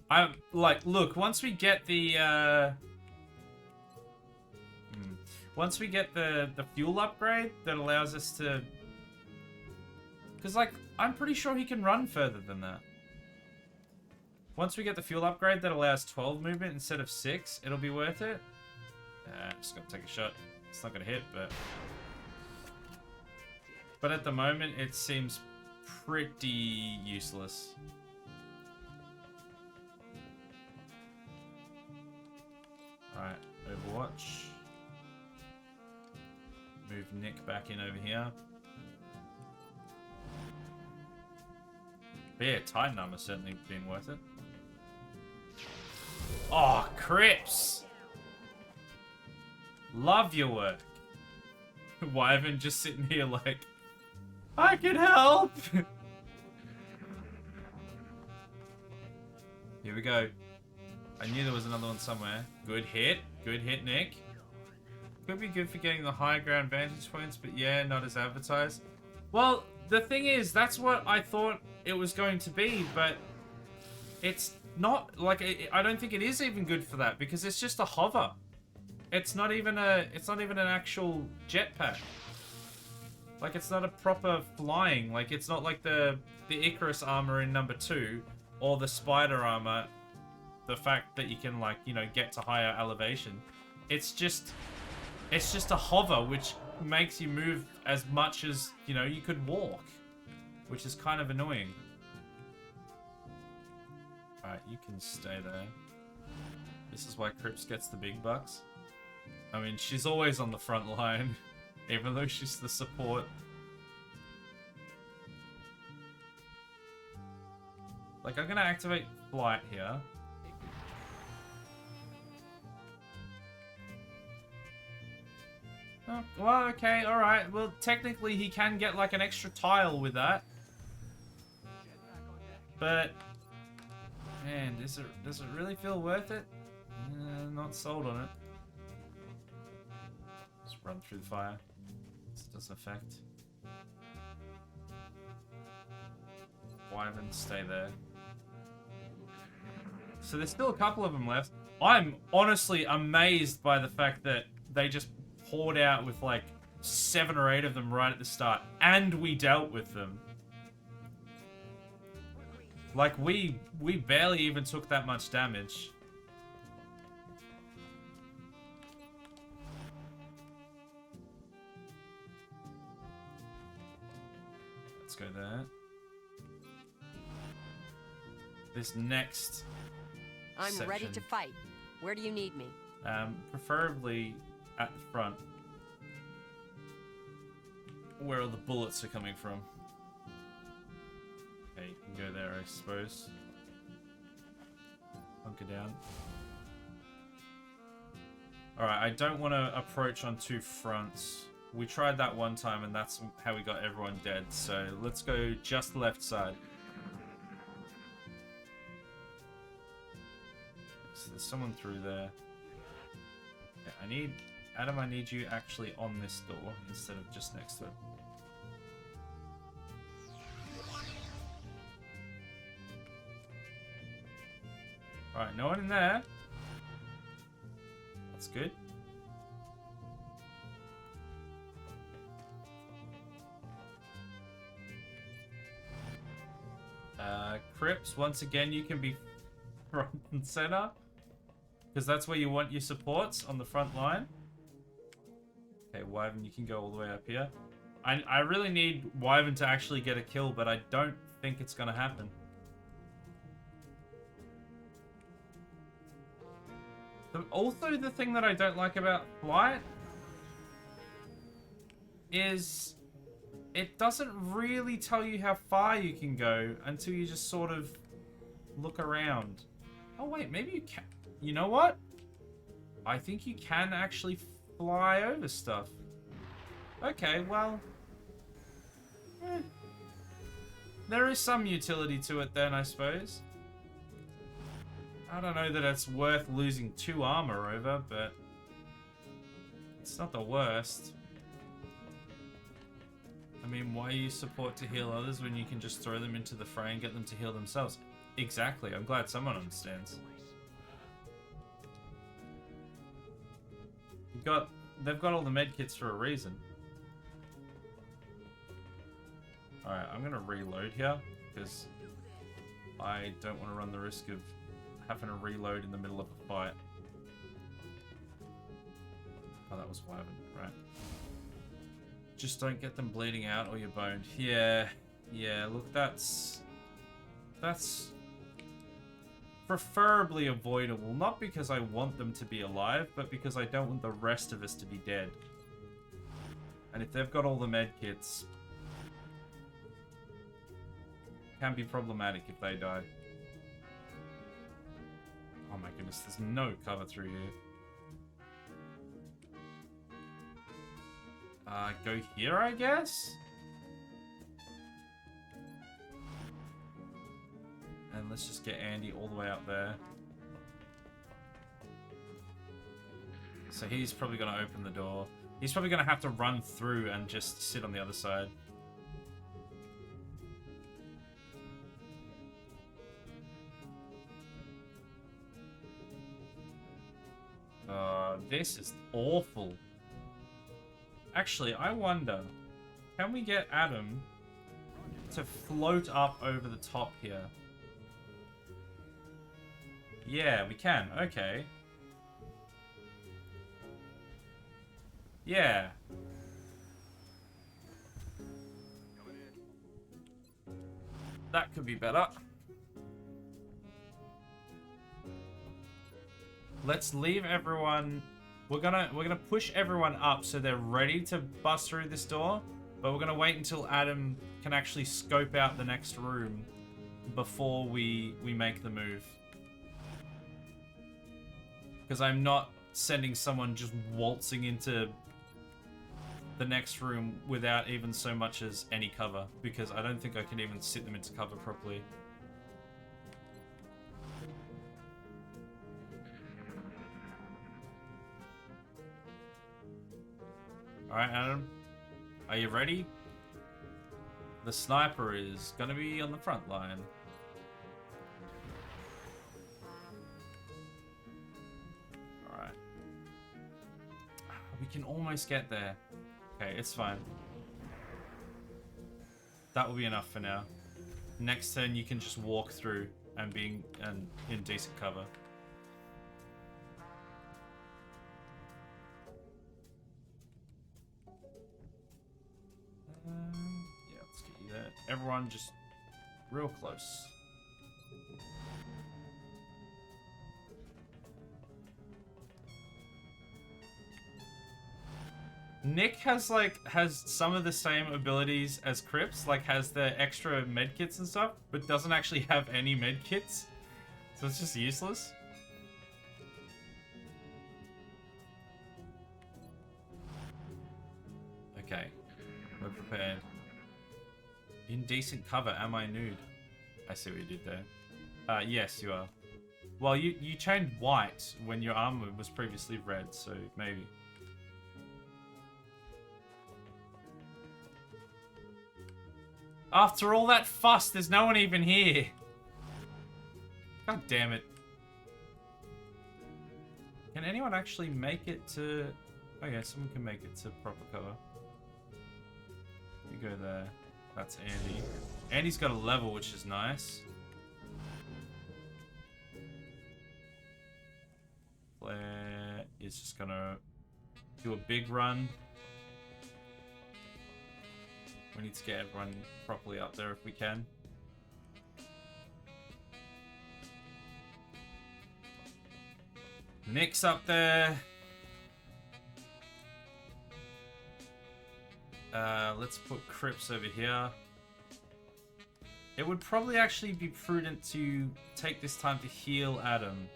I'm like, look, once we get the once we get the fuel upgrade that allows us to, because like I'm pretty sure he can run further than that. Once we get the fuel upgrade that allows 12 movement instead of 6, it'll be worth it. Just gonna take a shot. It's not gonna hit, but at the moment it seems pretty useless. Alright, Overwatch. Move Nick back in over here. But yeah, Titan Armor certainly been worth it. Oh, Crips! Love your work. Wyvern just sitting here like, I can help! Here we go. I knew there was another one somewhere. Good hit, Nick. Could be good for getting the high ground vantage points, but yeah, not as advertised. Well, the thing is, that's what I thought it was going to be, but it's not, like, I don't think it is even good for that, because it's just a hover. It's not even an actual jetpack. Like, it's not a proper flying. Like, it's not like the Icarus armor in number 2 or the spider armor. The fact that you can, like, you know, get to higher elevation. It's just a hover, which makes you move as much as, you know, you could walk, which is kind of annoying. Alright, you can stay there. This is why Crips gets the big bucks. I mean, she's always on the front line, even though she's the support. Like, I'm gonna activate Flight here. Oh, well, okay, alright. Well, technically he can get, like, an extra tile with that. But, man, does it really feel worth it? Not sold on it. Just run through the fire. This doesn't affect. Wyvern, stay there. So there's still a couple of them left. I'm honestly amazed by the fact that they just poured out with like 7 or 8 of them right at the start, and we dealt with them. Like, we barely even took that much damage. Let's go there. This next I'm ready to fight. Where do you need me? Preferably at the front, where all the bullets are coming from. Okay, you can go there, I suppose. Hunker down. Alright, I don't want to approach on 2 fronts. We tried that one time and that's how we got everyone dead, so let's go just left side. So there's someone through there. Yeah, Adam, I need you actually on this door instead of just next to it. Alright, no one in there. That's good. Crips, once again, you can be front and center. Because that's where you want your supports, on the front line. Okay, Wyvern, you can go all the way up here. I really need Wyvern to actually get a kill, but I don't think it's going to happen. Also, the thing that I don't like about Flight is it doesn't really tell you how far you can go until you just sort of look around. Oh wait, maybe you can. You know what? I think you can actually fly over stuff. Okay, well, there is some utility to it then, I suppose. I don't know that it's worth losing 2 armor over, but it's not the worst. I mean, why use support to heal others when you can just throw them into the fray and get them to heal themselves? Exactly, I'm glad someone understands. They've got all the medkits for a reason. Alright, I'm gonna reload here, because I don't want to run the risk of having to reload in the middle of a fight. Oh, that was Wyvern, right. Just don't get them bleeding out or you're boned. Yeah, look, that's preferably avoidable. Not because I want them to be alive, but because I don't want the rest of us to be dead. And if they've got all the medkits, it can be problematic if they die. Oh my goodness, there's no cover through here. Go here, I guess? And let's just get Andy all the way up there. So he's probably going to open the door. He's probably going to have to run through and just sit on the other side. This is awful. Actually, I wonder, can we get Adam to float up over the top here? Yeah, we can. Okay. Yeah. That could be better. Let's leave everyone. We're gonna push everyone up so they're ready to bust through this door, but we're gonna wait until Adam can actually scope out the next room before we make the move. Because I'm not sending someone just waltzing into the next room without even so much as any cover, because I don't think I can even sit them into cover properly. Alright, Adam. Are you ready? The sniper is gonna be on the front line. Alright. We can almost get there. Okay, it's fine. That will be enough for now. Next turn you can just walk through and be in decent cover. Yeah, let's get you there. Everyone just real close. Nick has some of the same abilities as Crips, like has the extra medkits and stuff, but doesn't actually have any medkits. So it's just useless. Okay. We're prepared. Indecent cover, am I nude? I see what you did there. Yes, you are. Well, you turned white when your armor was previously red, so maybe. After all that fuss, there's no one even here. God damn it. Can anyone actually make it to... Oh yeah, someone can make it to proper cover. You go there. That's Andy. Andy's got a level, which is nice. Claire is just gonna do a big run. We need to get everyone properly up there if we can. Nick's up there. Let's put Crips over here. It would probably actually be prudent to take this time to heal Adam,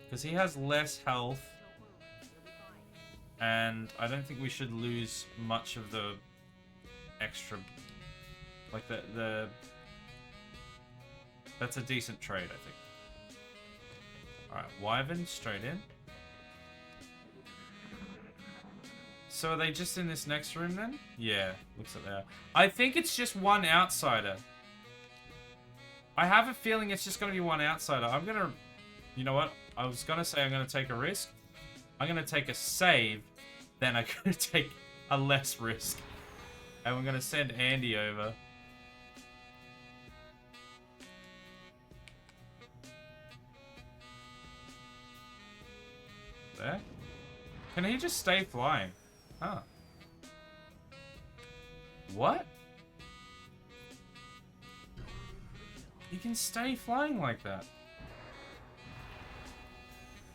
because he has less health, and I don't think we should lose much of the extra, like the that's a decent trade, I think. Alright, Wyvern straight in. So are they just in this next room then? Yeah, looks like they are. I think it's just one outsider. I have a feeling it's just going to be one outsider. I'm going to... You know what? I was going to say I'm going to take a risk. I'm going to take a save. Then I'm going to take a less risk. And we're going to send Andy over. There? Can he just stay flying? Huh. What? You can stay flying like that.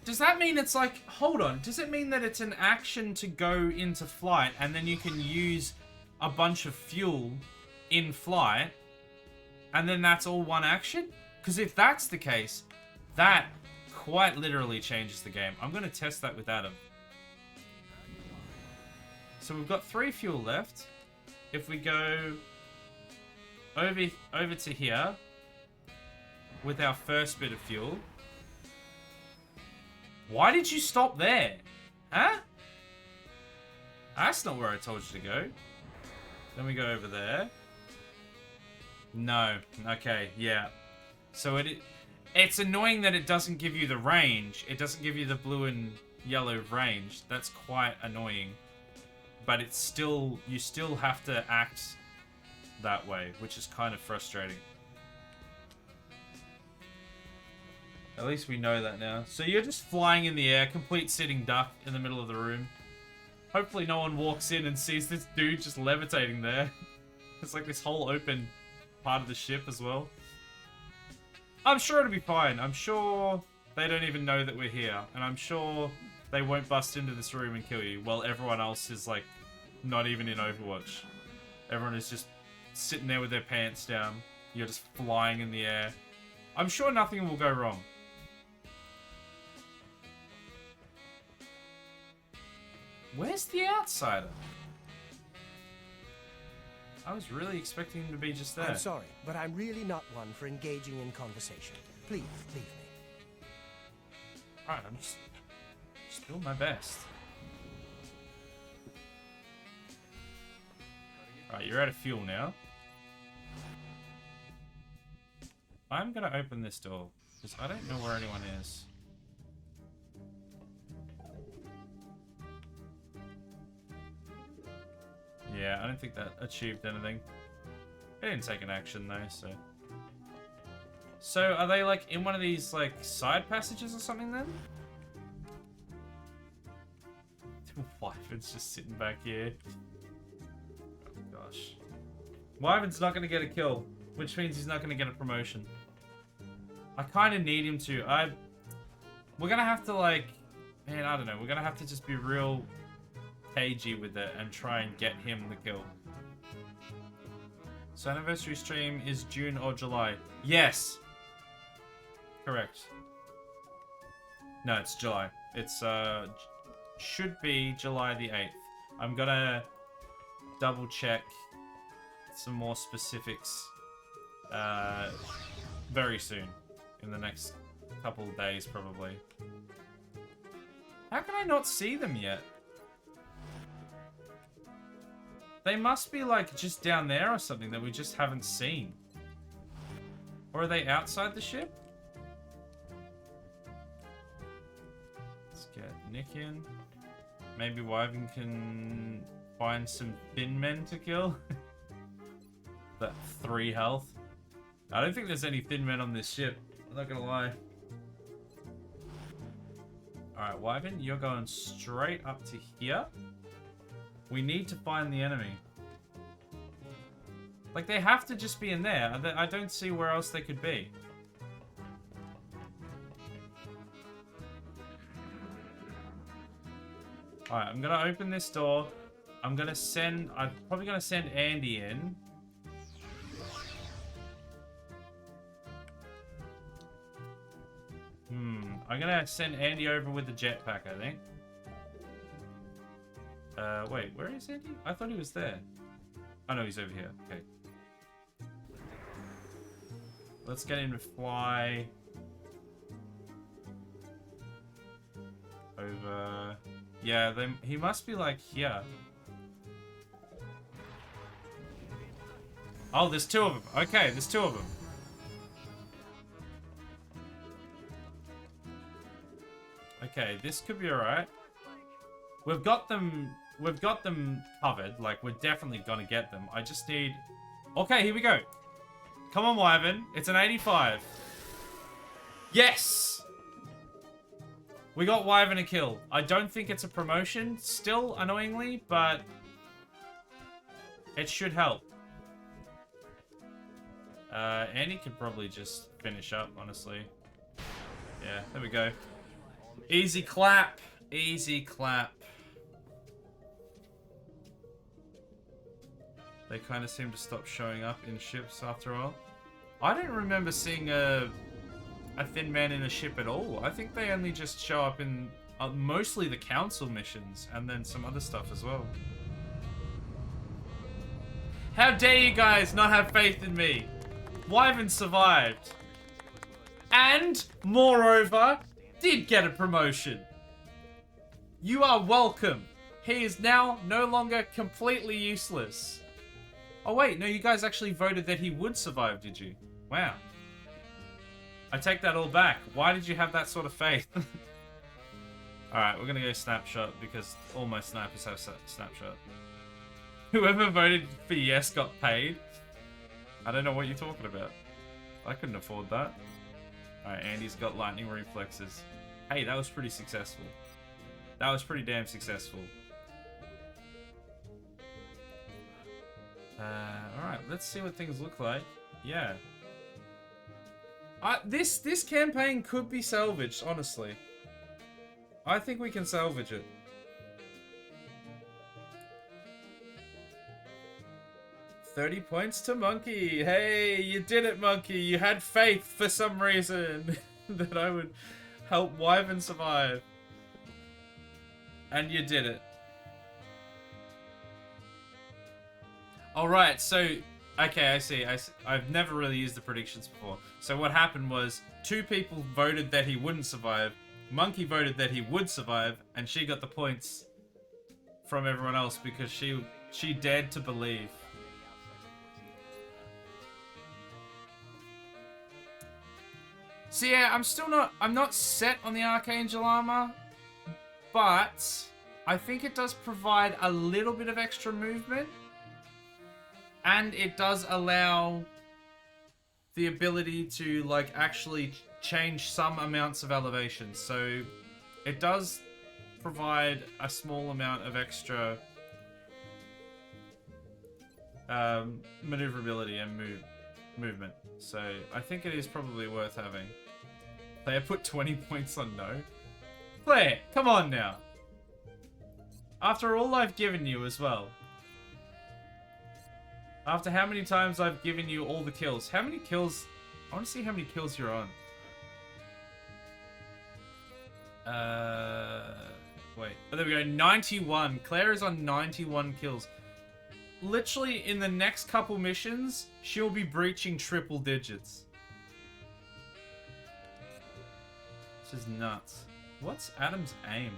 Does that mean it's like... Hold on. Does it mean that it's an action to go into flight and then you can use a bunch of fuel in flight and then that's all one action? Because if that's the case, that quite literally changes the game. I'm going to test that with Adam. So we've got 3 fuel left. If we go over to here with our first bit of fuel. Why did you stop there? Huh? That's not where I told you to go. Then we go over there. No. Okay, yeah. So it's annoying that it doesn't give you the range. It doesn't give you the blue and yellow range. That's quite annoying. But it's still, you still have to act that way, which is kind of frustrating. At least we know that now. So you're just flying in the air, complete sitting duck in the middle of the room. Hopefully no one walks in and sees this dude just levitating there. It's like this whole open part of the ship as well. I'm sure it'll be fine. I'm sure they don't even know that we're here. And I'm sure they won't bust into this room and kill you while everyone else is like not even in Overwatch. Everyone is just sitting there with their pants down. You're just flying in the air. I'm sure nothing will go wrong. Where's the outsider? I was really expecting him to be just there. I'm sorry, but I'm really not one for engaging in conversation. Please, leave me. Alright, I'm just doing my best. Alright, you're out of fuel now. I'm gonna open this door, because I don't know where anyone is. Yeah, I don't think that achieved anything. It didn't take an action though, so... So, are they like in one of these like side passages or something then? Wyvern's just sitting back here. Oh gosh. Wyvern's not gonna get a kill, which means he's not gonna get a promotion. I kind of need him to. We're gonna have to like... Man, I don't know. We're gonna have to just be real cagey with it and try and get him the kill. So anniversary stream is June or July. Yes! Correct. No, it's July. It's, should be July the 8th. I'm gonna double check some more specifics very soon, in the next couple of days, probably. How can I not see them yet? They must be, like, just down there or something that we just haven't seen. Or are they outside the ship? Let's get Nick in. Maybe Wyvern can find some thin men to kill. That 3 health. I don't think there's any thin men on this ship. I'm not gonna lie. Alright, Wyvern, you're going straight up to here. We need to find the enemy. Like, they have to just be in there. I don't see where else they could be. Alright, I'm gonna open this door. I'm probably gonna send Andy in. I'm gonna send Andy over with the jetpack, I think. Wait, where is Andy? I thought he was there. Oh no, he's over here. Okay. Let's get him to fly over. Yeah, he must be like here. Oh, there's 2 of them. Okay, there's 2 of them. Okay, this could be alright. We've got them covered. Like, we're definitely gonna get them. I just need... Okay, here we go. Come on, Wyvern. It's an 85. Yes! We got Wyvern a kill. I don't think it's a promotion, still, annoyingly, but... it should help. Andy could probably just finish up, honestly. Yeah, there we go. Easy clap. Easy clap. They kind of seem to stop showing up in ships after a while. I don't remember seeing a thin man in a ship at all. I think they only just show up in mostly the council missions and then some other stuff as well. How dare you guys not have faith in me? Wyvern survived. And, moreover, did get a promotion. You are welcome. He is now no longer completely useless. Oh wait, no, you guys actually voted that he would survive, did you? Wow. I take that all back. Why did you have that sort of faith? Alright, we're gonna go snapshot because all my snipers have snapshot. Whoever voted for yes got paid. I don't know what you're talking about. I couldn't afford that. Alright, Andy's got lightning reflexes. Hey, that was pretty successful. That was pretty damn successful. Alright, let's see what things look like. Yeah. This campaign could be salvaged, honestly. I think we can salvage it. $30 points to Monkey. Hey, you did it, Monkey. You had faith for some reason that I would help Wyvern survive. And you did it. Alright, so... Okay, I see. I've never really used the predictions before. So what happened was, 2 people voted that he wouldn't survive. Monkey voted that he would survive, and she got the points from everyone else because she dared to believe. So yeah, I'm not set on the Archangel armor, but I think it does provide a little bit of extra movement, and it does allow the ability to like actually change some amounts of elevation. So it does provide a small amount of extra maneuverability and movement. So I think it is probably worth having. They put 20 points on no. Claire, come on now. After all I've given you as well. After how many times I've given you all the kills. How many kills? I want to see how many kills you're on. Wait. Oh, there we go. 91. Claire is on 91 kills. Literally, in the next couple missions, she'll be breaching triple digits. This is nuts. What's Adam's aim?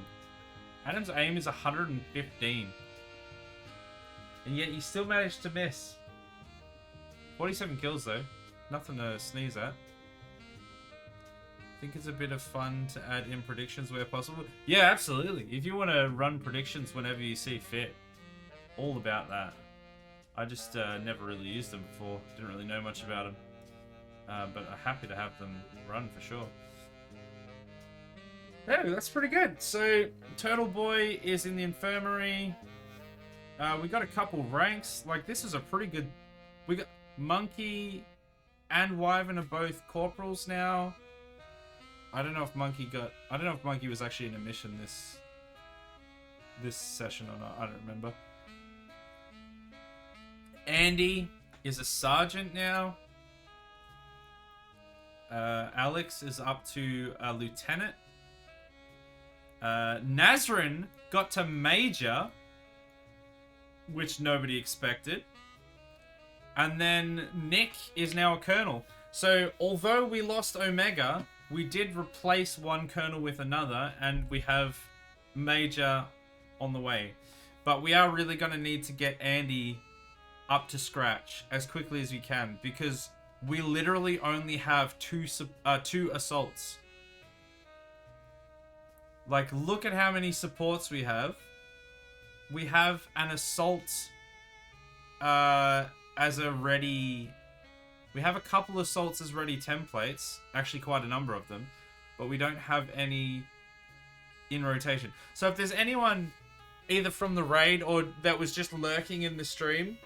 Adam's aim is 115. And yet you still managed to miss. 47 kills though. Nothing to sneeze at. I think it's a bit of fun to add in predictions where possible. Yeah, absolutely. If you want to run predictions whenever you see fit, all about that. I just never really used them before. Didn't really know much about them. But I'm happy to have them run for sure. Yeah, that's pretty good. So, Turtle Boy is in the infirmary. We got a couple ranks. Like, this is a pretty good... We got Monkey and Wyvern are both corporals now. I don't know if Monkey was actually in a mission this session or not. I don't remember. Andy is a sergeant now. Alex is up to a lieutenant. Nazrin got to major, which nobody expected. And then Nick is now a colonel. So although we lost Omega, we did replace one colonel with another, and we have major on the way. But we are really going to need to get Andy up to scratch as quickly as we can, because we literally only have two assaults. Like, look at how many supports we have. We have an assault as a ready... We have a couple assaults as ready templates. Actually, quite a number of them. But we don't have any in rotation. So if there's anyone either from the raid or that was just lurking in the stream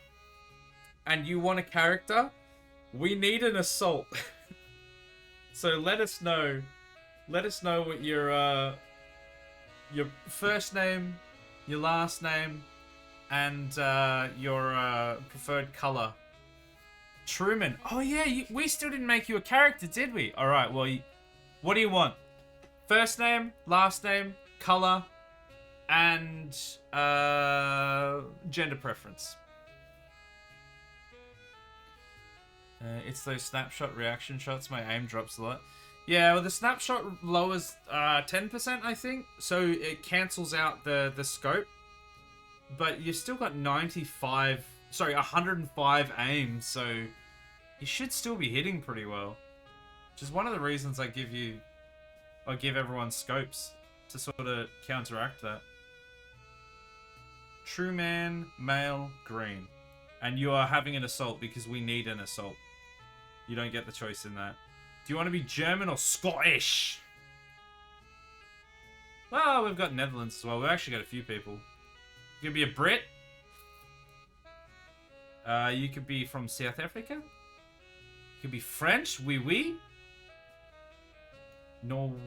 and you want a character, we need an assault. So let us know. Let us know what your first name, your last name, and your preferred color. Truman. Oh yeah, we still didn't make you a character, did we? All right. Well, what do you want? First name, last name, color, and gender preference. It's those snapshot reaction shots. My aim drops a lot. Yeah, well, the snapshot lowers 10%, I think. So it cancels out the scope. But you've still got 105 aims, so you should still be hitting pretty well. Which is one of the reasons I give everyone scopes to sort of counteract that. True man, male, green. And you are having an assault because we need an assault. You don't get the choice in that. Do you want to be German or Scottish? Well, we've got Netherlands as well. We've actually got a few people. You could be a Brit. You could be from South Africa. You could be French, oui. Norwegian?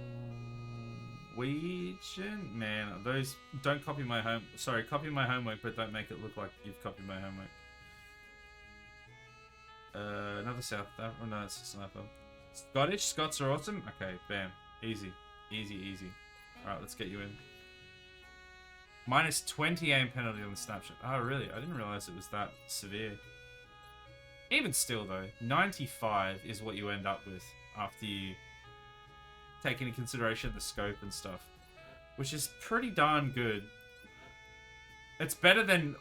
Man, those... Don't copy my copy my homework, but don't make it look like you've copied my homework. Another South... Oh, no, it's just another. Scottish? Scots are awesome? Okay, bam. Easy. Alright, let's get you in. Minus 20 aim penalty on the snapshot. Oh, really? I didn't realize it was that severe. Even still, though, 95 is what you end up with after you take into consideration the scope and stuff. Which is pretty darn good. It's better than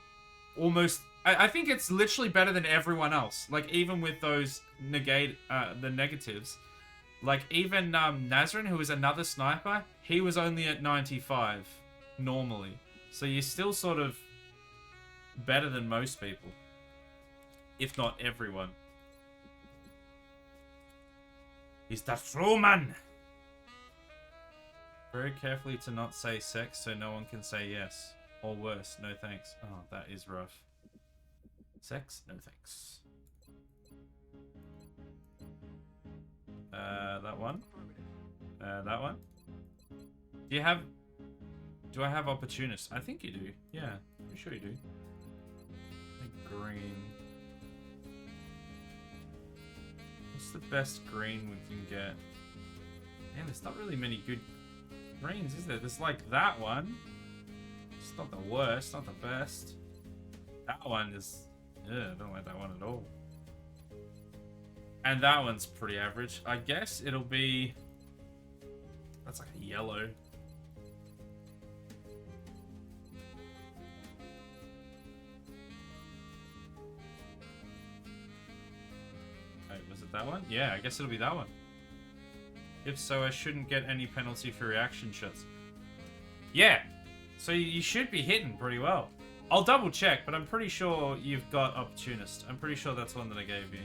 almost... I think it's literally better than everyone else. Like, even with those the negatives. Like, even Nazrin, who was another sniper, he was only at 95 normally. So you're still sort of better than most people. If not everyone. He's the Truman! Very carefully to not say sex so no one can say yes. Or worse, no thanks. Oh, that is rough. Sex? No thanks. That one? That one? Do I have opportunists? I think you do. Yeah, I'm sure you do. Green. What's the best green we can get? Man, there's not really many good greens, is there? There's like that one. It's not the worst, not the best. That one is... Yeah, I don't like that one at all. And that one's pretty average. I guess it'll be... That's like a yellow. Oh, was it that one? Yeah, I guess it'll be that one. If so, I shouldn't get any penalty for reaction shots. Yeah, so you should be hitting pretty well. I'll double check, but I'm pretty sure you've got Opportunist. I'm pretty sure that's one that I gave you.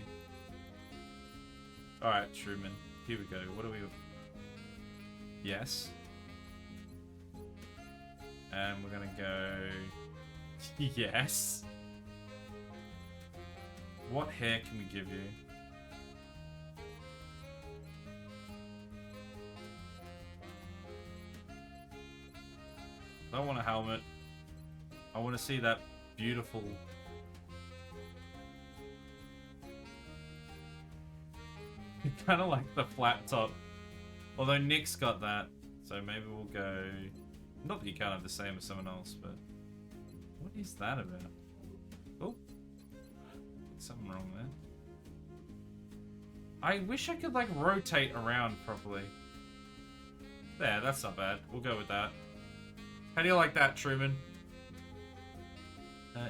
Alright, Truman. Here we go. What do we... Yes. And we're gonna go... Yes. What hair can we give you? I don't want a helmet. I want to see that beautiful... kind of like the flat top. Although Nick's got that, so maybe we'll go... Not that you can't have the same as someone else, but... What is that about? Oh. Something wrong there. I wish I could, like, rotate around properly. There, that's not bad. We'll go with that. How do you like that, Truman?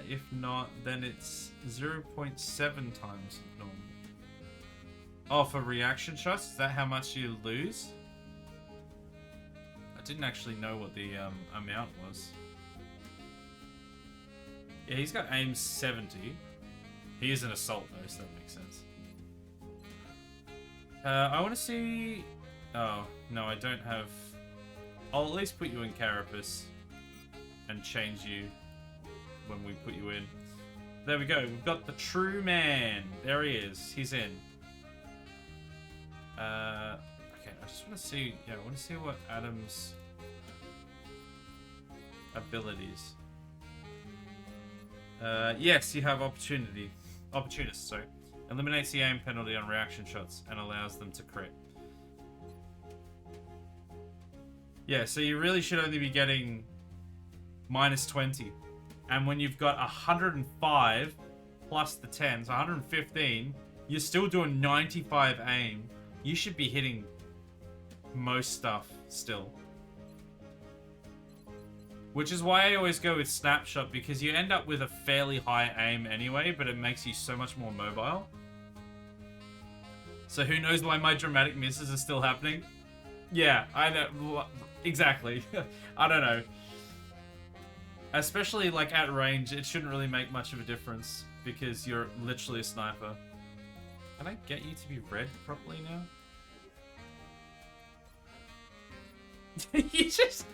If not, then it's 0.7 times normal. Oh, for reaction shots? Is that how much you lose? I didn't actually know what the amount was. Yeah, he's got aim 70. He is an assault though, so that makes sense. I want to see... Oh, no, I don't have... I'll at least put you in Carapace and change you when we put you in. There we go. We've got the true man. There he is. He's in. Okay, I just want to see... Yeah, I want to see what Adam's abilities. Yes, you have opportunity. Opportunist, sorry. Eliminates the aim penalty on reaction shots and allows them to crit. Yeah, so you really should only be getting minus 20. And when you've got 105 plus the 10, so 115, you're still doing 95 aim. You should be hitting most stuff still. Which is why I always go with Snapshot, because you end up with a fairly high aim anyway, but it makes you so much more mobile. So who knows why my dramatic misses are still happening? Yeah, I know. Exactly. I don't know. Especially like at range, it shouldn't really make much of a difference because you're literally a sniper. Can I get you to be red properly now? You just...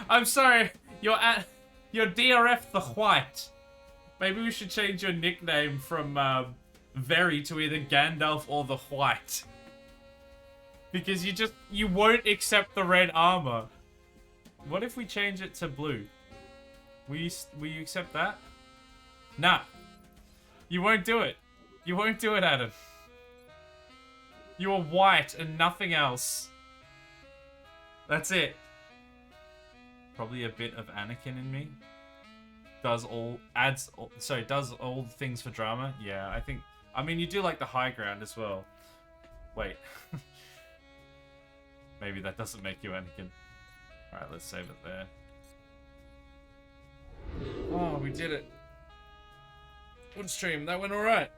I'm sorry, you're DRF the White. Maybe we should change your nickname from Very to either Gandalf or the White. Because you won't accept the red armor. What if we change it to blue? Will you accept that? Nah. You won't do it. You won't do it, Adam. You are white and nothing else. That's it. Probably a bit of Anakin in me. Does all things for drama? Yeah, I mean, you do like the high ground as well. Wait. Maybe that doesn't make you Anakin. Alright, let's save it there. Oh, we did it. Good stream, that went alright.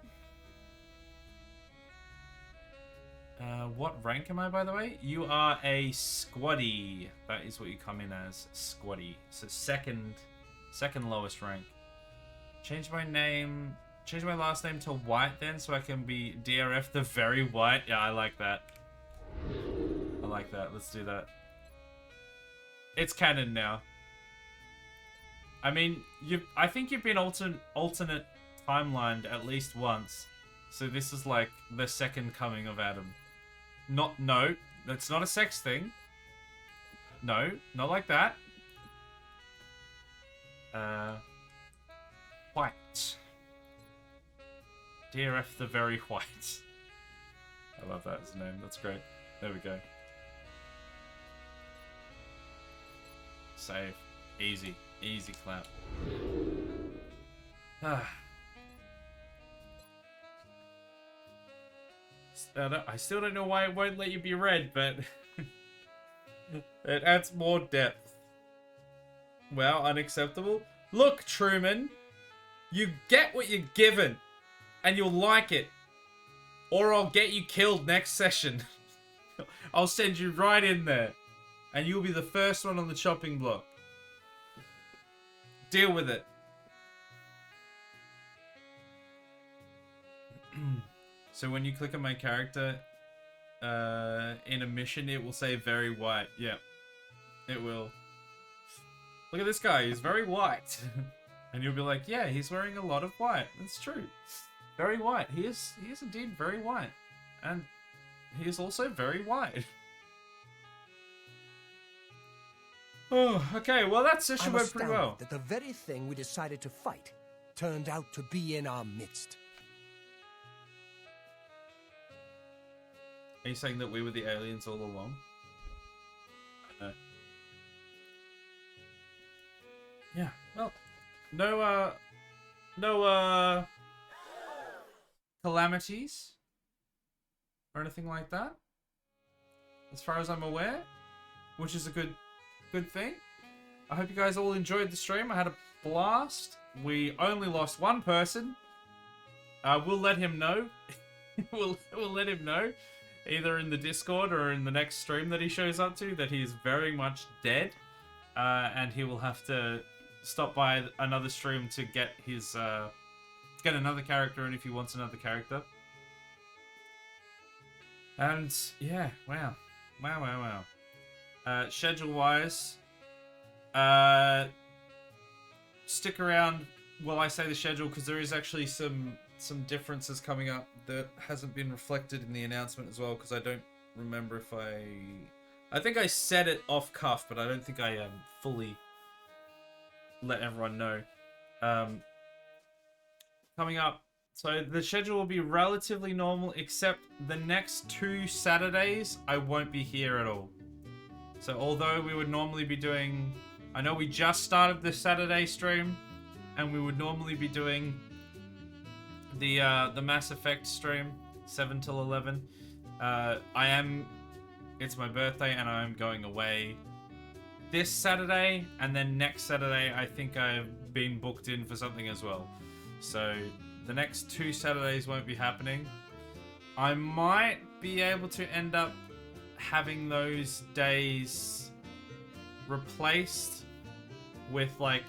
What rank am I, by the way? You are a squaddy. That is what you come in as, squaddy. So second lowest rank. Change my last name to White then, so I can be DRF the Very White. Yeah, I like that. I like that. Let's do that. It's canon now. I mean, I think you've been alternate timelined at least once. So this is like the second coming of Adam. No, that's not a sex thing. No, not like that. White. DRF the Very White. I love that as a name. That's great. There we go. Save. Easy. Easy clap. I still don't know why it won't let you be red, but... It adds more depth. Well, unacceptable. Look, Truman, you get what you're given, and you'll like it. Or I'll get you killed next session. I'll send you right in there, and you'll be the first one on the chopping block. Deal with it. So when you click on my character in a mission, it will say very white. Yeah, it will. Look at this guy, he's very white. And you'll be like, yeah, he's wearing a lot of white. That's true. Very white. He is indeed very white. And he is also very white. Oh, okay, well that session went pretty well. That the very thing we decided to fight turned out to be in our midst. Are you saying that we were the aliens all along? No. Yeah, well, no calamities or anything like that, as far as I'm aware, which is a good thing. I hope you guys all enjoyed the stream. I had a blast. We only lost one person. We'll let him know. we'll let him know, either in the Discord or in the next stream that he shows up to, that he is very much dead, and he will have to stop by another stream to get his get another character in if he wants another character. And yeah, wow. Schedule wise, stick around while I say the schedule, because there is actually some differences coming up that hasn't been reflected in the announcement as well, because I don't remember if I think I said it off cuff, but I don't think I fully let everyone know. Coming up, so the schedule will be relatively normal, except the next 2 Saturdays I won't be here at all. So although we would normally be doing, I know we just started the Saturday stream, and we would normally be doing the Mass Effect stream 7 till 11. It's my birthday and I'm going away this Saturday, and then next Saturday I think I've been booked in for something as well. So the next 2 Saturdays won't be happening. I might be able to end up having those days replaced with, like,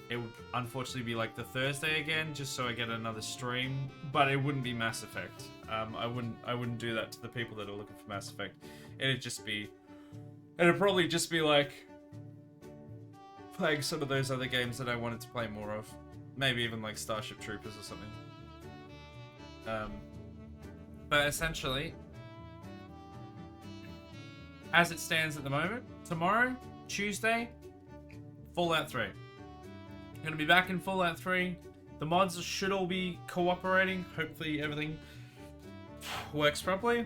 it would unfortunately be like the Thursday again, just so I get another stream, but it wouldn't be Mass Effect. I wouldn't do that to the people that are looking for Mass Effect. It'd probably just be like playing some of those other games that I wanted to play more of. Maybe even like Starship Troopers or something. But essentially, as it stands at the moment, tomorrow, Tuesday, Fallout 3. I'm going to be back in Fallout 3. The mods should all be cooperating. Hopefully everything works properly.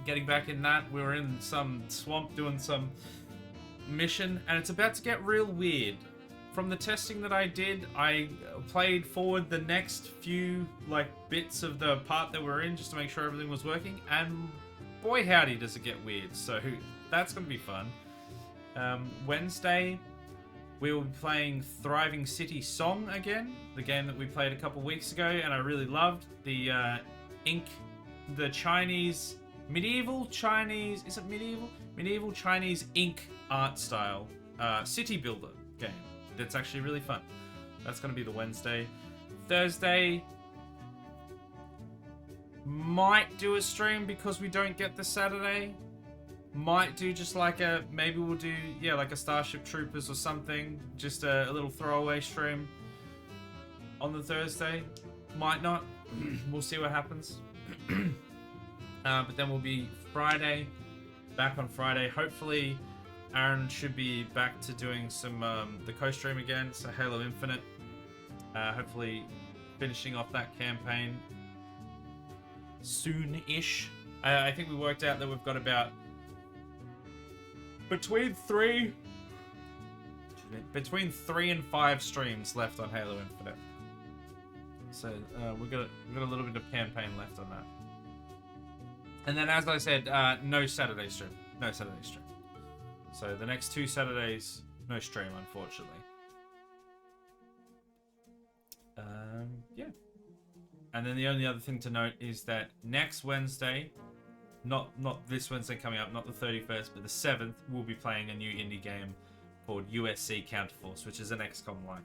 Getting back in that, we were in some swamp doing some mission, and it's about to get real weird. From the testing that I did, I played forward the next few bits of the part that we're in just to make sure everything was working, and boy howdy does it get weird. So that's going to be fun. Wednesday, we will be playing Thriving City Song again, the game that we played a couple weeks ago, and I really loved the the Chinese, medieval Chinese, is it medieval? Medieval Chinese ink art style city builder game. That's actually really fun. That's going to be the Wednesday. Thursday, might do a stream because we don't get the Saturday. Might do just maybe we'll do, like a Starship Troopers or something. Just a little throwaway stream on the Thursday. Might not. We'll see what happens. But then we'll be Friday. Back on Friday. Hopefully Aaron should be back to doing some the co-stream again, so Halo Infinite. Hopefully finishing off that campaign soon-ish. I think we worked out that we've got about between 3 and 5 streams left on Halo Infinite. So we've got a little bit of campaign left on that. And then, as I said, no Saturday stream. No Saturday stream. So the next 2 Saturdays, no stream, unfortunately. Yeah. And then the only other thing to note is that next Wednesday, not this Wednesday coming up, not the 31st, but the 7th, we'll be playing a new indie game called USC Counterforce, which is an XCOM-like.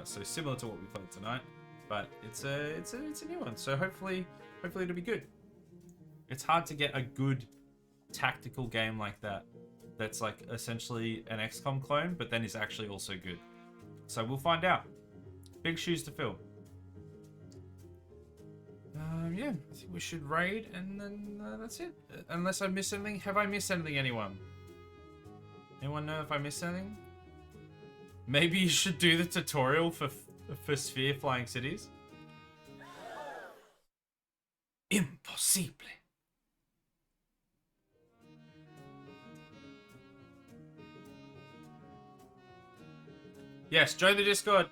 So similar to what we played tonight, but it's a new one. So hopefully it'll be good. It's hard to get a good tactical game like that that's like essentially an XCOM clone, but then is actually also good. So we'll find out. Big shoes to fill. Yeah, I think we should raid, and then that's it. Unless I missed anything. Have I missed anything, anyone? Anyone know if I missed anything? Maybe you should do the tutorial for Sphere Flying Cities. Impossible. Yes, join the Discord.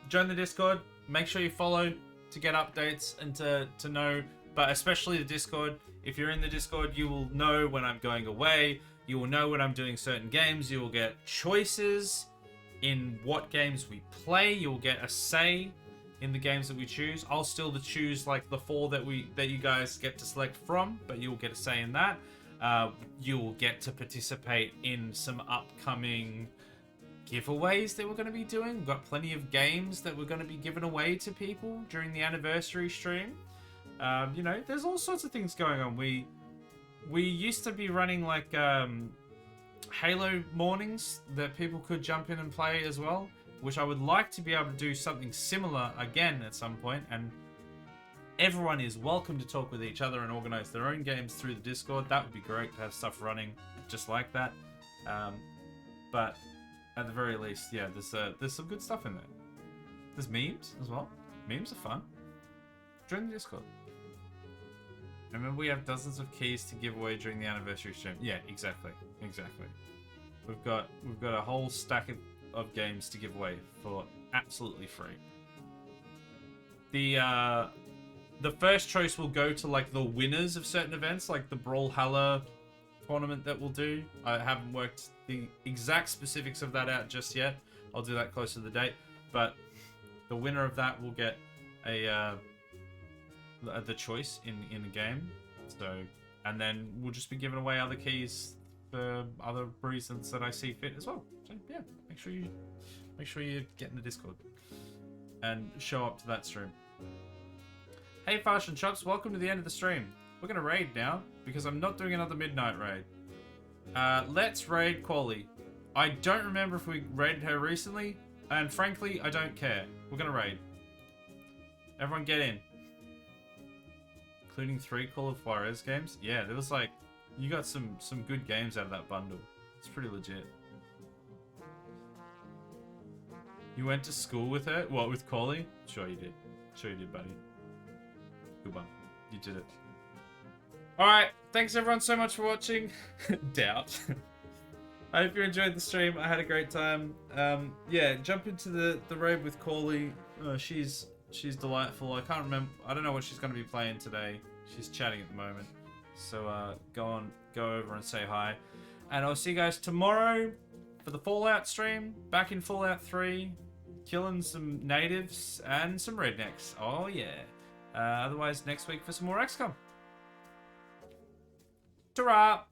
Join the Discord. Make sure you follow to get updates and to know, but especially the Discord. If you're in the Discord, you will know when I'm going away. You will know when I'm doing certain games. You will get choices in what games we play. You'll get a say in the games that we choose. I'll still choose like the 4 that you guys get to select from, but you'll get a say in that. You'll get to participate in some upcoming giveaways that we're going to be doing. We've got plenty of games that we're going to be giving away to people during the anniversary stream. You know, there's all sorts of things going on. We used to be running like Halo mornings that people could jump in and play as well, which I would like to be able to do something similar again at some point. And everyone is welcome to talk with each other and organize their own games through the Discord. That would be great to have stuff running just like that. But at the very least, yeah, there's some good stuff in there. There's memes as well. Memes are fun. Join the Discord. Remember, we have dozens of keys to give away during the anniversary stream. Yeah, exactly. We've got a whole stack of games to give away for absolutely free. The first choice will go to like the winners of certain events, like the Brawlhalla tournament that we'll do. I haven't worked the exact specifics of that out just yet. I'll do that closer to the date. But the winner of that will get the choice in the game. So, and then we'll just be giving away other keys for other reasons that I see fit as well. So yeah, make sure you get in the Discord and show up to that stream. Hey Fashion Shops, welcome to the end of the stream. We're gonna raid now because I'm not doing another midnight raid. Let's raid Quali. I don't remember if we raided her recently, and frankly, I don't care. We're gonna raid. Everyone get in. Including 3 Call of Juarez games? Yeah, there was like, you got some good games out of that bundle. It's pretty legit. You went to school with her? What, with Quali? Sure you did. Sure you did, buddy. Good one. You did it. Alright, thanks everyone so much for watching. Doubt. I hope you enjoyed the stream. I had a great time. Yeah, jump into the raid with Corley. She's delightful. I can't remember. I don't know what she's going to be playing today. She's chatting at the moment. So go over and say hi. And I'll see you guys tomorrow for the Fallout stream. Back in Fallout 3. Killing some natives and some rednecks. Oh yeah. Otherwise, next week for some more XCOM. Ta-ra!